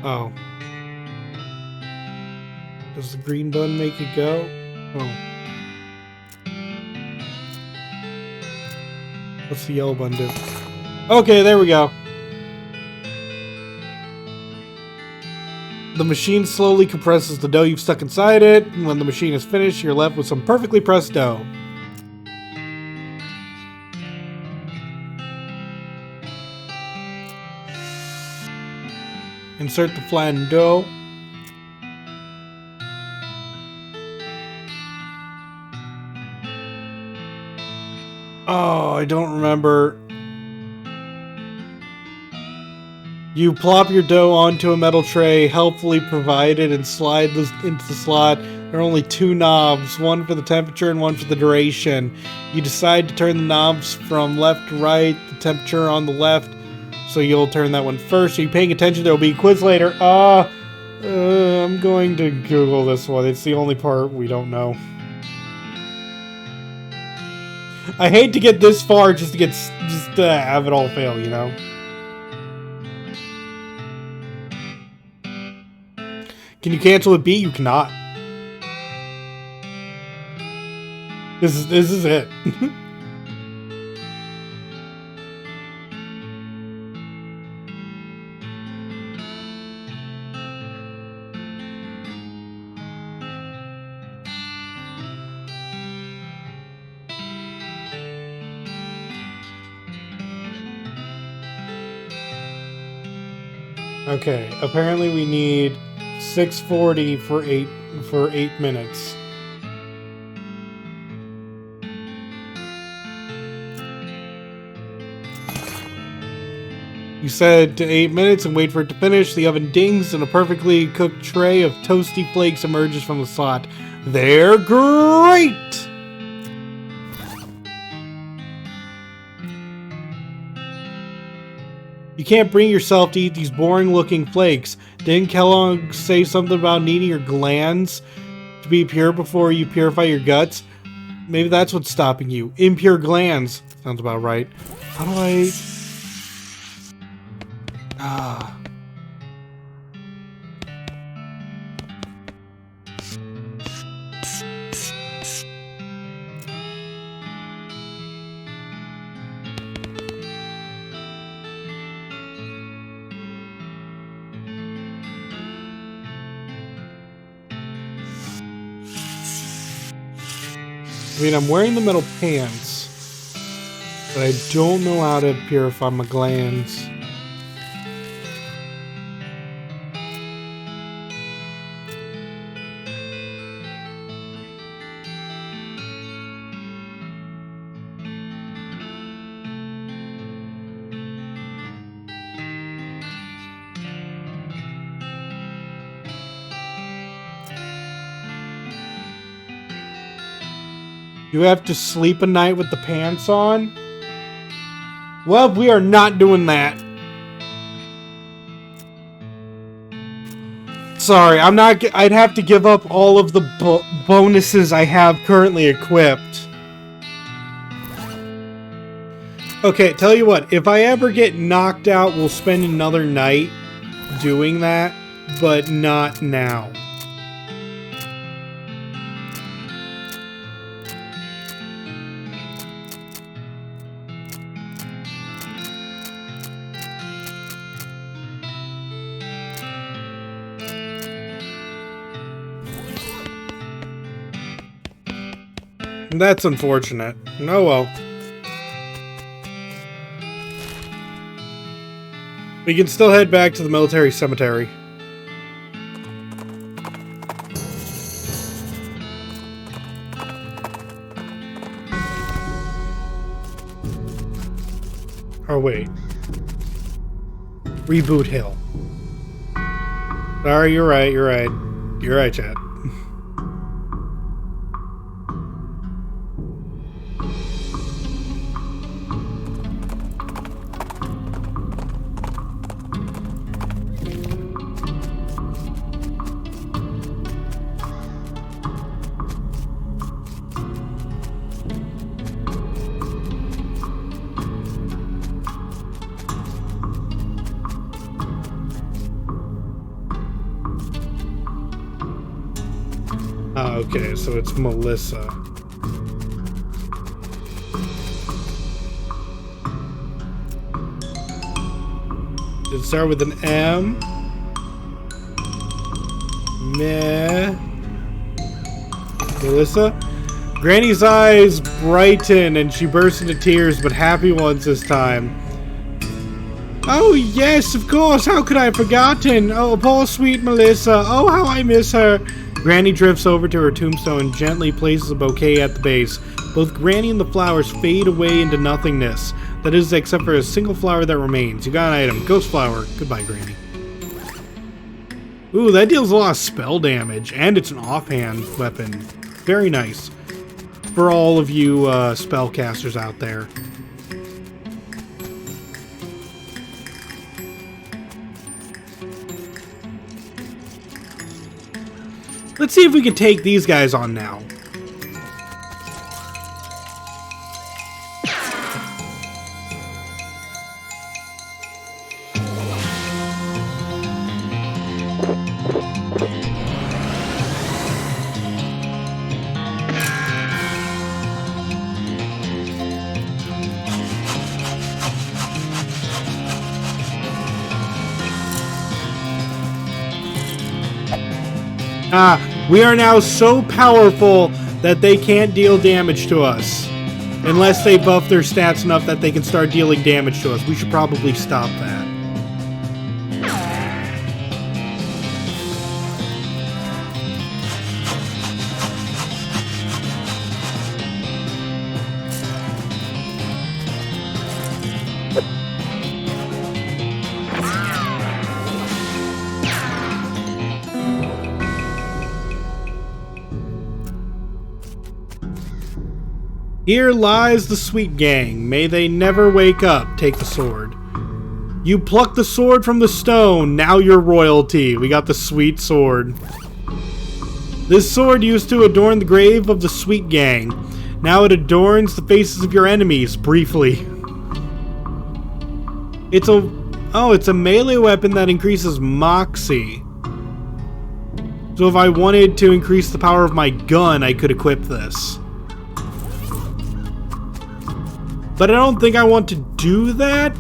Oh. Does the green bun make it go? Oh. What's the yellow bun do? Okay, there we go. The machine slowly compresses the dough you've stuck inside it, and when the machine is finished, you're left with some perfectly pressed dough. Insert the flattened dough. Oh, I don't remember. You plop your dough onto a metal tray, helpfully provided, and slide this into the slot. There are only 2 knobs, one for the temperature and one for the duration. You decide to turn the knobs from left to right, the temperature on the left, so you'll turn that one first. Are you paying attention? There will be a quiz later. I'm going to Google this one. It's the only part we don't know. I hate to get this far just to have it all fail, you know? Can you cancel with B? You cannot. This is it. Okay, apparently we need 640 for 8 minutes. You said to 8 minutes and wait for it to finish. The oven dings and a perfectly cooked tray of toasty flakes emerges from the slot. They're great! You can't bring yourself to eat these boring-looking flakes. Didn't Kellogg say something about needing your glands to be pure before you purify your guts? Maybe that's what's stopping you. Impure glands. Sounds about right. How do I... I mean, I'm wearing the metal pants, but I don't know how to purify my glands. You have to sleep a night with the pants on? Well, we are not doing that. Sorry, I'm not... I'd have to give up all of the bonuses I have currently equipped. Okay, tell you what. If I ever get knocked out, we'll spend another night doing that, but not now. That's unfortunate. Oh well. We can still head back to the military cemetery. Oh wait. Reboot Hill. Sorry, you're right, you're right. You're right, chat. Okay, so it's Melissa. Did it start with an M? Meh. Melissa? Granny's eyes brighten and she bursts into tears, but happy ones this time. Oh yes, of course, how could I have forgotten? Oh, poor sweet Melissa. Oh, how I miss her. Granny drifts over to her tombstone and gently places a bouquet at the base. Both Granny and the flowers fade away into nothingness. That is, except for a single flower that remains. You got an item. Ghost flower. Goodbye, Granny. Ooh, that deals a lot of spell damage, and it's an offhand weapon. Very nice. For all of you spellcasters out there. Let's see if we can take these guys on now. We are now so powerful that they can't deal damage to us. Unless they buff their stats enough that they can start dealing damage to us. We should probably stop that. Here lies the sweet gang. May they never wake up. Take the sword. You pluck the sword from the stone. Now you're royalty. We got the sweet sword. This sword used to adorn the grave of the sweet gang. Now it adorns the faces of your enemies, briefly. It's a melee weapon that increases moxie. So if I wanted to increase the power of my gun, I could equip this. But I don't think I want to do that,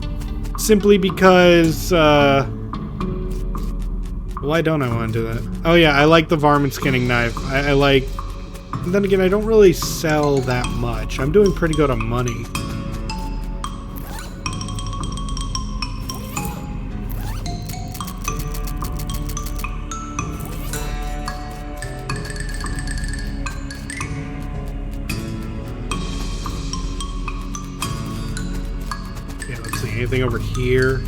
simply because, why don't I want to do that? Oh yeah, I like the varmint skinning knife. I like, and then again, I don't really sell that much. I'm doing pretty good on money. Anything over here?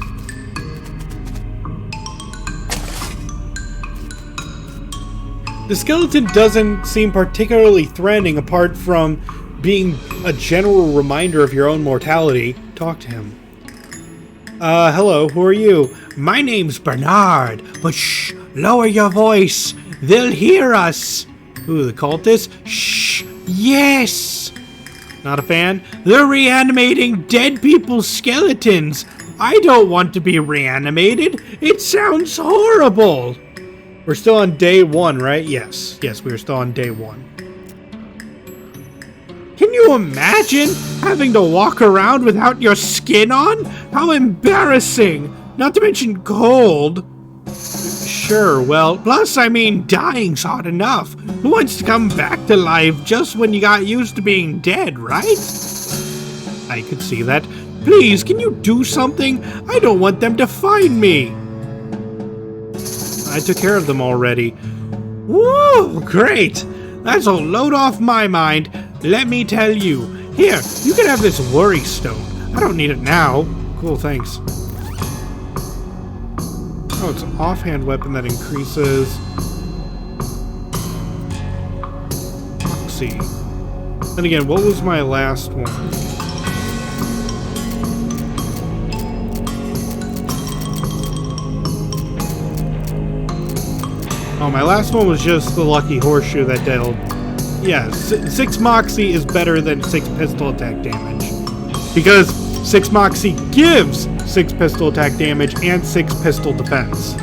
The skeleton doesn't seem particularly threatening apart from being a general reminder of your own mortality. Talk to him. Hello, who are you? My name's Bernard, but shh, lower your voice. They'll hear us. Ooh, the cultists? Shh, yes. Not a fan? They're reanimating dead people's skeletons. I don't want to be reanimated. It sounds horrible. We're still on day 1, right? Yes. Yes, we're still on day 1. Can you imagine having to walk around without your skin on? How embarrassing. Not to mention cold. Sure, well, plus, I mean, dying's hard enough. Who wants to come back to life just when you got used to being dead, right? I could see that. Please, can you do something? I don't want them to find me. I took care of them already. Woo, great. That's a load off my mind. Let me tell you. Here, you can have this worry stone. I don't need it now. Cool, thanks. Oh, it's an offhand weapon that increases moxie. Then again, what was my last one? Oh, my last one was just the lucky horseshoe that dealt. Yeah, 6 moxie is better than 6 pistol attack damage. Because 6 moxie gives 6 pistol attack damage and 6 pistol defense.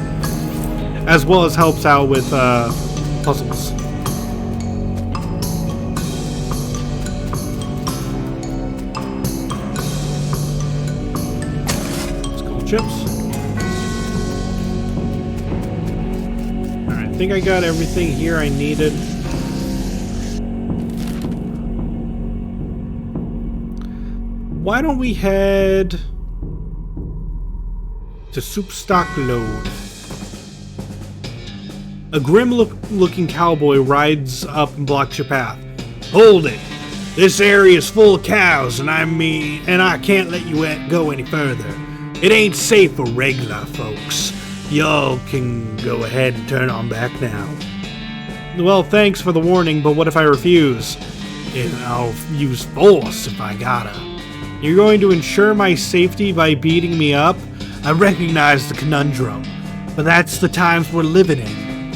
As well as helps out with puzzles. Skull chips. Alright, I think I got everything here I needed. Why don't we head to Soup Stock Load? A grim-looking cowboy rides up and blocks your path. Hold it! This area is full of cows, and I can't let you go any further. It ain't safe for regular folks. Y'all can go ahead and turn on back now. Well, thanks for the warning, but what if I refuse? And I'll use force if I gotta. You're going to ensure my safety by beating me up? I recognize the conundrum, but that's the times we're living in.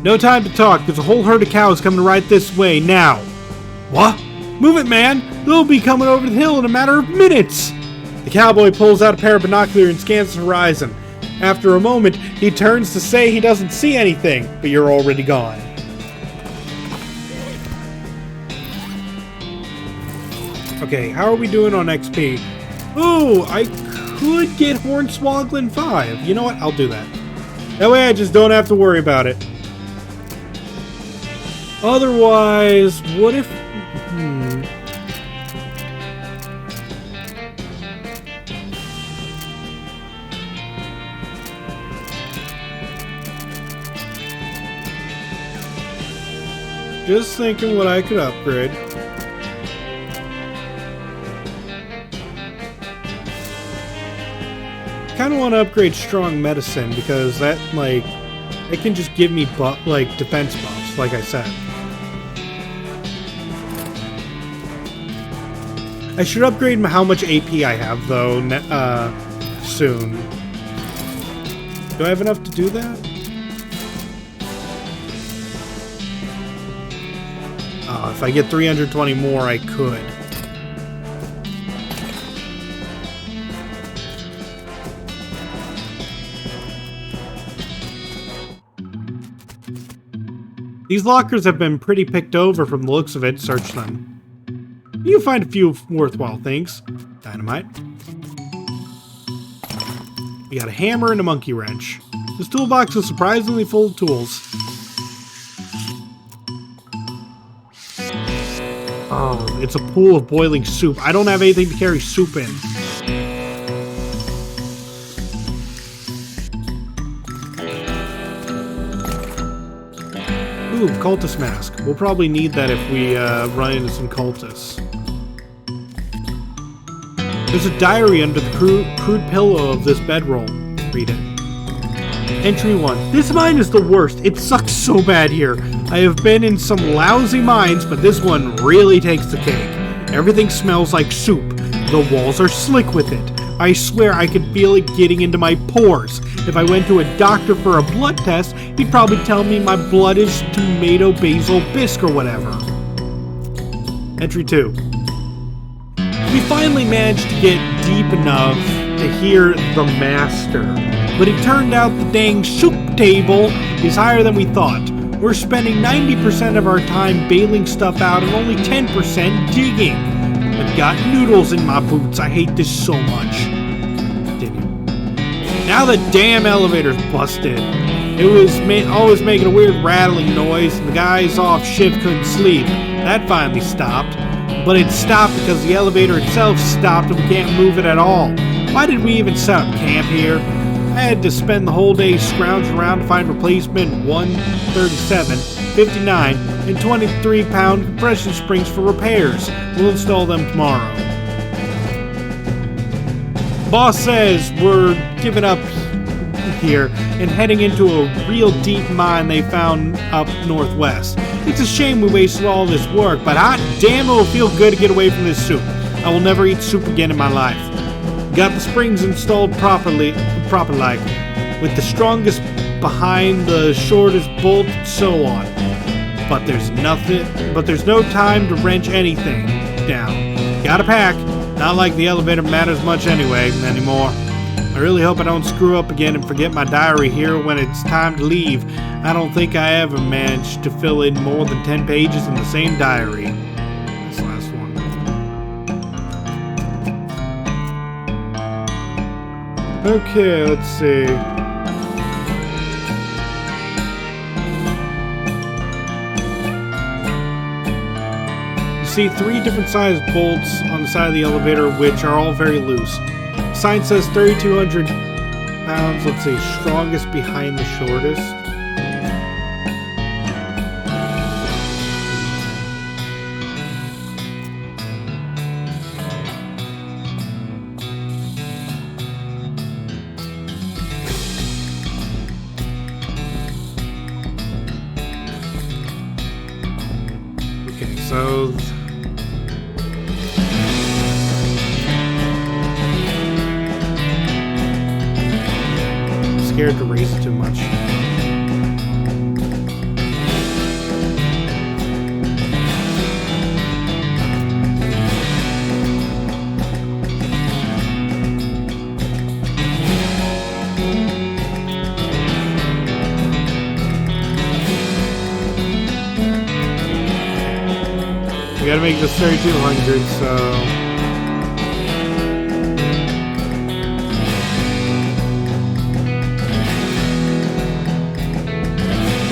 No time to talk. There's a whole herd of cows coming right this way now. What? Move it, man. They'll be coming over the hill in a matter of minutes. The cowboy pulls out a pair of binoculars and scans the horizon. After a moment, he turns to say he doesn't see anything, but you're already gone. Okay, how are we doing on XP? Ooh, I could get Hornswogglin 5. You know what? I'll do that. That way I just don't have to worry about it. Otherwise, what if... Just thinking what I could upgrade. Kind of want to upgrade strong medicine because that, like, it can just give me defense buffs, like I said. I should upgrade how much AP I have though soon. Do I have enough to do that? If I get 320 more, I could. These lockers have been pretty picked over from the looks of it. Search them. You find a few worthwhile things. Dynamite. We got a hammer and a monkey wrench. This toolbox is surprisingly full of tools. Oh, it's a pool of boiling soup. I don't have anything to carry soup in. Ooh, cultist mask. We'll probably need that if we run into some cultists. There's a diary under the crude pillow of this bedroll. Read it. Entry 1. This mine is the worst. It sucks so bad here. I have been in some lousy mines, but this one really takes the cake. Everything smells like soup. The walls are slick with it. I swear I could feel it getting into my pores. If I went to a doctor for a blood test, he'd probably tell me my blood is tomato basil bisque or whatever. Entry 2. We finally managed to get deep enough to hear the master. But it turned out the dang soup table is higher than we thought. We're spending 90% of our time bailing stuff out and only 10% digging. I've got noodles in my boots. I hate this so much. Digging. Now the damn elevator's busted. It was always making a weird rattling noise, and the guys off shift couldn't sleep. That finally stopped. But it stopped because the elevator itself stopped and we can't move it at all. Why did we even set up camp here? I had to spend the whole day scrounging around to find replacement 137, 59, and 23-pound compression springs for repairs. We'll install them tomorrow. Boss says we're giving up here and heading into a real deep mine they found up northwest. It's a shame we wasted all this work, but hot damn, it will feel good to get away from this soup. I will never eat soup again in my life. Got the springs installed proper like, with the strongest behind the shortest bolt and so on. But there's no time to wrench anything down. Gotta pack. Not like the elevator matters much anymore. I really hope I don't screw up again and forget my diary here when it's time to leave. I don't think I ever managed to fill in more than 10 pages in the same diary. This last one. Okay, let's see. You see 3 different sized bolts on the side of the elevator, which are all very loose. The sign says 3,200 pounds. Let's see, strongest behind the shortest. Okay, so scared to raise it too much. We gotta make this 3200, so...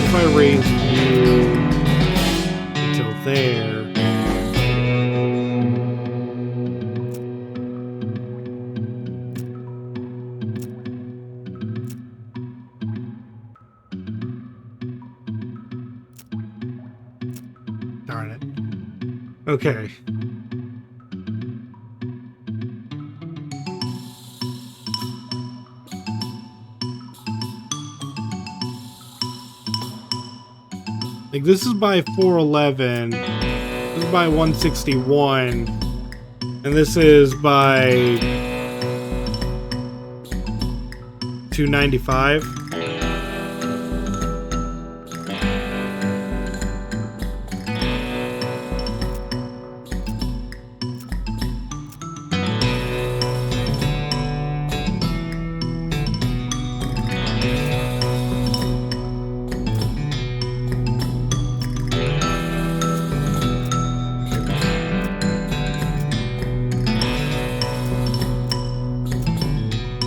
If I raise you until there... Darn it. Okay. Like, this is by 411, this is by 161, and this is by 295.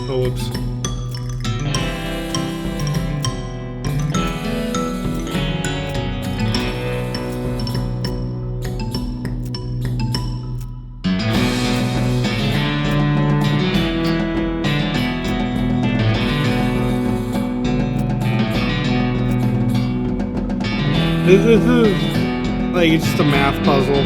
Oh, whoops. This is like, it's just a math puzzle.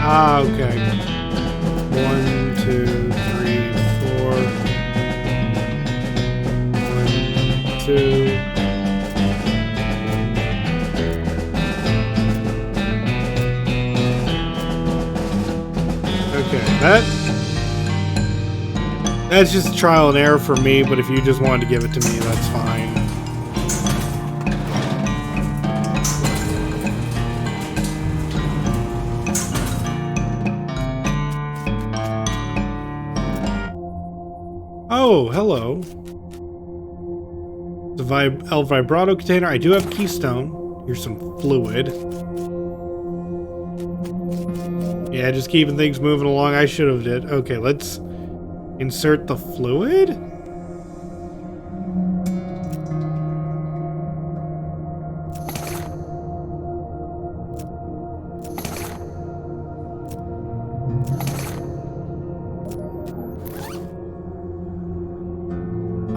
Ah, okay. 1, 2, 3, 4. 1, 2. Okay, that's just trial and error for me, but if you just wanted to give it to me, that's fine. Oh, hello. The El Vibrato container. I do have Keystone. Here's some fluid. Yeah, just keeping things moving along. I should have did. Okay, let's insert the fluid.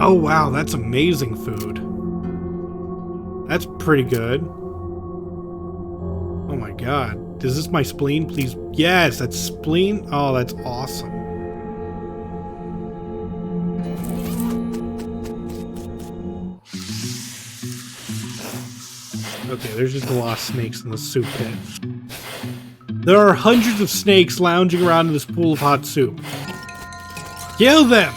Oh wow, that's amazing food. That's pretty good. Oh my god. Is this my spleen? Please. Yes, that's spleen. Oh, that's awesome. Okay, there's just a lot of snakes in the soup pit. There are hundreds of snakes lounging around in this pool of hot soup. Kill them!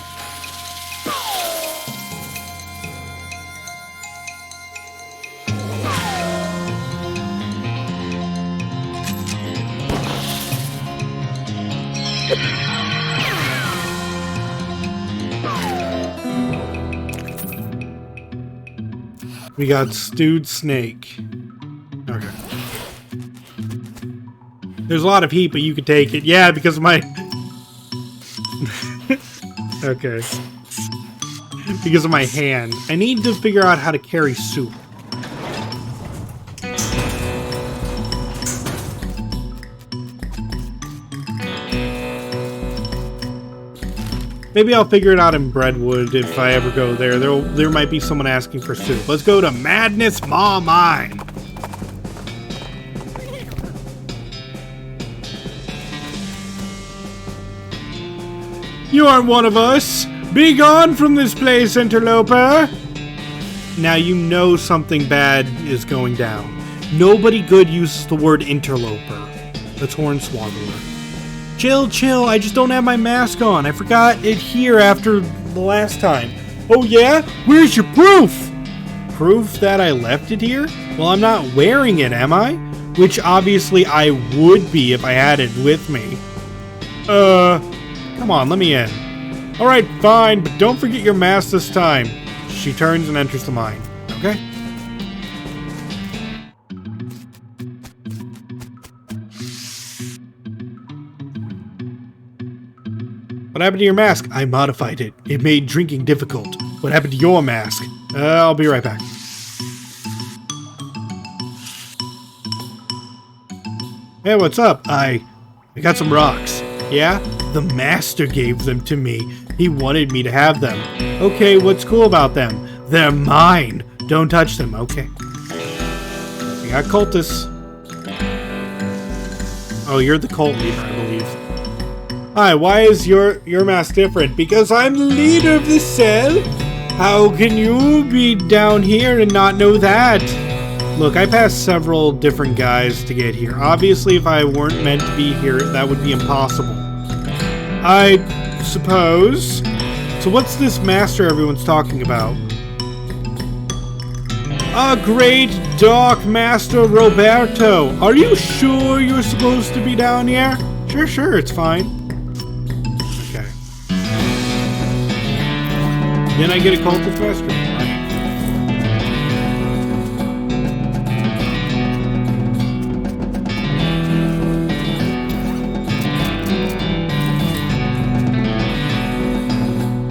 We got stewed snake. Okay. There's a lot of heat, but you could take it. Yeah, because of my... Okay. Because of my hand. I need to figure out how to carry soup. Maybe I'll figure it out in Breadwood if I ever go there. There might be someone asking for soup. Let's go to Madness Maw Mine. You aren't one of us! Be gone from this place, interloper! Now you know something bad is going down. Nobody good uses the word interloper. That's Hornswaggler. Chill, I just don't have my mask on. I forgot it here after the last time. Oh yeah? Where's your proof? Proof that I left it here? Well, I'm not wearing it, am I? Which obviously I would be if I had it with me. Come on, let me in. Alright, fine, but don't forget your mask this time. She turns and enters the mine. Okay? What happened to your mask? I modified it. It made drinking difficult. What happened to your mask? I'll be right back. Hey, what's up? I got some rocks. Yeah? The master gave them to me. He wanted me to have them. Okay, what's cool about them? They're mine. Don't touch them. Okay. We got cultists. Oh, you're the cult leader, I believe. Hi, why is your mask different? Because I'm the leader of this cell? How can you be down here and not know that? Look, I passed several different guys to get here. Obviously, if I weren't meant to be here, that would be impossible. I suppose. So what's this master everyone's talking about? A great dark master Roberto. Are you sure you're supposed to be down here? Sure, it's fine. Okay. Then I get a cultist master.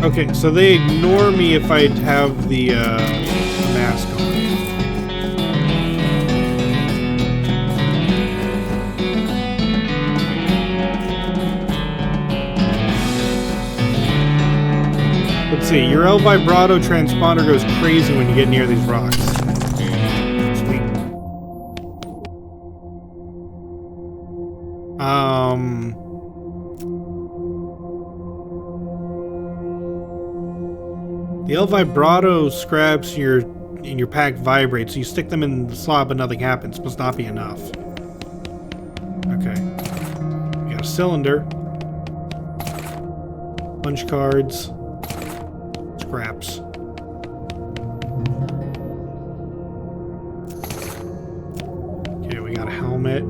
Okay, so they ignore me if I have the mask on. Let's see, your El Vibrato transponder goes crazy when you get near these rocks. Sweet. The El Vibrato scraps in your pack vibrates, so you stick them in the slot but nothing happens. Must not be enough. Okay. We got a cylinder. Punch cards. Scraps. Okay, we got a helmet.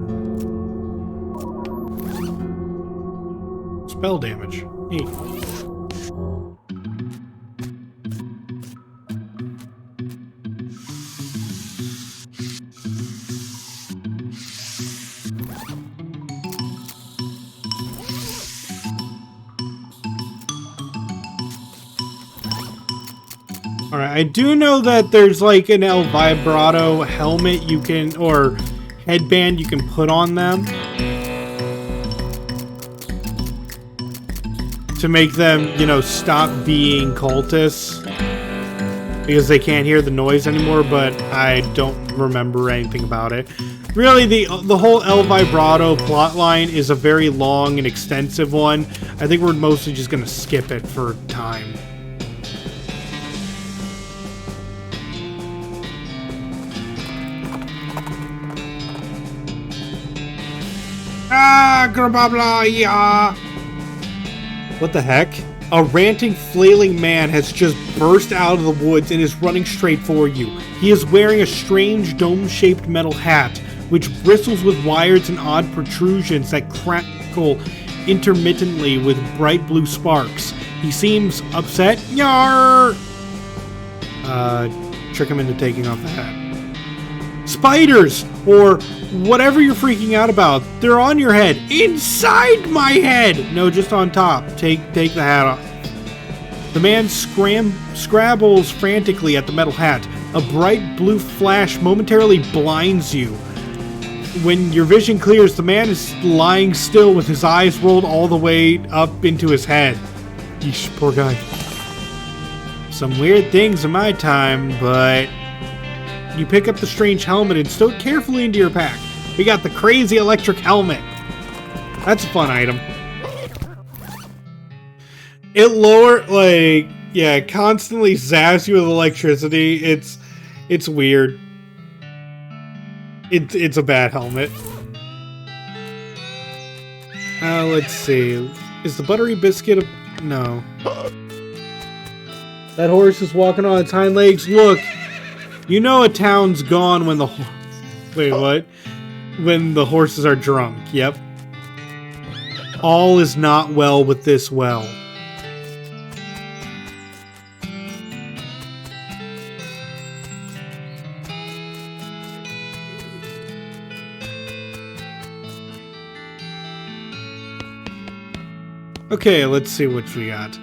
Spell damage. Neat. Alright, I do know that there's like an El Vibrato helmet you can, or headband you can put on them to make them, you know, stop being cultists because they can't hear the noise anymore, but I don't remember anything about it. Really, the whole El Vibrato plotline is a very long and extensive one. I think we're mostly just going to skip it for time. What the heck? A ranting, flailing man has just burst out of the woods and is running straight for you. He is wearing a strange dome-shaped metal hat, which bristles with wires and odd protrusions that crackle intermittently with bright blue sparks. He seems upset. Yarr! Trick him into taking off the hat. Spiders! Or whatever you're freaking out about. They're on your head. Inside my head! No, just on top. Take the hat off. The man scrabbles frantically at the metal hat. A bright blue flash momentarily blinds you. When your vision clears, the man is lying still with his eyes rolled all the way up into his head. Yeesh, poor guy. Some weird things in my time, but... You pick up the strange helmet and stow it carefully into your pack. We got the crazy electric helmet. That's a fun item. It lower, like, yeah, it constantly zaps you with electricity. It's weird. It's a bad helmet. Let's see. Is the buttery biscuit a... No. That horse is walking on its hind legs. Look, you know a town's gone when the... Wait, what? When the horses are drunk. Yep. All is not well with this well. Okay, let's see what we got.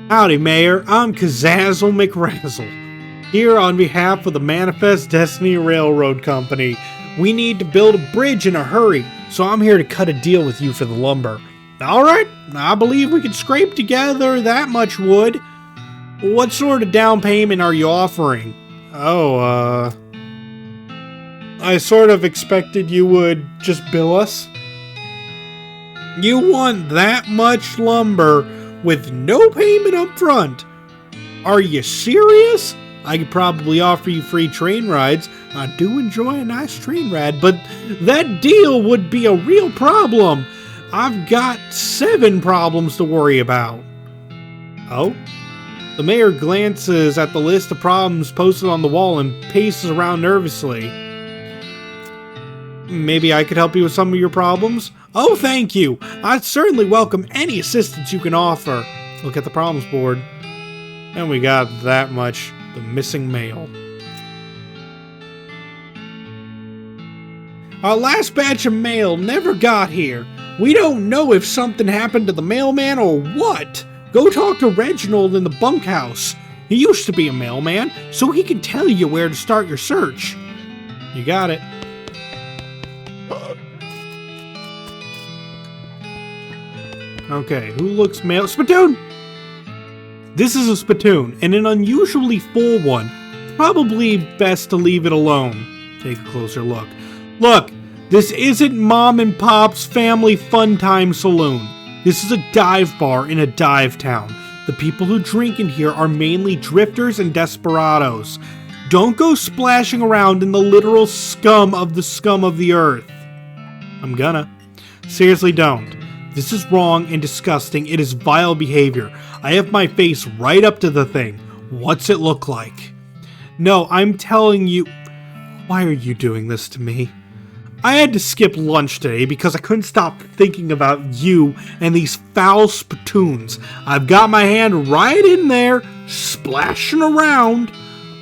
Howdy, Mayor. I'm Kazazzle McRazzle. Here on behalf of the Manifest Destiny Railroad Company. We need to build a bridge in a hurry, so I'm here to cut a deal with you for the lumber. Alright, I believe we can scrape together that much wood. What sort of down payment are you offering? Oh, I sort of expected you would just bill us. You want that much lumber with no payment up front? Are you serious? I could probably offer you free train rides. I do enjoy a nice train ride, but that deal would be a real problem. I've got 7 problems to worry about. Oh? The mayor glances at the list of problems posted on the wall and paces around nervously. Maybe I could help you with some of your problems? Oh, thank you! I'd certainly welcome any assistance you can offer. Look at the problems board. And we got that much. The missing mail. Our last batch of mail never got here. We don't know if something happened to the mailman or what. Go talk to Reginald in the bunkhouse. He used to be a mailman, so he can tell you where to start your search. You got it. Okay, who looks mail? Spittoon! This is a spittoon, and an unusually full one. Probably best to leave it alone. Take a closer look. Look, this isn't Mom and Pop's Family Fun Time Saloon. This is a dive bar in a dive town. The people who drink in here are mainly drifters and desperados. Don't go splashing around in the literal scum of the earth. I'm gonna. Seriously, don't. This is wrong and disgusting. It is vile behavior. I have my face right up to the thing. What's it look like? No, I'm telling you... Why are you doing this to me? I had to skip lunch today because I couldn't stop thinking about you and these foul spittoons. I've got my hand right in there, splashing around.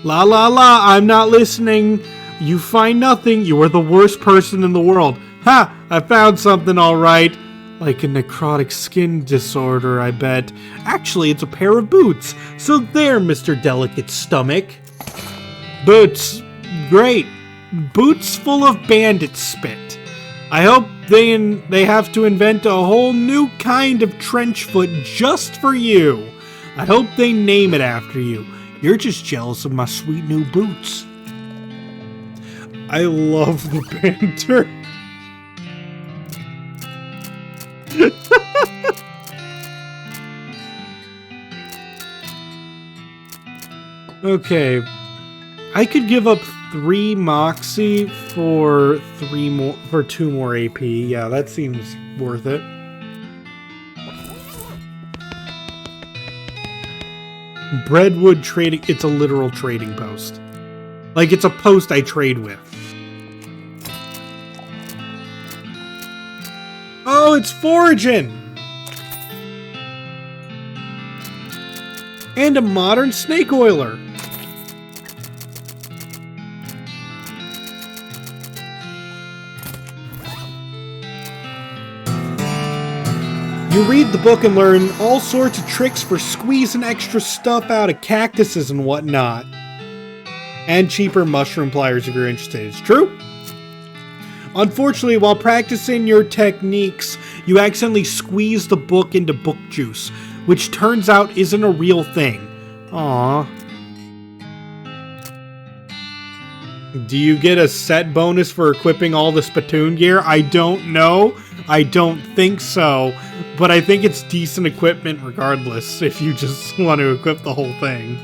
La la la, I'm not listening. You find nothing. You are the worst person in the world. Ha! I found something all right. Like a necrotic skin disorder, I bet. Actually, it's a pair of boots. So there, Mr. Delicate Stomach. Boots. Great. Boots full of bandit spit. I hope they have to invent a whole new kind of trench foot just for you. I hope they name it after you. You're just jealous of my sweet new boots. I love the banter. Okay, I could give up 3 Moxie for 2 more AP. Yeah, that seems worth it. Breadwood trading. It's a literal trading post. Like, it's a post I trade with. Oh, it's foraging! And a modern snake oiler. You read the book and learn all sorts of tricks for squeezing extra stuff out of cactuses and whatnot. And cheaper mushroom pliers if you're interested. It's true. Unfortunately, while practicing your techniques, you accidentally squeeze the book into book juice, which turns out isn't a real thing. Aww. Do you get a set bonus for equipping all the spittoon gear? I don't know. I don't think so. but I think it's decent equipment regardless if you just want to equip the whole thing.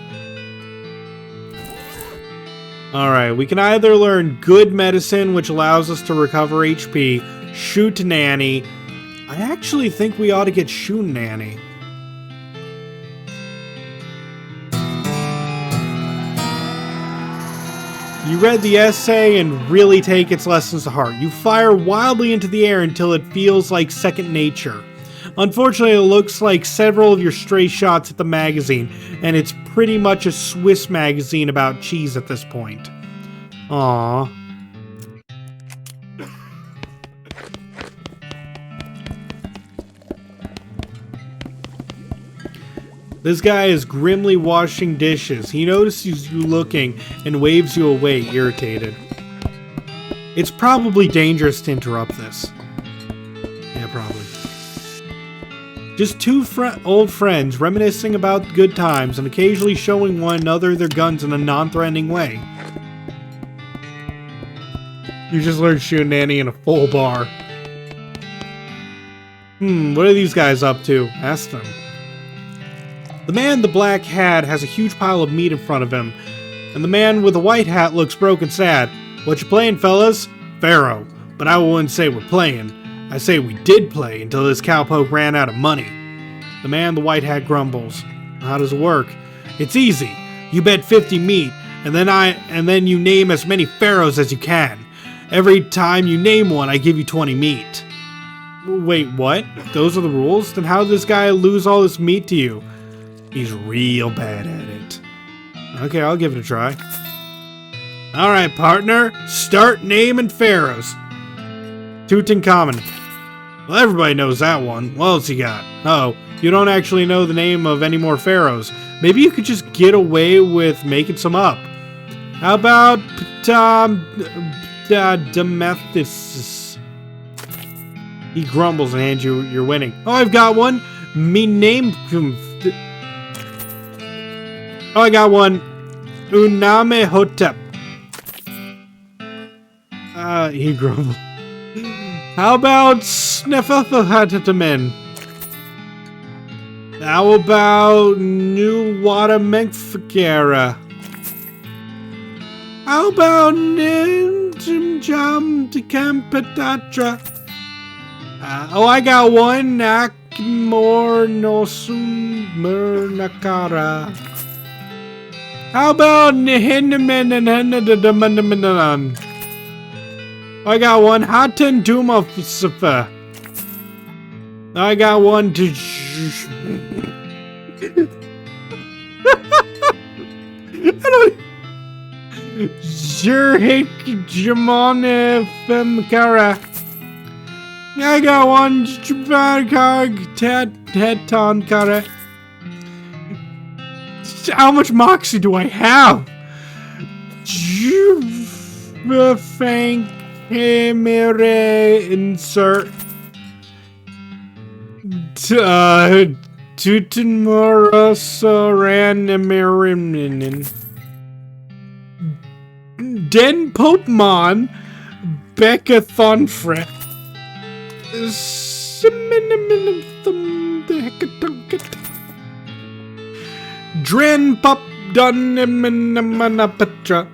Alright, we can either learn good medicine, which allows us to recover HP, shoot nanny. I actually think we ought to get shoot nanny. You read the essay and really take its lessons to heart. You fire wildly into the air until it feels like second nature. Unfortunately, it looks like several of your stray shots at the magazine, and it's pretty much a Swiss magazine about cheese at this point. Aww. This guy is grimly washing dishes. He notices you looking and waves you away, irritated. It's probably dangerous to interrupt this. Yeah, probably. Just two old friends reminiscing about good times and occasionally showing one another their guns in a non-threatening way. You just learned shooting nanny in a full bar. What are these guys up to? Ask them. The man in the black hat has a huge pile of meat in front of him, and the man with the white hat looks broke and sad. What you playing, fellas? Pharaoh. But I wouldn't say we're playing. I say we did play until this cowpoke ran out of money. The man in the white hat grumbles. How does it work? It's easy. You bet 50 meat, and then you name as many pharaohs as you can. Every time you name one, I give you 20 meat. Wait, what? Those are the rules? Then how did this guy lose all this meat to you? He's real bad at it. Okay, I'll give it a try. Alright, partner. Start naming pharaohs. Tutankhamun. Well, everybody knows that one. What else you got? Oh, you don't actually know the name of any more pharaohs. Maybe you could just get away with making some up. How about Demethus? He grumbles and hands you you're winning. Oh, I've got one. Me name. Oh, I got one. Uname Hotep. He grumbled. How about Sneffathatamen? How about New Water Menkfakera? How about Ninjam Jam to Campatatra? Oh, I got one. Nakmor Nosun Murnakara. How about Nihindaman and Henadaman? I got one. Hatan Duma Safa. I got one to. I don't. Zurhik Jamone Femkara. I got one. Jabarkag Teton Kara. How much moxie do I have? Thank insert. Tutenmorosoranimiriminin. Den Popemon Beckathonfre. Dren Pop Dunnimanapatra.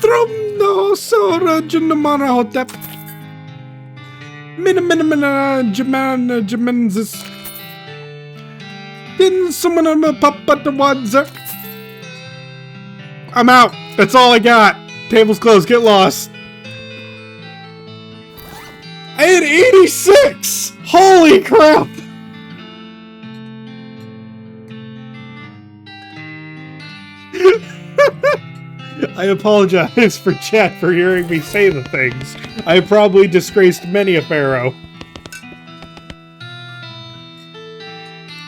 Thrum no Sora Junamana Hotep. Minamina Jamana Jamenzis. Then someone on the papa the wadzer. I'm out. That's all I got. Table's closed. Get lost. I had 86! Holy crap! I apologize for chat for hearing me say the things. I probably disgraced many a pharaoh.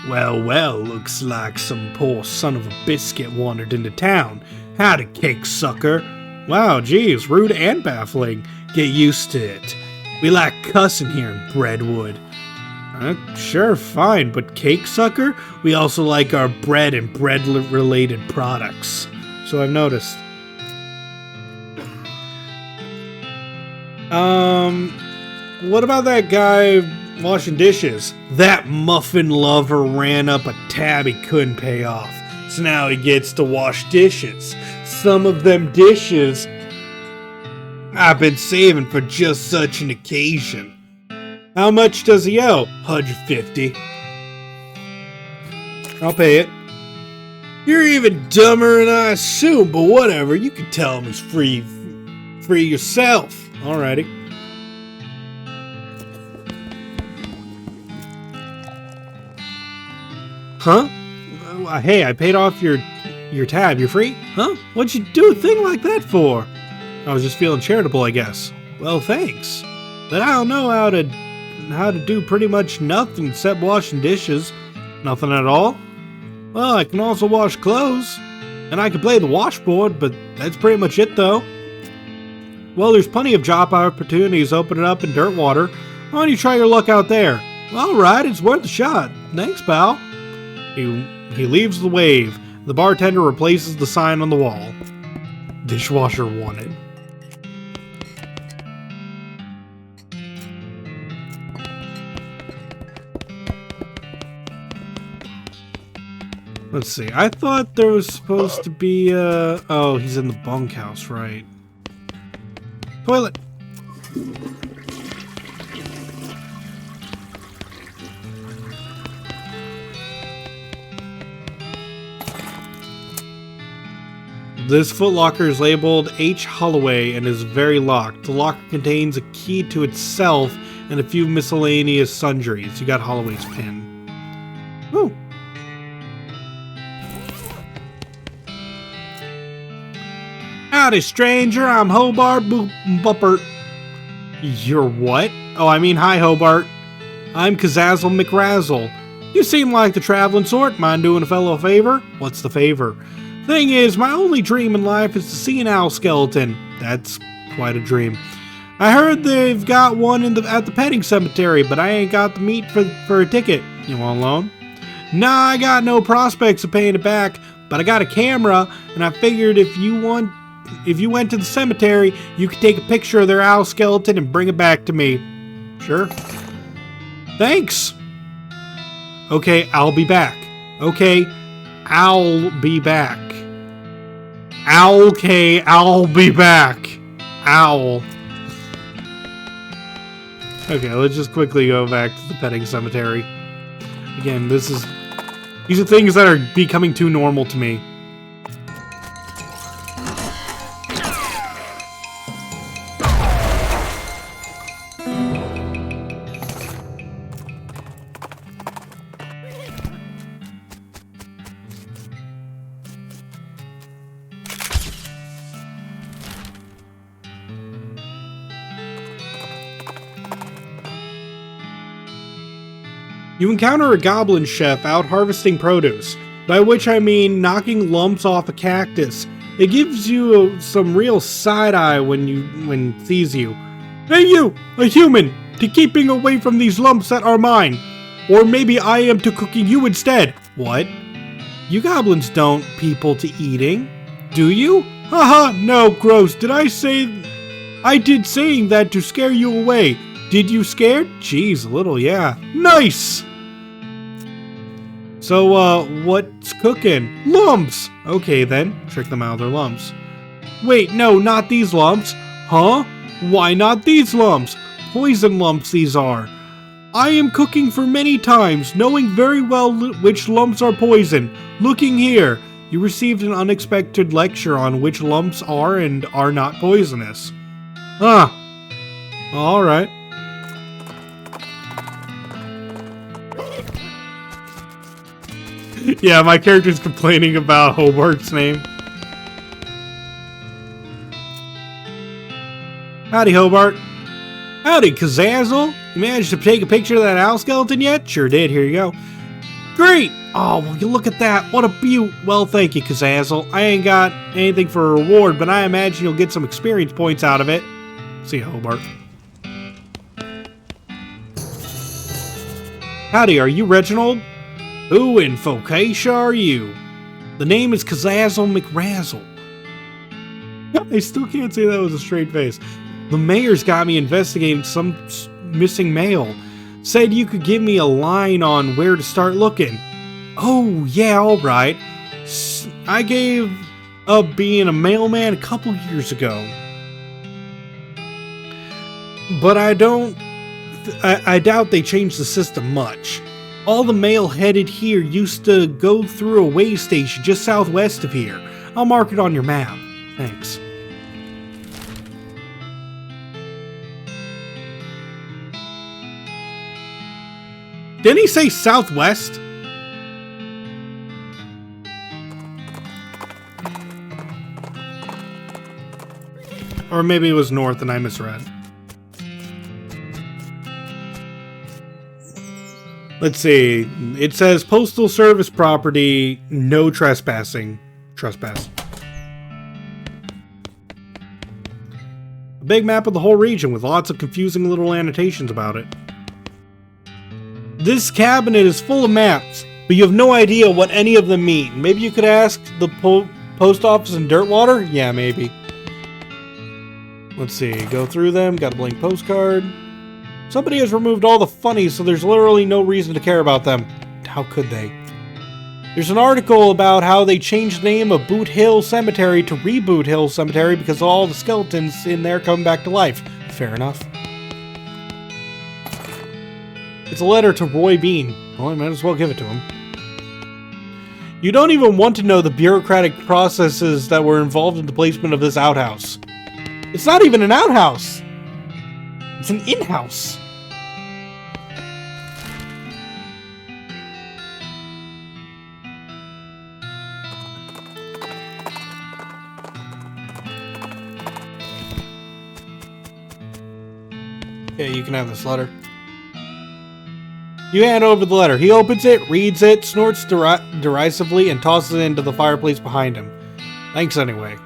Well, well, looks like some poor son of a biscuit wandered into town. Howdy, cake sucker. Wow, geez, rude and baffling. Get used to it. We like cussing here in Breadwood. Sure, fine, but cake sucker? We also like our bread and bread-related products. So I've noticed. What about that guy Washing dishes. That muffin lover ran up a tab he couldn't pay off. So now he gets to wash dishes. Some of them dishes I've been saving for just such an occasion. How much does he owe? $150. I'll pay it. You're even dumber than I assumed, but whatever. You can tell him he's free yourself. Alrighty. Huh? Hey, I paid off your tab. You're free? Huh? What'd you do a thing like that for? I was just feeling charitable, I guess. Well, thanks. But I don't know how to do pretty much nothing except washing dishes. Nothing at all? Well, I can also wash clothes. And I can play the washboard, but that's pretty much it, though. Well, there's plenty of job opportunities opening up in Dirtwater. Why don't you try your luck out there? Alright, it's worth a shot. Thanks, pal. He leaves the wave. The bartender replaces the sign on the wall. Dishwasher wanted. Let's see. I thought there was supposed to be oh, he's in the bunkhouse, right? Toilet. This footlocker is labeled H. Holloway and is very locked. The locker contains a key to itself and a few miscellaneous sundries. You got Holloway's pin. Ooh. Howdy, stranger. I'm Hobart Buppert. You're what? Oh, I mean, hi, Hobart. I'm Kazazzle McRazzle. You seem like the traveling sort. Mind doing a fellow a favor? What's the favor? Thing is, my only dream in life is to see an owl skeleton. That's quite a dream. I heard they've got one at the petting cemetery, but I ain't got the meat for a ticket. You want a loan? Nah, I got no prospects of paying it back, but I got a camera, and I figured if you went to the cemetery, you could take a picture of their owl skeleton and bring it back to me. Sure. Thanks. Okay, I'll be back. Okay, I'll be back. Okay, I'll be back. Owl. Okay, let's just quickly go back to the petting cemetery. Again, these are things that are becoming too normal to me. You encounter a goblin chef out harvesting produce, by which I mean knocking lumps off a cactus. It gives you some real side-eye when it sees you. Hey you, a human, to keeping away from these lumps that are mine. Or maybe I am to cooking you instead. What? You goblins don't people to eating, do you? Haha, no, gross. I did saying that to scare you away. Did you scared? Jeez, a little, yeah. Nice! So, what's cooking? Lumps! Okay then, trick them out of their lumps. Wait, no, not these lumps. Huh? Why not these lumps? Poison lumps these are. I am cooking for many times, knowing very well which lumps are poison. Looking here, you received an unexpected lecture on which lumps are and are not poisonous. Ah, alright. Yeah, my character's complaining about Hobart's name. Howdy, Hobart. Howdy, Kazazzle. You managed to take a picture of that owl skeleton yet? Sure did, here you go. Great! Oh, well, you look at that. What a beaut. Well, thank you, Kazazzle. I ain't got anything for a reward, but I imagine you'll get some experience points out of it. See you, Hobart. Howdy, are you Reginald? Who in Phocacia are you? The name is Kazazzle McRazzle. I still can't say that with a straight face. The mayor's got me investigating some missing mail. Said you could give me a line on where to start looking. Oh, yeah, alright. I gave up being a mailman a couple years ago. But I doubt they changed the system much. All the mail headed here used to go through a way station just southwest of here. I'll mark it on your map. Thanks. Didn't he say southwest? Or maybe it was north and I misread. Let's see. It says Postal Service property, no trespassing. Trespass. A big map of the whole region with lots of confusing little annotations about it. This cabinet is full of maps, but you have no idea what any of them mean. Maybe you could ask the post office in Dirtwater? Yeah, maybe. Let's see. Go through them. Got a blank postcard. Somebody has removed all the funnies, so there's literally no reason to care about them. How could they? There's an article about how they changed the name of Boot Hill Cemetery to Reboot Hill Cemetery because all the skeletons in there come back to life. Fair enough. It's a letter to Roy Bean. Well, I might as well give it to him. You don't even want to know the bureaucratic processes that were involved in the placement of this outhouse. It's not even an outhouse! It's an in-house! Okay, you can have this letter. You hand over the letter. He opens it, reads it, snorts derisively, and tosses it into the fireplace behind him. Thanks anyway.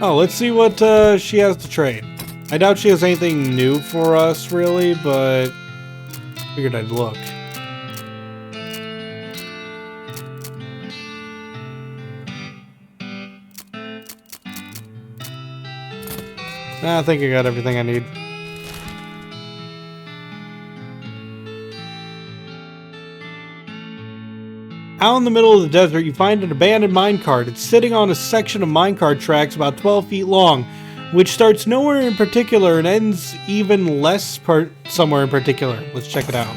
Oh, let's see what she has to trade. I doubt she has anything new for us, really, but figured I'd look. I think I got everything I need. Out in the middle of the desert, you find an abandoned minecart. It's sitting on a section of minecart tracks about 12 feet long, which starts nowhere in particular and ends even less somewhere in particular. Let's check it out.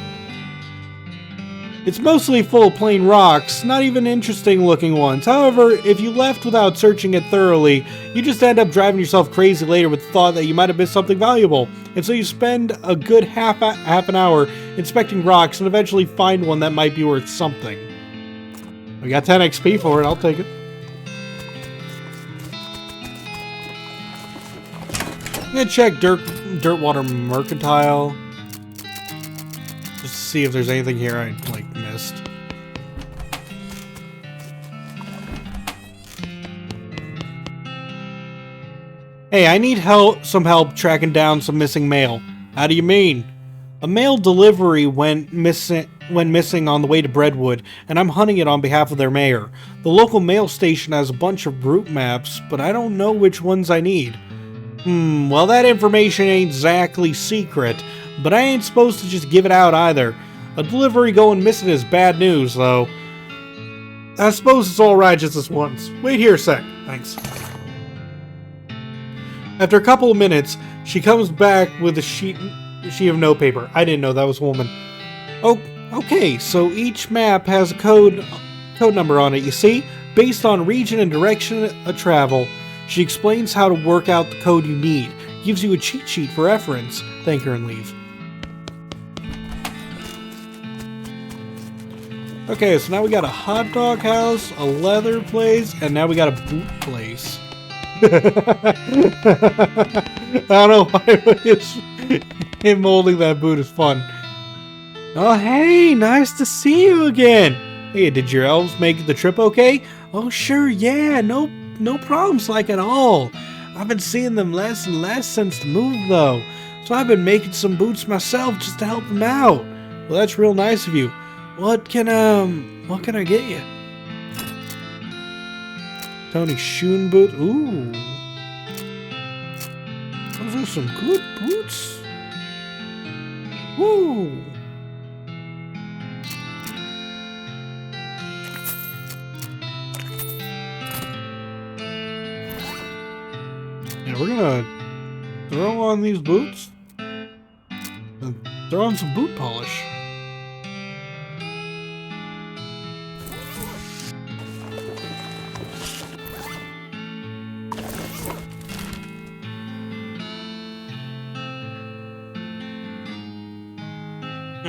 It's mostly full of plain rocks, not even interesting looking ones. However, if you left without searching it thoroughly, you just end up driving yourself crazy later with the thought that you might have missed something valuable. And so you spend a good half an hour inspecting rocks and eventually find one that might be worth something. We got 10 XP for it, I'll take it. I'm gonna check Dirtwater Mercantile. Just to see if there's anything here I, missed. Hey, I need some help tracking down some missing mail. How do you mean? A mail delivery went missing on the way to Breadwood, and I'm hunting it on behalf of their mayor. The local mail station has a bunch of route maps, but I don't know which ones I need. Well, that information ain't exactly secret, but I ain't supposed to just give it out either. A delivery going missing is bad news, though. I suppose it's alright just this once. Wait here a sec. Thanks. After a couple of minutes, she comes back with a sheet of notepaper. I didn't know that was a woman. Oh, okay, so each map has a code number on it, you see? Based on region and direction of travel. She explains how to work out the code you need. Gives you a cheat sheet for reference. Thank her and leave. Okay, so now we got a hot dog house, a leather place, and now we got a boot place. I don't know why, but him holding that boot is fun. Oh, hey, nice to see you again. Hey, did your elves make the trip okay? Oh, sure, yeah, no problems like at all. I've been seeing them less and less since the move, though. So I've been making some boots myself just to help them out. Well, that's real nice of you. What can I get you? Tony Shoon boot. Ooh. Those are some good boots. Woo. Yeah, we're gonna throw on these boots and throw on some boot polish.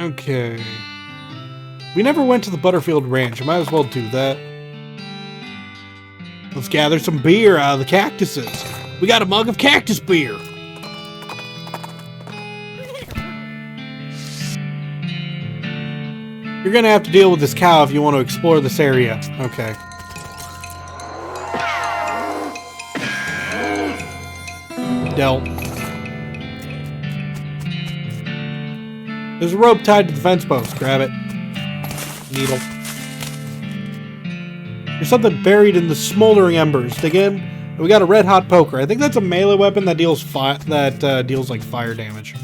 Okay. We never went to the Butterfield Ranch. I might as well do that. Let's gather some beer out of the cactuses. We got a mug of cactus beer. You're gonna have to deal with this cow if you want to explore this area. Okay. Dealt. There's a rope tied to the fence post. Grab it. Needle. There's something buried in the smoldering embers. Dig in. And we got a red hot poker. I think that's a melee weapon that deals deals like fire damage.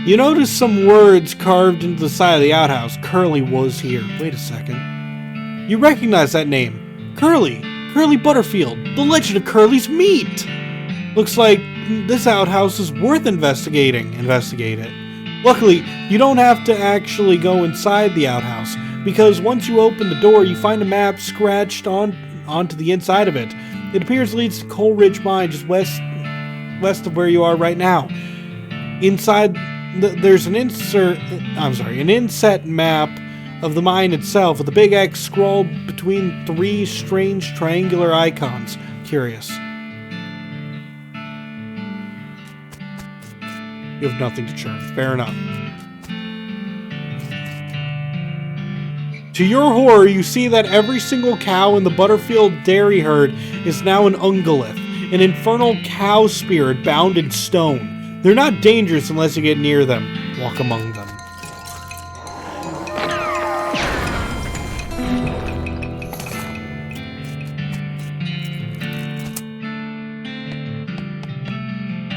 You notice some words carved into the side of the outhouse. Curly was here. Wait a second. You recognize that name. Curly. Curly Butterfield. The legend of Curly's meat. Looks like this outhouse is worth investigating. Investigate it. Luckily, you don't have to actually go inside the outhouse, because once you open the door, you find a map scratched onto the inside of it. It appears it leads to Coal Ridge Mine, just west of where you are right now. Inside, there's an inset map of the mine itself, with a big X scrawled between 3 strange triangular icons. Curious. You have nothing to churn. Fair enough. To your horror, you see that every single cow in the Butterfield dairy herd is now an Ungolith, an infernal cow spirit bound in stone. They're not dangerous unless you get near them. Walk among them.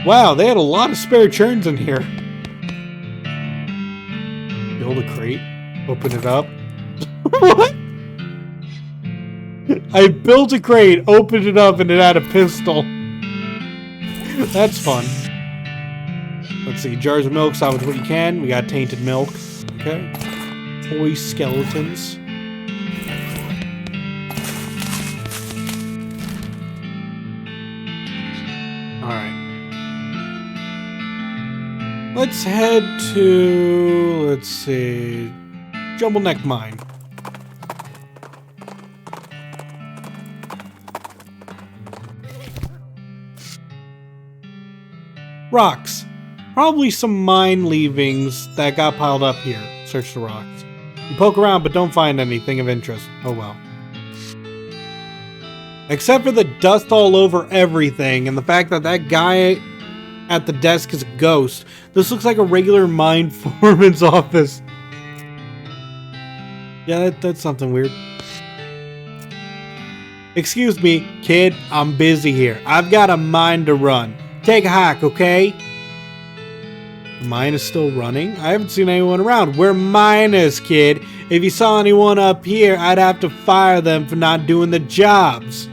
Wow, they had a lot of spare churns in here. Build a crate. Open it up. What? I built a crate, opened it up, and it had a pistol. That's fun. Let's see. Jars of milk, salvage what you can. We got tainted milk. Okay. Toy skeletons. Alright. Let's head to, let's see, Jumble Neck Mine. Rocks. Probably some mine leavings that got piled up here. Search the rocks. You poke around but don't find anything of interest. Oh well. Except for the dust all over everything and the fact that that guy at the desk is a ghost. This looks like a regular mine foreman's office. Yeah, that's something weird. Excuse me, kid. I'm busy here. I've got a mine to run. Take a hike, okay? The mine is still running? I haven't seen anyone around. We're miners, kid. If you saw anyone up here, I'd have to fire them for not doing the jobs.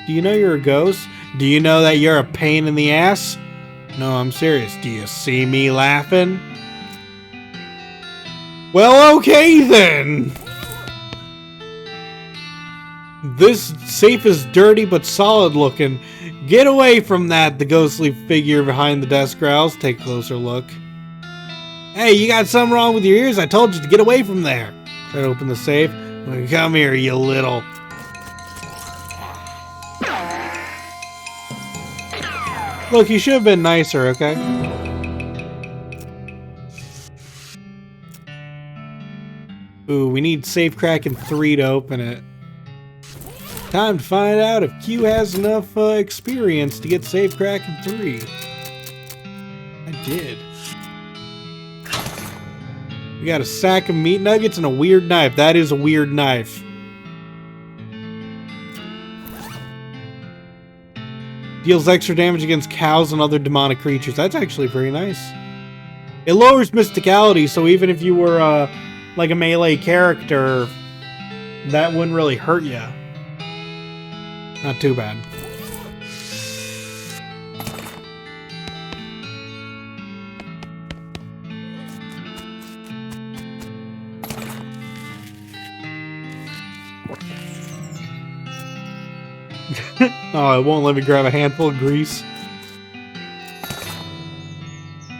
Do you know you're a ghost? Do you know that you're a pain in the ass? No, I'm serious. Do you see me laughing? Well, okay then. This safe is dirty but solid looking. Get away from that, the ghostly figure behind the desk growls. Take a closer look. Hey, you got something wrong with your ears? I told you to get away from there. Try to open the safe. Come here, you little... Look, you should have been nicer, okay? Ooh, we need Safe Kraken 3 to open it. Time to find out if Q has enough experience to get Safe Kraken 3. I did. We got a sack of meat nuggets and a weird knife. That is a weird knife. Deals extra damage against cows and other demonic creatures. That's actually pretty nice. It lowers mysticality, so even if you were like a melee character, that wouldn't really hurt you. Not too bad. Oh, it won't let me grab a handful of grease.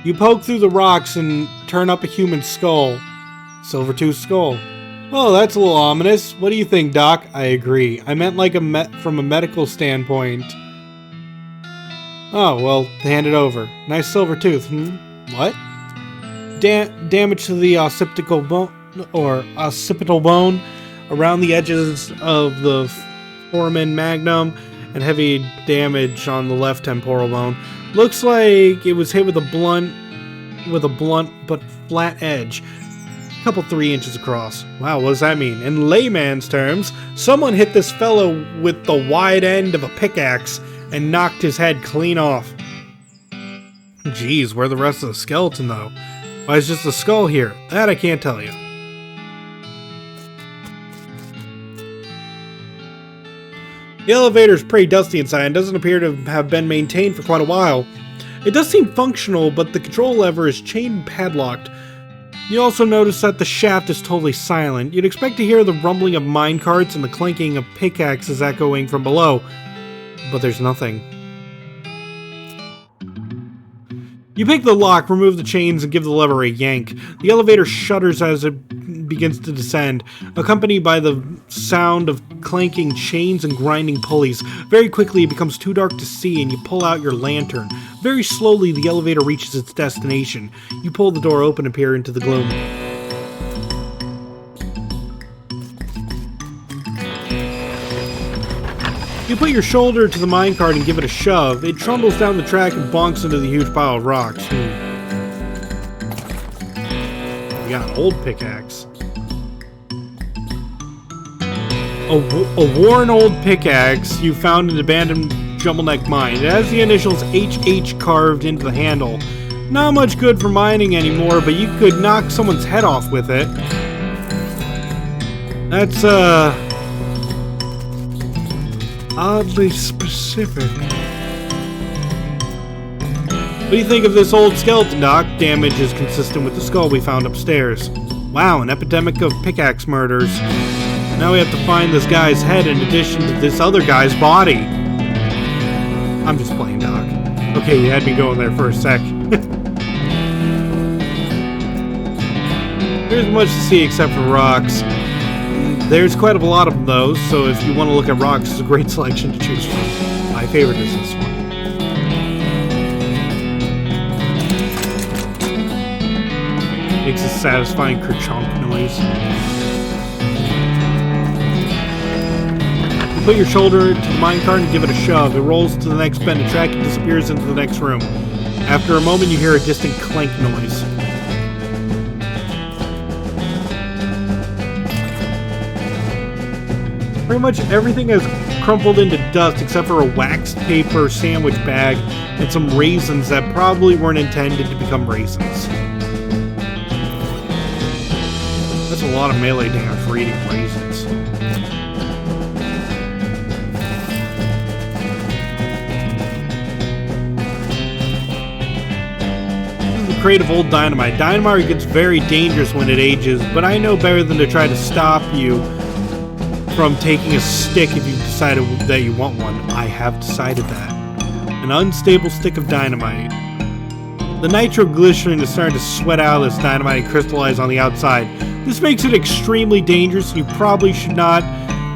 You poke through the rocks and turn up a human skull. Silver-tooth skull. Well, that's a little ominous. What do you think, Doc? I agree. I meant like from a medical standpoint. Oh, well, hand it over. Nice silver tooth, What? Damage to the occipital bone around the edges of the foramen magnum and heavy damage on the left temporal bone. Looks like it was hit with a blunt but flat edge. Couple 3 inches across. Wow, what does that mean? In layman's terms, someone hit this fellow with the wide end of a pickaxe and knocked his head clean off. Jeez, where's the rest of the skeleton though? Why is just the skull here? That I can't tell you. The elevator is pretty dusty inside and doesn't appear to have been maintained for quite a while. It does seem functional, but the control lever is chained and padlocked. You also notice that the shaft is totally silent. You'd expect to hear the rumbling of minecarts and the clinking of pickaxes echoing from below, but there's nothing. You pick the lock, remove the chains, and give the lever a yank. The elevator shudders as it begins to descend, accompanied by the sound of clanking chains and grinding pulleys. Very quickly, it becomes too dark to see, and you pull out your lantern. Very slowly, the elevator reaches its destination. You pull the door open and peer into the gloom. You put your shoulder to the minecart and give it a shove. It trundles down the track and bonks into the huge pile of rocks. You got an old pickaxe. A worn old pickaxe you found in an abandoned Jumbleneck mine. It has the initials HH carved into the handle. Not much good for mining anymore, but you could knock someone's head off with it. That's, oddly specific. What do you think of this old skeleton, Doc? Damage is consistent with the skull we found upstairs. Wow, an epidemic of pickaxe murders. Now we have to find this guy's head in addition to this other guy's body. I'm just playing, Doc. Okay, you had me going there for a sec. There isn't much to see except for rocks. There's quite a lot of those, so if you want to look at rocks, it's a great selection to choose from. My favorite is this one. Makes a satisfying kerchonk noise. You put your shoulder to the minecart and give it a shove. It rolls to the next bend of track and disappears into the next room. After a moment, you hear a distant clank noise. Pretty much everything has crumpled into dust except for a waxed paper sandwich bag and some raisins that probably weren't intended to become raisins. That's a lot of melee damage for eating raisins. This is a crate of old dynamite. Dynamite gets very dangerous when it ages, but I know better than to try to stop you from taking a stick if you've decided that you want one. I have decided that. An unstable stick of dynamite. The nitroglycerin is starting to sweat out of this dynamite and crystallize on the outside. This makes it extremely dangerous, and you probably should not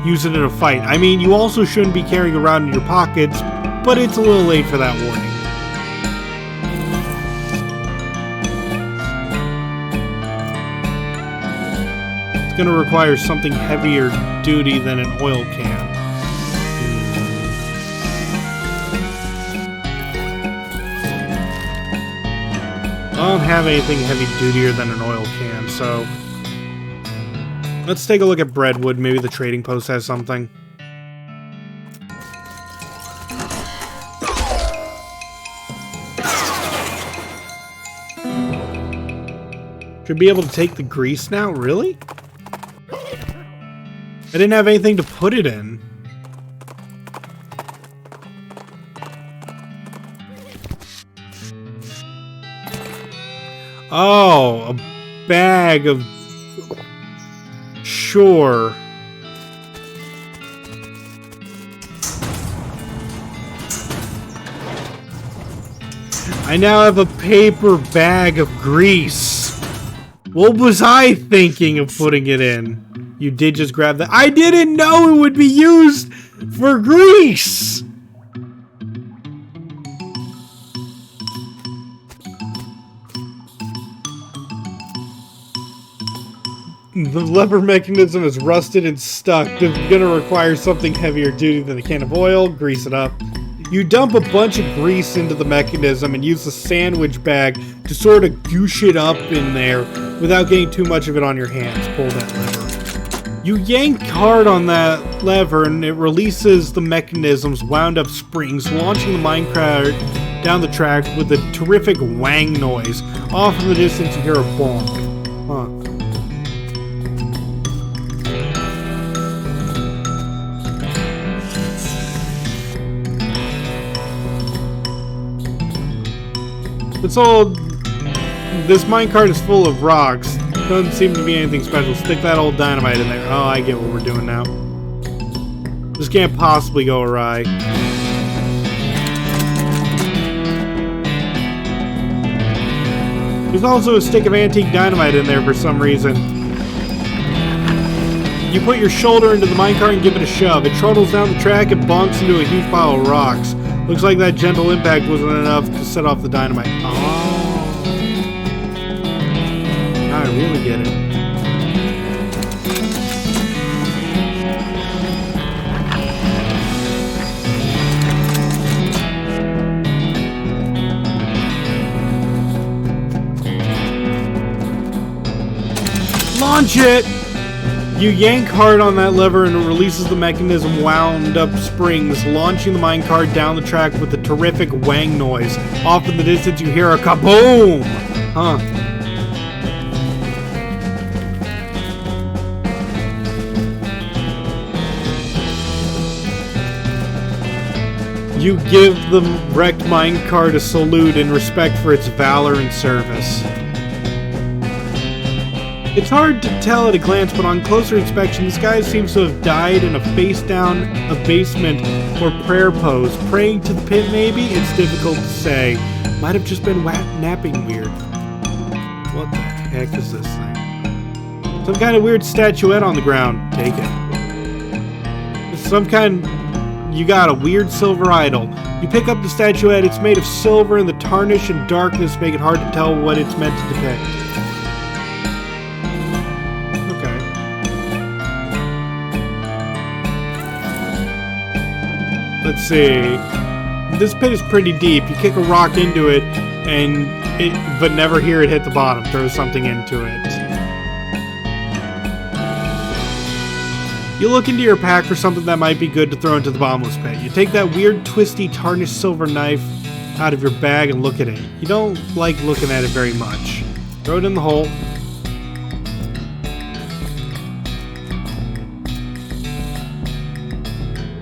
use it in a fight. I mean, you also shouldn't be carrying it around in your pockets, but it's a little late for that warning. Going to require something heavier duty than an oil can. I don't have anything heavy dutier than an oil can, so let's take a look at breadwood. Maybe the trading post has something. Should be able to take the grease now? Really? I didn't have anything to put it in. Oh, a bag of... Sure. I now have a paper bag of grease. What was I thinking of putting it in? You did just grab that. I didn't know it would be used for grease! The lever mechanism is rusted and stuck. It's gonna require something heavier duty than a can of oil. Grease it up. You dump a bunch of grease into the mechanism and use the sandwich bag to sort of goosh it up in there without getting too much of it on your hands. Pull that lever. You yank hard on that lever and it releases the mechanism's wound up springs, launching the minecart down the track with a terrific wang noise. Off in the distance you hear a bonk. Huh. It's all... This minecart is full of rocks. Doesn't seem to be anything special. Stick that old dynamite in there. Oh, I get what we're doing now. This can't possibly go awry. There's also a stick of antique dynamite in there for some reason. You put your shoulder into the minecart and give it a shove. It trundles down the track and bonks into a huge pile of rocks. Looks like that gentle impact wasn't enough to set off the dynamite. Oh. Now I really get it. Launch it! You yank hard on that lever and it releases the mechanism wound up springs, launching the minecart down the track with a terrific wang noise. Off in the distance you hear a kaboom! Huh. You give the wrecked minecart a salute in respect for its valor and service. It's hard to tell at a glance, but on closer inspection, this guy seems to have died in a face-down abasement or prayer pose. Praying to the pit, maybe? It's difficult to say. Might have just been napping weird. What the heck is this thing? Some kind of weird statuette on the ground. Take it. It's some kind... You got a weird silver idol. You pick up the statuette. It's made of silver, and the tarnish and darkness make it hard to tell what it's meant to depict. Let's see. This pit is pretty deep. You kick a rock into it, but never hear it hit the bottom. Throw something into it. You look into your pack for something that might be good to throw into the bottomless pit. You take that weird, twisty, tarnished silver knife out of your bag and look at it. You don't like looking at it very much. Throw it in the hole.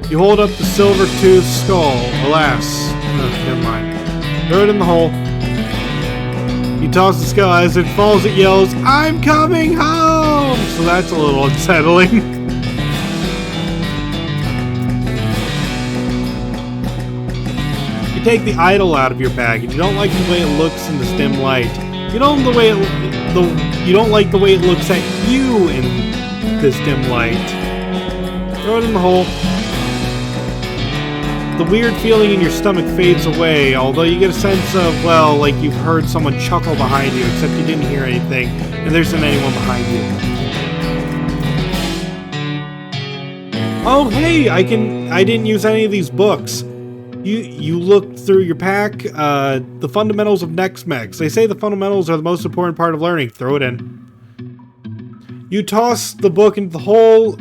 You hold up the silver-toothed skull. Alas. Oh, never mind. Throw it in the hole. You toss the skull. As it falls, it yells, "I'm coming home!" So that's a little unsettling. You take the idol out of your bag, and you don't like the way it looks in this dim light. You don't like the way it looks at you in this dim light. Throw it in the hole. The weird feeling in your stomach fades away, although you get a sense of, well, like you've heard someone chuckle behind you, except you didn't hear anything, and there isn't anyone behind you. Oh, hey, I didn't use any of these books. You looked through your pack, the fundamentals of NextMex. They say the fundamentals are the most important part of learning. Throw it in. You toss the book into the hole.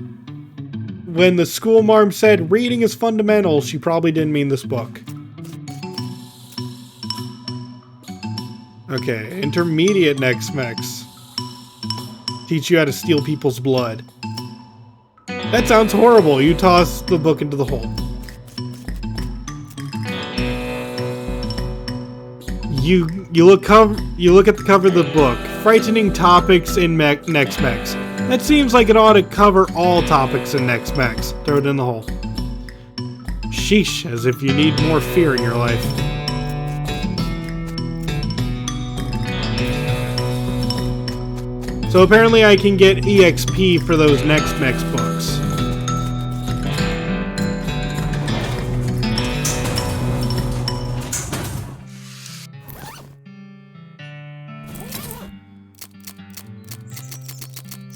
When the school marm said, "Reading is fundamental," she probably didn't mean this book. Okay, intermediate NextMex. Teach you how to steal people's blood. That sounds horrible. You toss the book into the hole. You look at the cover of the book. Frightening topics in Next Mex. That seems like it ought to cover all topics in Next Mex. Throw it in the hole. Sheesh, as if you need more fear in your life. So apparently I can get EXP for those Next Mex books.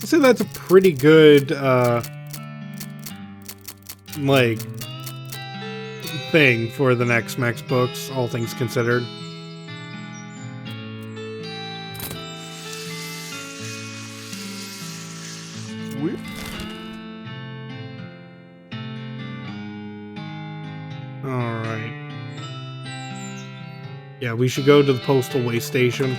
I'd say that's a pretty good, like, thing for the Next Mex books, all things considered. Alright. Yeah, we should go to the postal way station.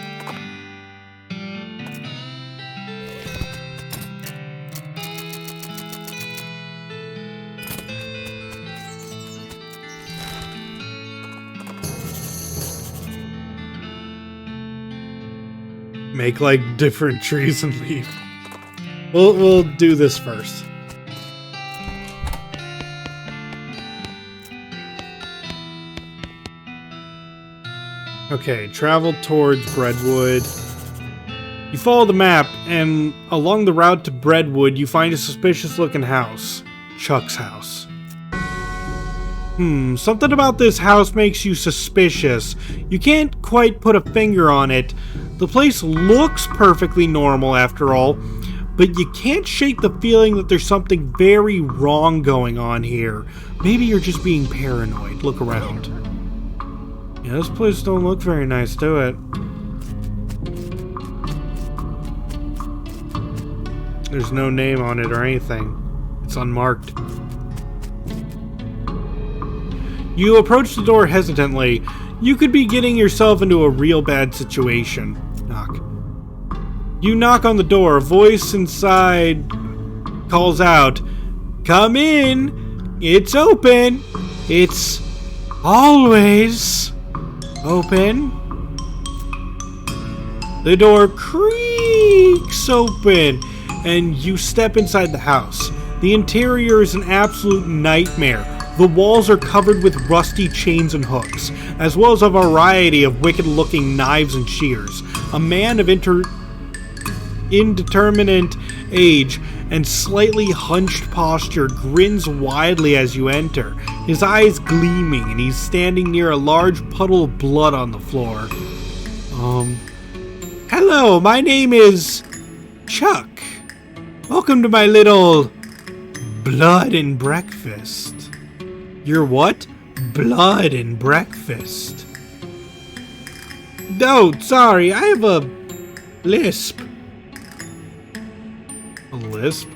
Make like different trees and leave. We'll do this first. Okay, travel towards Breadwood. You follow the map, and along the route to Breadwood, you find a suspicious-looking house. Chuck's house. Something about this house makes you suspicious. You can't quite put a finger on it. The place looks perfectly normal after all, but you can't shake the feeling that there's something very wrong going on here. Maybe you're just being paranoid. Look around. Yeah, this place don't look very nice, do it? There's no name on it or anything. It's unmarked. You approach the door hesitantly. You could be getting yourself into a real bad situation. Knock. You knock on the door. A voice inside calls out, "Come in! It's open! It's always open." The door creaks open, and you step inside the house. The interior is an absolute nightmare. The walls are covered with rusty chains and hooks, as well as a variety of wicked-looking knives and shears. A man of indeterminate age and slightly hunched posture grins widely as you enter, his eyes gleaming, and he's standing near a large puddle of blood on the floor. Hello, my name is Chuck. Welcome to my little blood and breakfast. Your what? Blood and breakfast. No, sorry, I have a lisp. A lisp?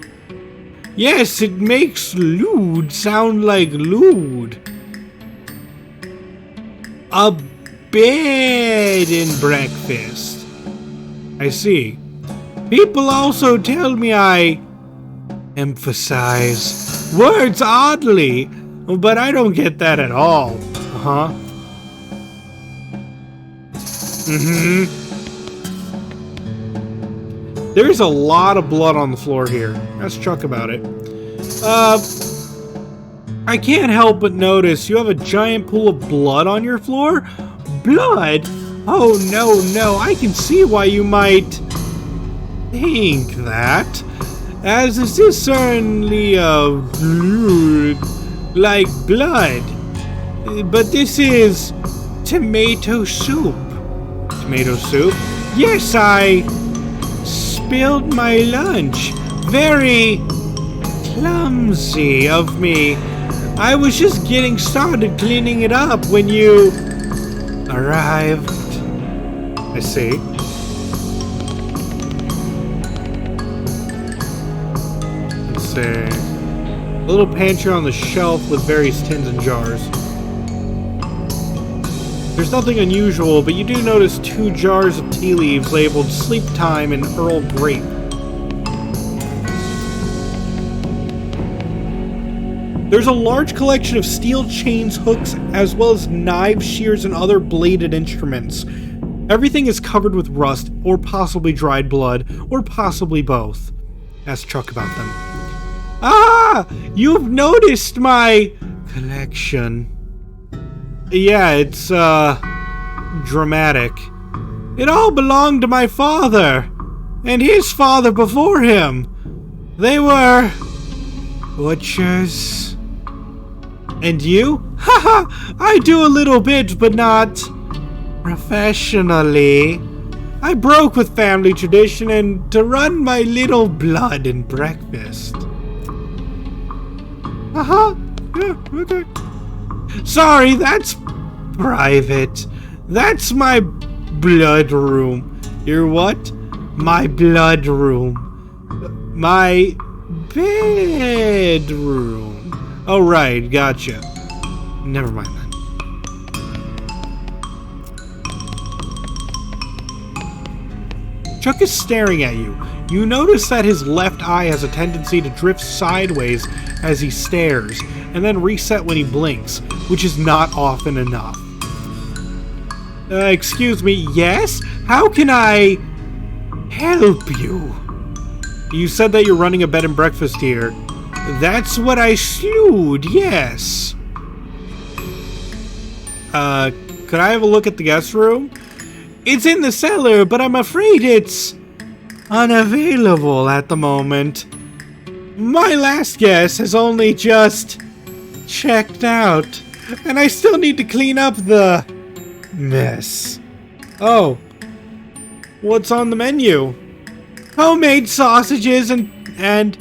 Yes, it makes lewd sound like lewd. A bed and breakfast. I see. People also tell me I emphasize words oddly, but I don't get that at all. There's a lot of blood on the floor here. Ask Chuck about it. I can't help but notice you have a giant pool of blood on your floor. Blood? Oh, no, I can see why you might think that. As this is certainly like blood. But this is tomato soup. Tomato soup? Yes, I spilled my lunch. Very clumsy of me. I was just getting started cleaning it up when you arrived. I see. Let's see. A little pantry on the shelf with various tins and jars. There's nothing unusual, but you do notice 2 jars of tea leaves labeled Sleep Time and Earl Grape. There's a large collection of steel chains, hooks, as well as knives, shears, and other bladed instruments. Everything is covered with rust, or possibly dried blood, or possibly both. Ask Chuck about them. Ah! You've noticed my collection. Yeah, it's, dramatic. It all belonged to my father, and his father before him. They were butchers. And you? Haha! I do a little bit, but not professionally. I broke with family tradition and to run my little blood and breakfast. Uh-huh. Yeah, okay. Sorry, that's private. That's my blood room. Your what? My blood room. My bedroom. Oh, right, gotcha. Never mind then. Chuck is staring at you. You notice that his left eye has a tendency to drift sideways as he stares, and then reset when he blinks, which is not often enough. Excuse me, yes? How can I help you? You said that you're running a bed and breakfast here. That's what I slewed, yes. Could I have a look at the guest room? It's in the cellar, but I'm afraid it's unavailable at the moment. My last guest has only just checked out, and I still need to clean up the mess. Oh, what's on the menu? Homemade sausages and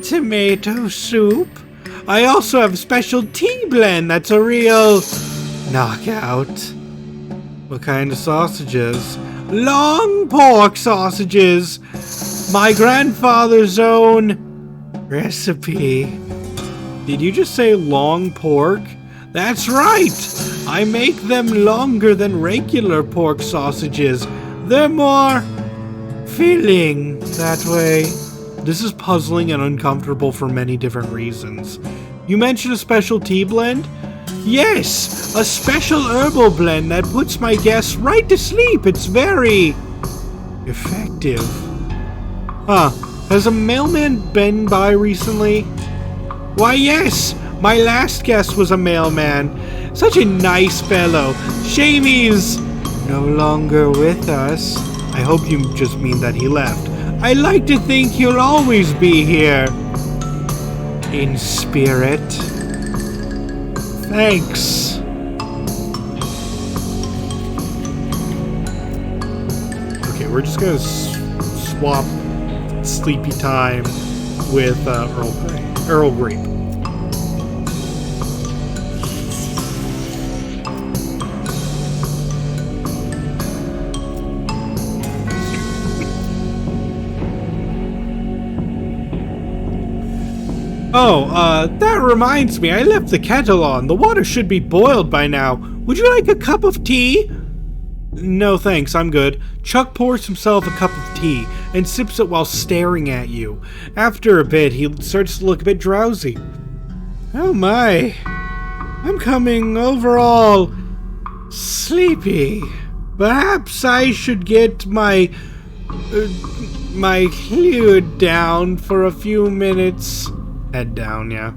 tomato soup. I also have a special tea blend that's a real knockout. What kind of sausages? Long pork sausages. My grandfather's own recipe. Did you just say long pork? That's right. I make them longer than regular pork sausages. They're more filling that way. This is puzzling and uncomfortable for many different reasons. You mentioned a special tea blend? Yes, a special herbal blend that puts my guests right to sleep. It's very effective. Huh, has a mailman been by recently? Why, yes, my last guest was a mailman. Such a nice fellow. Shame he's no longer with us. I hope you just mean that he left. I like to think he'll always be here. In spirit. Thanks. Okay, we're just gonna swap sleepy time with Earl Grape. Oh, that reminds me, I left the kettle on. The water should be boiled by now. Would you like a cup of tea? No thanks, I'm good. Chuck pours himself a cup of tea and sips it while staring at you. After a bit, he starts to look a bit drowsy. Oh my, I'm coming overall sleepy. Perhaps I should get my head down for a few minutes. Head down, yeah.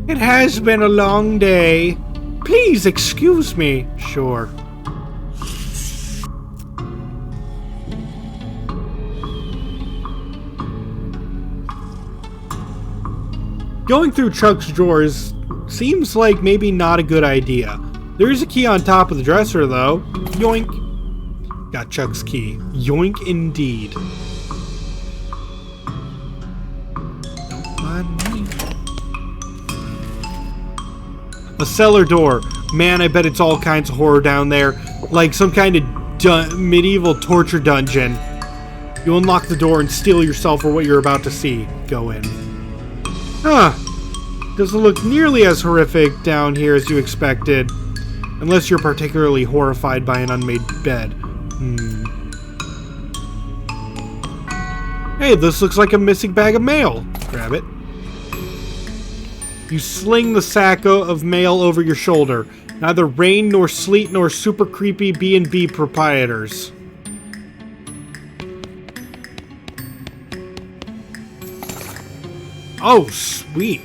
It has been a long day. Please excuse me. Sure. Going through Chuck's drawers seems like maybe not a good idea. There is a key on top of the dresser, though. Yoink. Got Chuck's key. Yoink indeed. A cellar door. Man, I bet it's all kinds of horror down there. Like some kind of medieval torture dungeon. You unlock the door and steel yourself for what you're about to see. Go in. Huh. Doesn't look nearly as horrific down here as you expected. Unless you're particularly horrified by an unmade bed. Hey, this looks like a missing bag of mail. Grab it. You sling the sack of mail over your shoulder. Neither rain nor sleet nor super creepy B&B proprietors. Oh, sweet.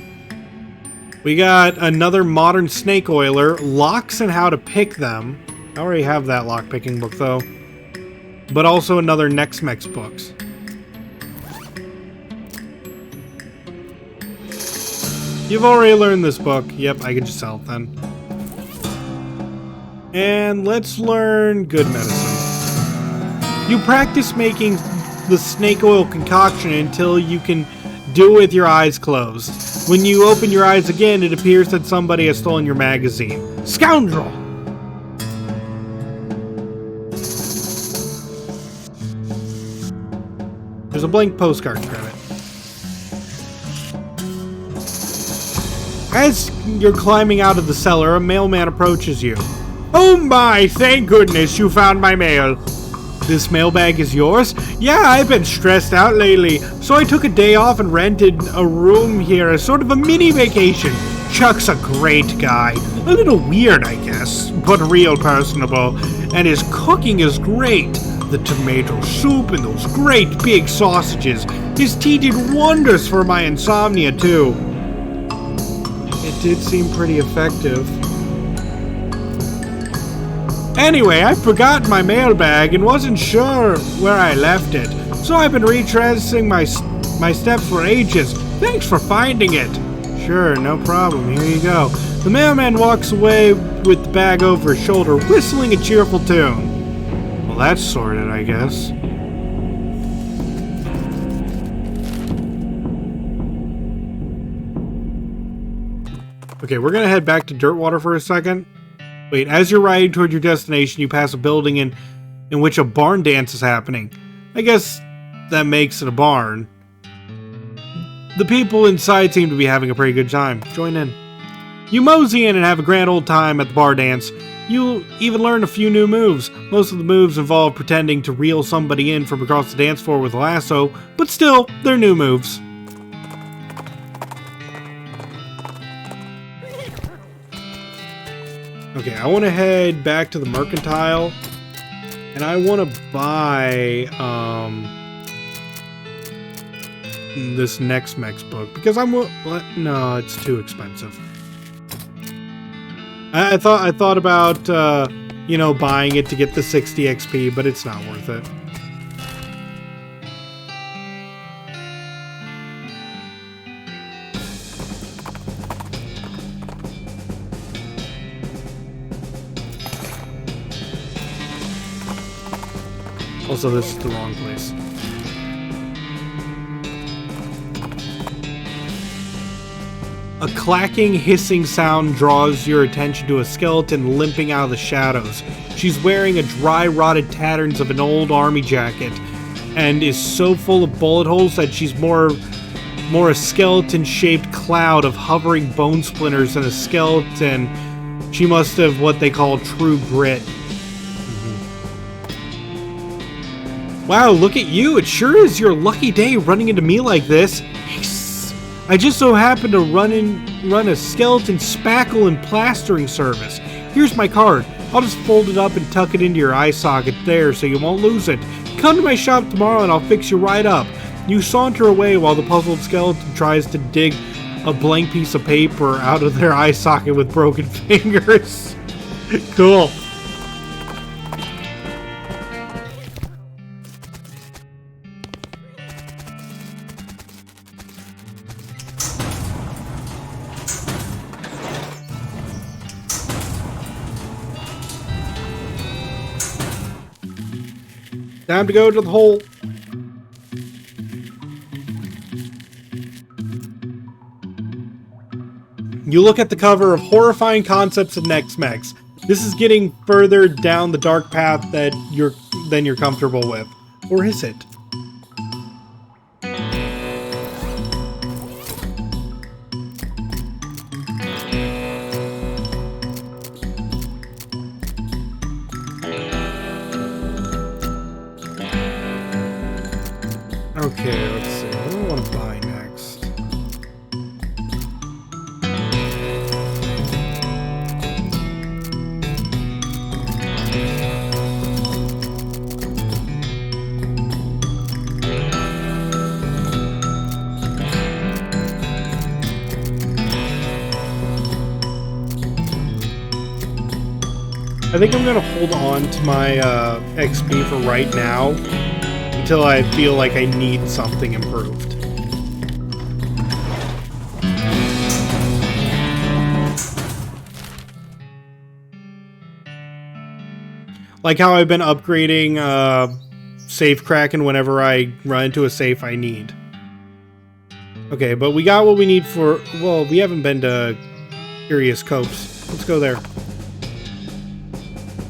We got another modern snake oiler, locks and how to pick them. I already have that lock picking book though. But also another Nex-Mex books. You've already learned this book. Yep, I can just sell it then. And let's learn good medicine. You practice making the snake oil concoction until you can do it with your eyes closed. When you open your eyes again, it appears that somebody has stolen your magazine. Scoundrel! There's a blank postcard credit. As you're climbing out of the cellar, a mailman approaches you. Oh my, thank goodness you found my mail. This mailbag is yours? Yeah, I've been stressed out lately, so I took a day off and rented a room here as sort of a mini vacation. Chuck's a great guy. A little weird, I guess, but real personable. And his cooking is great. The tomato soup and those great big sausages. His tea did wonders for my insomnia, too. It did seem pretty effective. Anyway, I forgot my mailbag and wasn't sure where I left it, so I've been retracing my steps for ages. Thanks for finding it. Sure, no problem. Here you go. The mailman walks away with the bag over his shoulder, whistling a cheerful tune. Well, that's sorted, I guess. Okay, we're gonna head back to Dirtwater for a second. Wait, as you're riding toward your destination, you pass a building in which a barn dance is happening. I guess that makes it a barn. The people inside seem to be having a pretty good time. Join in. You mosey in and have a grand old time at the bar dance. You'll even learn a few new moves. Most of the moves involve pretending to reel somebody in from across the dance floor with a lasso, but still, they're new moves. Okay, I want to head back to the Mercantile, and I want to buy this Nex-Mex book because no, it's too expensive. I thought about buying it to get the 60 XP, but it's not worth it. Also, this is the wrong place. A clacking, hissing sound draws your attention to a skeleton limping out of the shadows. She's wearing a dry, rotted tatters of an old army jacket and is so full of bullet holes that she's more a skeleton-shaped cloud of hovering bone splinters than a skeleton. She must have what they call true grit. Wow, look at you. It sure is your lucky day running into me like this. I just so happened to run a skeleton spackle and plastering service. Here's my card. I'll just fold it up and tuck it into your eye socket there so you won't lose it. Come to my shop tomorrow and I'll fix you right up. You saunter away while the puzzled skeleton tries to dig a blank piece of paper out of their eye socket with broken fingers. Cool. Time to go to the hole. You look at the cover of Horrifying Concepts of Nex-Mex. This is getting further down the dark path than you're comfortable with. Or is it? Okay, let's see. What do I want to buy next? I think I'm gonna hold on to my XP for right now until I feel like I need something improved. Like how I've been upgrading Safe Kraken whenever I run into a safe I need. Okay, but we got what we need for... Well, we haven't been to Curious Copse. Let's go there.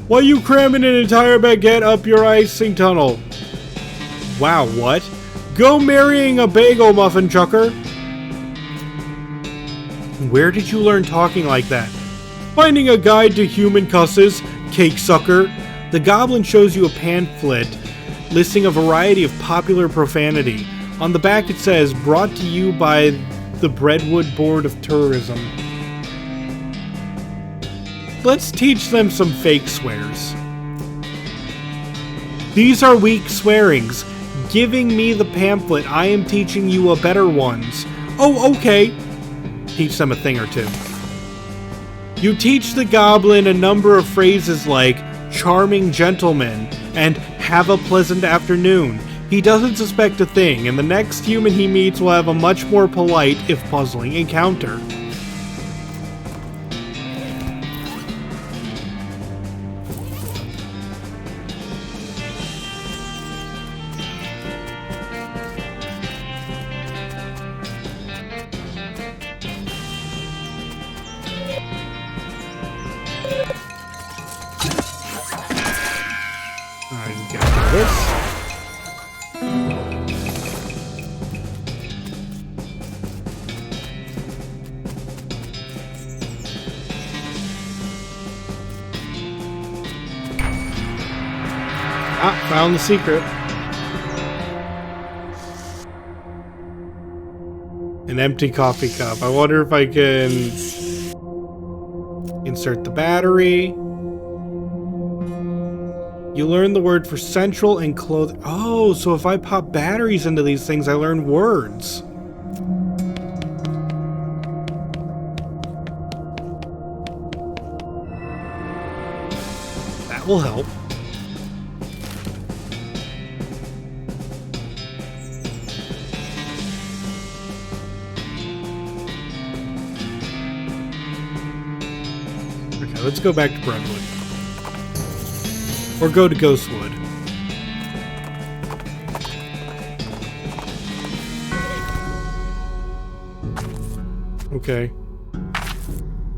Why are you cramming an entire baguette up your icing tunnel? Wow, what? Go marrying a bagel muffin chucker. Where did you learn talking like that? Finding a guide to human cusses, cake sucker. The goblin shows you a pamphlet listing a variety of popular profanity. On the back it says, brought to you by the Breadwood Board of Tourism. Let's teach them some fake swears. These are weak swearings. Giving me the pamphlet, I am teaching you a better ones. Oh, okay. Teach them a thing or two. You teach the goblin a number of phrases like, charming gentleman, and have a pleasant afternoon. He doesn't suspect a thing, and the next human he meets will have a much more polite, if puzzling, encounter. Found the secret. An empty coffee cup. I wonder if I can insert the battery. You learn the word for central and clothing. Oh, so if I pop batteries into these things, I learn words. That will help. Let's go back to Brentwood. Or go to Ghostwood. Okay.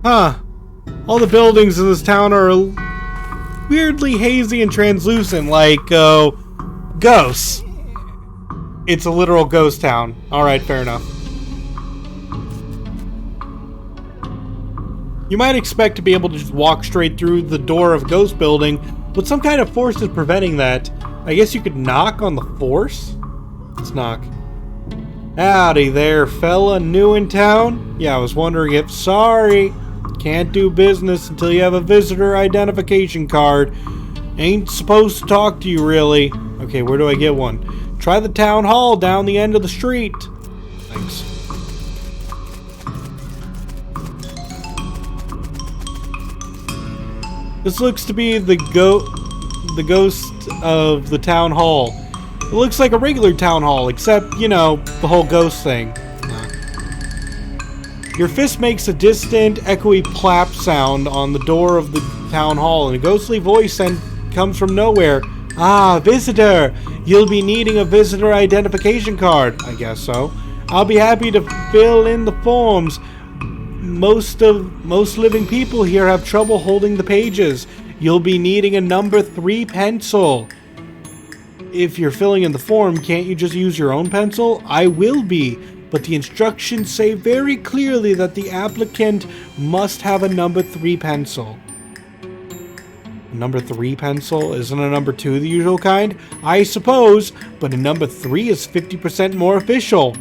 Huh. All the buildings in this town are weirdly hazy and translucent, like, ghosts. It's a literal ghost town. Alright, fair enough. You might expect to be able to just walk straight through the door of a ghost building, but some kind of force is preventing that. I guess you could knock on the force? Let's knock. Howdy there, fella. New in town? Yeah, I was wondering if... Sorry. Can't do business until you have a visitor identification card. Ain't supposed to talk to you, really. Okay, where do I get one? Try the town hall down the end of the street. Thanks. This looks to be the ghost of the town hall. It looks like a regular town hall, except, you know, the whole ghost thing. Your fist makes a distant, echoey plap sound on the door of the town hall, and a ghostly voice comes from nowhere. Ah, visitor! You'll be needing a visitor identification card. I guess so. I'll be happy to fill in the forms. Most living people here have trouble holding the pages. You'll be needing a number 3 pencil. If you're filling in the form, can't you just use your own pencil? I will be, but the instructions say very clearly that the applicant must have a number 3 pencil. Number 3 pencil? Isn't a number 2 the usual kind? I suppose, but a number 3 is 50% more official.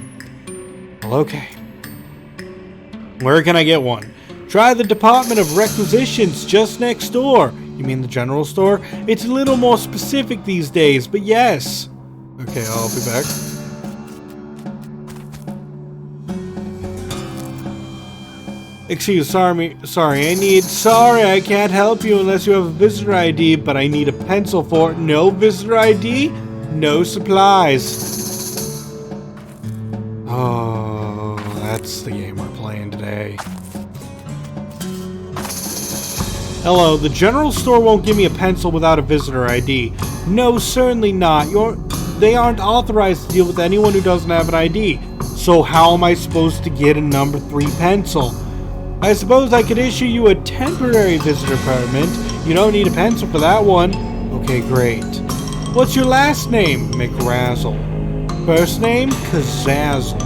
Well, okay. Where can I get one? Try the Department of Requisitions just next door. You mean the general store? It's a little more specific these days, but yes. Okay, I'll be back. Sorry, I can't help you unless you have a visitor ID, but I need a pencil for it. No visitor ID, no supplies. Oh, that's the game we're playing today. Hello, the general store won't give me a pencil without a visitor ID. No, certainly not. They aren't authorized to deal with anyone who doesn't have an ID. So how am I supposed to get a number 3 pencil? I suppose I could issue you a temporary visitor permit. You don't need a pencil for that one. Okay, great. What's your last name? McRazzle. First name? Kazazzle.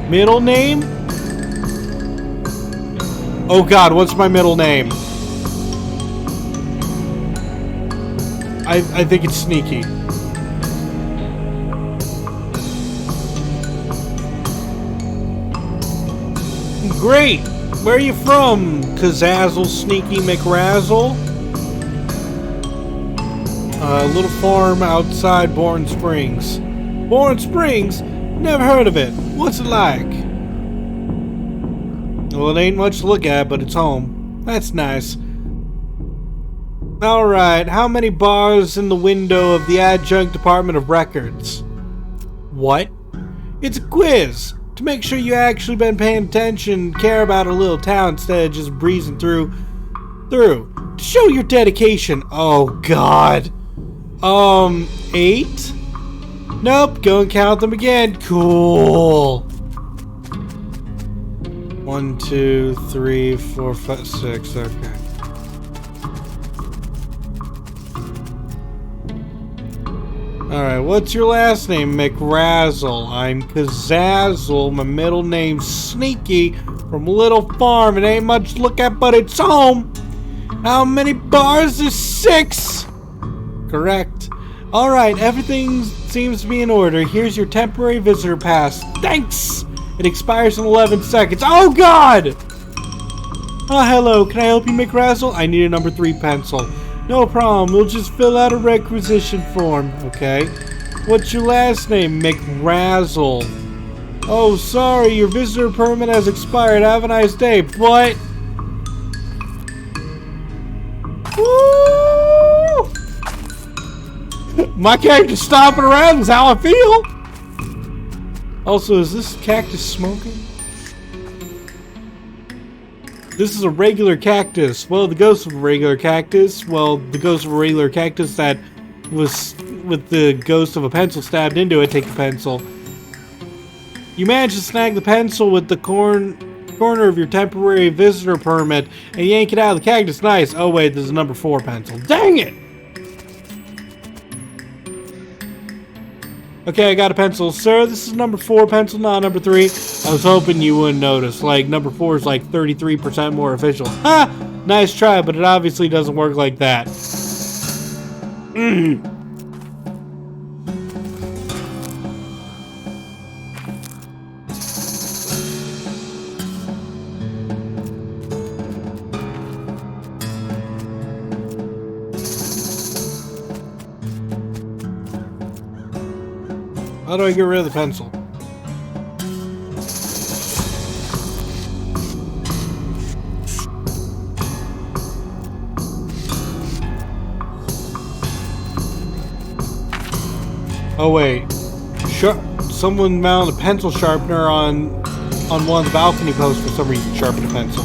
Middle name? Oh god, what's my middle name? I think it's Sneaky. Great! Where are you from? Kazazzle, Sneaky, McRazzle? A little farm outside Bourne Springs. Bourne Springs? Never heard of it. What's it like? Well, it ain't much to look at, but it's home. That's nice. Alright, how many bars in the window of the Adjunct Department of Records? What? It's a quiz! To make sure you actually been paying attention, care about a little town instead of just breezing through. To show your dedication. Oh, God. 8? Nope, go and count them again. Cool. 1, 2, 3, 4, 5, 6. Okay. Alright, what's your last name? McRazzle. I'm Kazazzle. My middle name's Sneaky. From Little Farm. It ain't much to look at, but it's home. How many bars is 6? Correct. Alright, everything seems to be in order. Here's your temporary visitor pass. Thanks! It expires in 11 seconds. Oh, God! Oh, hello. Can I help you, McRazzle? I need a number 3 pencil. No problem. We'll just fill out a requisition form. Okay. What's your last name? McRazzle. Oh, sorry. Your visitor permit has expired. Have a nice day. But... Woo! My character's stomping around is how I feel. Also, is this cactus smoking? This is a regular cactus. Well, the ghost of a regular cactus. Well, the ghost of a regular cactus that was with the ghost of a pencil stabbed into it. Take the pencil. You managed to snag the pencil with the corner of your temporary visitor permit and yank it out of the cactus. Nice. Oh, wait, there's a number 4 pencil. Dang it! Okay, I got a pencil. Sir, this is number 4 pencil, not number 3. I was hoping you wouldn't notice. Like, number 4 is like 33% more official. Ha! Nice try, but it obviously doesn't work like that. How do I get rid of the pencil? Oh wait, someone mounted a pencil sharpener on one of the balcony posts for some reason. Sharpen a pencil.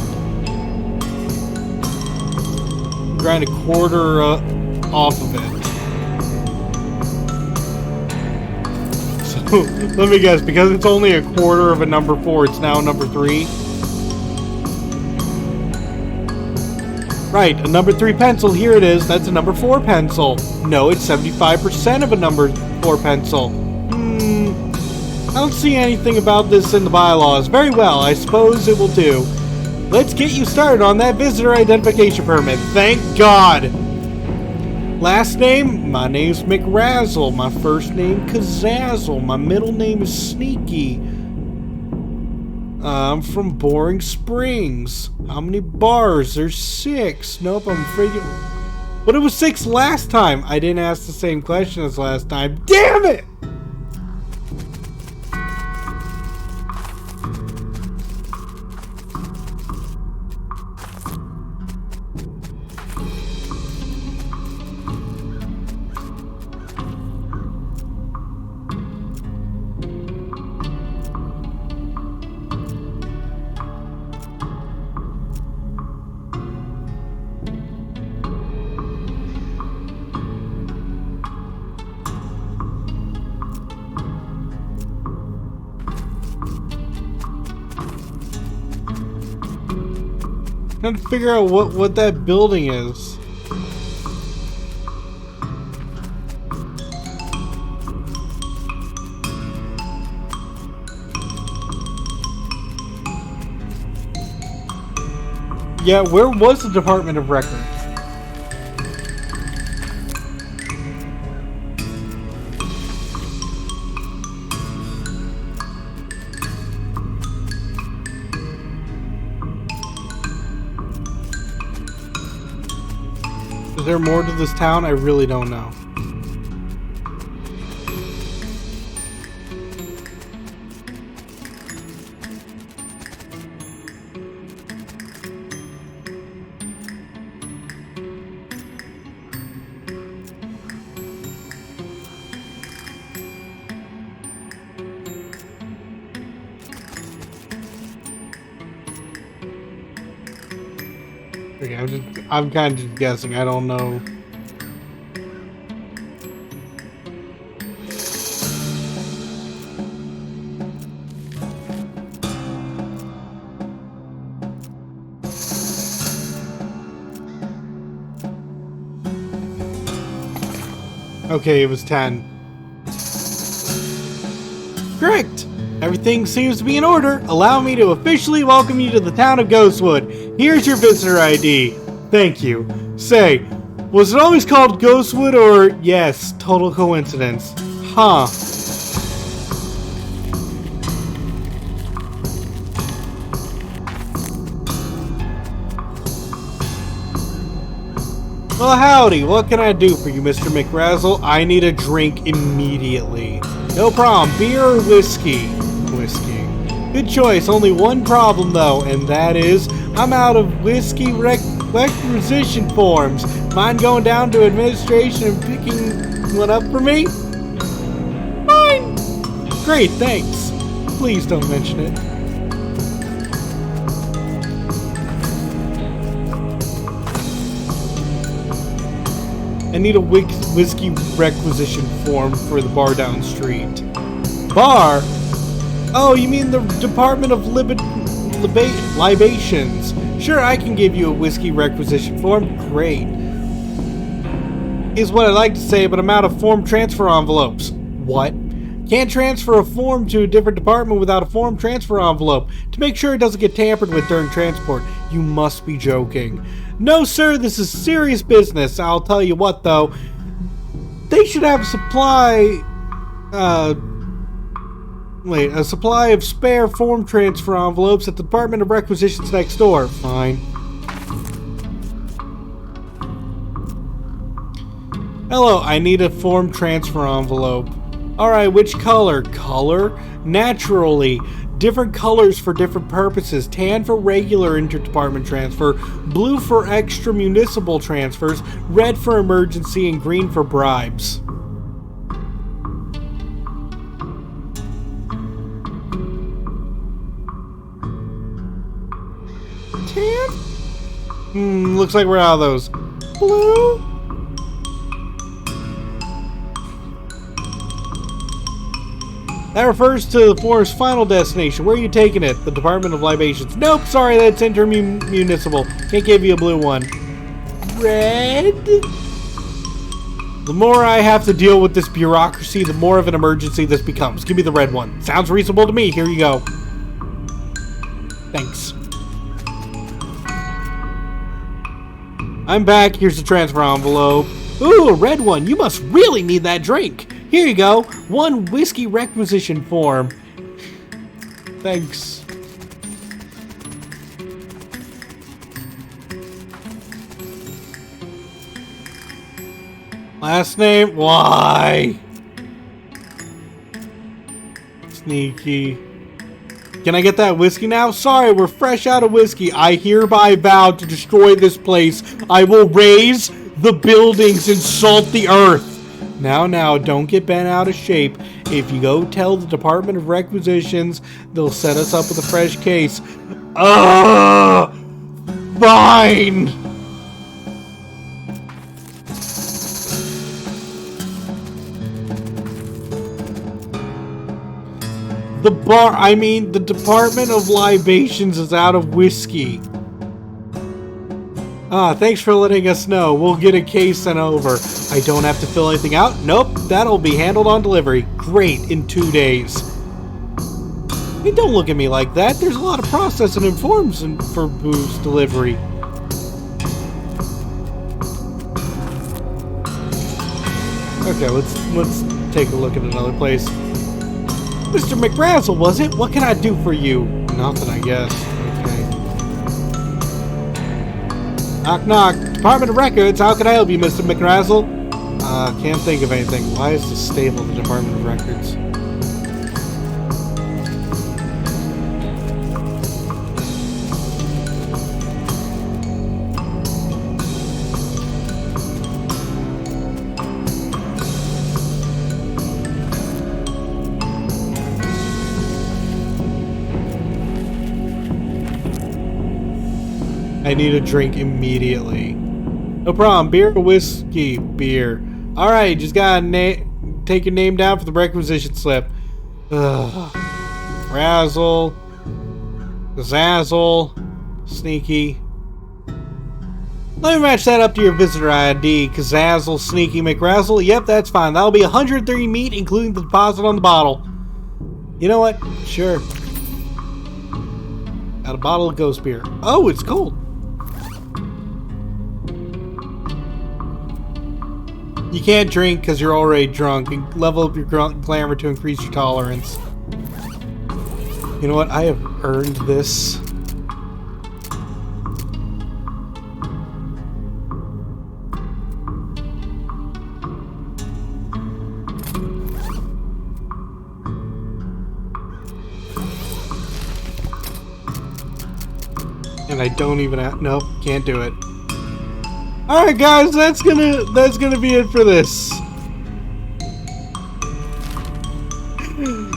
Grind a quarter off of it. Let me guess, because it's only a quarter of a number 4, it's now a number 3? Right, a number 3 pencil, here it is, that's a number 4 pencil. No, it's 75% of a number 4 pencil. I don't see anything about this in the bylaws. Very well, I suppose it will do. Let's get you started on that visitor identification permit. Thank God! Last name? My name's McRazzle. My first name, Kazazzle. My middle name is Sneaky. I'm from Boring Springs. How many bars? There's 6. Nope, I'm afraid you... But it was 6 last time. I didn't ask the same question as last time. Damn it! Trying to figure out what that building is. Yeah, where was the Department of Records? Is there more to this town? I really don't know. Okay, I'm kind of just guessing. I don't know. Okay, it was 10. Correct! Everything seems to be in order. Allow me to officially welcome you to the town of Ghostwood. Here's your visitor ID. Thank you. Say, was it always called Ghostwood or... Yes, total coincidence. Huh. Well, howdy. What can I do for you, Mr. McRazzle? I need a drink immediately. No problem. Beer or whiskey? Whiskey. Good choice. Only one problem, though, and that is I'm out of whiskey requisition forms. Mind going down to administration and picking one up for me? Fine. Great, thanks. Please don't mention it. I need a whiskey requisition form for the bar down the street. Bar? Oh, you mean the Department of Libations. Sure, I can give you a whiskey requisition form. Great. Is what I'd like to say, but I'm out of form transfer envelopes. What? Can't transfer a form to a different department without a form transfer envelope to make sure it doesn't get tampered with during transport. You must be joking. No, sir, this is serious business. I'll tell you what, though. They should have a supply of spare form transfer envelopes at the Department of Requisitions next door. Fine. Hello, I need a form transfer envelope. Alright, which color? Color? Naturally. Different colors for different purposes. Tan for regular interdepartment transfer, blue for extra municipal transfers, red for emergency, and green for bribes. Tan? Looks like we're out of those. Blue? That refers to the form's final destination. Where are you taking it? The Department of Libations. Nope, sorry, that's intermunicipal. Can't give you a blue one. Red? The more I have to deal with this bureaucracy, the more of an emergency this becomes. Give me the red one. Sounds reasonable to me. Here you go. Thanks. I'm back. Here's the transfer envelope. Ooh, a red one. You must really need that drink. Here you go. One whiskey requisition form. Thanks. Last name? Why? Sneaky. Can I get that whiskey now? Sorry, we're fresh out of whiskey. I hereby vow to destroy this place. I will raise the buildings and salt the earth. Now, don't get bent out of shape. If you go tell the Department of Requisitions, they'll set us up with a fresh case. Fine! The Department of Libations is out of whiskey. Thanks for letting us know. We'll get a case sent over. I don't have to fill anything out? Nope, that'll be handled on delivery. Great, in 2 days. Hey, don't look at me like that. There's a lot of processing and forms for booze delivery. Okay, let's take a look at another place. Mr. McRazzle, was it? What can I do for you? Nothing, I guess. Okay. Knock, knock. Department of Records, how can I help you, Mr. McRazzle? Can't think of anything. Why is the stable the Department of Records? I need a drink immediately. No problem. Beer or whiskey? Beer. Alright, just gotta take your name down for the requisition slip. Ugh. Razzle. Zazzle. Sneaky. Let me match that up to your visitor ID. Kazazzle, Sneaky, McRazzle. Yep, that's fine. That'll be 130 meat, including the deposit on the bottle. You know what? Sure. Got a bottle of ghost beer. Oh, it's cold. You can't drink because you're already drunk, and level up your glamour to increase your tolerance. You know what? I have earned this. And I don't even have, nope, can't do it. Alright guys, that's gonna be it for this.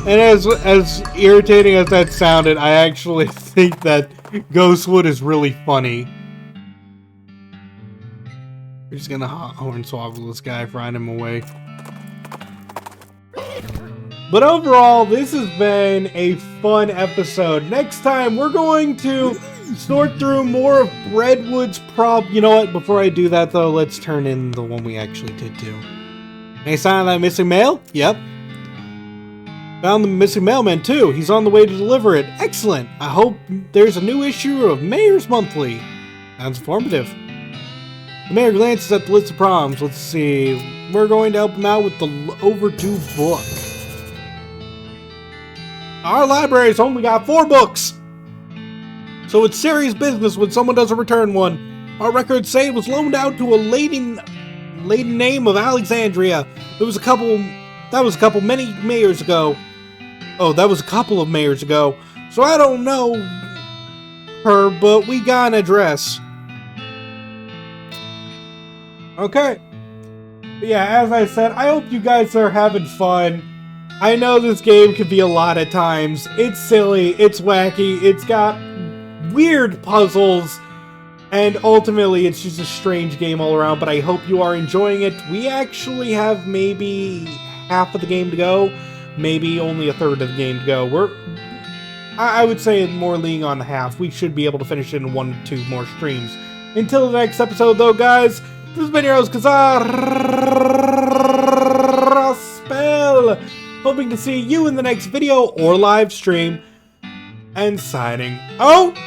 And as irritating as that sounded, I actually think that Ghostwood is really funny. We're just gonna hornswoggle this guy, frighten him away. But overall, this has been a fun episode. Next time, we're going to sort through more of Redwood's You know what? Before I do that, though, let's turn in the one we actually did do. Any sign of that missing mail? Yep. Found the missing mailman, too. He's on the way to deliver it. Excellent. I hope there's a new issue of Mayor's Monthly. Sounds informative. The mayor glances at the list of problems. Let's see. We're going to help him out with the overdue book. Our library's only got 4 books. So it's serious business when someone doesn't return one. Our records say it was loaned out to a lady name of Alexandria. That was a couple many mayors ago. Oh, that was a couple of mayors ago. So I don't know her, but we got an address. Okay. But yeah, as I said, I hope you guys are having fun. I know this game can be a lot at times. It's silly, it's wacky, it's got weird puzzles, and ultimately it's just a strange game all around, but I hope you are enjoying it. We actually have maybe half of the game to go, maybe only a third of the game to go. I would say more leaning on half. We should be able to finish it in 1 or 2 more streams. Until the next episode though, guys, this has been your host, Spell. Hoping to see you in the next video or live stream, and signing out.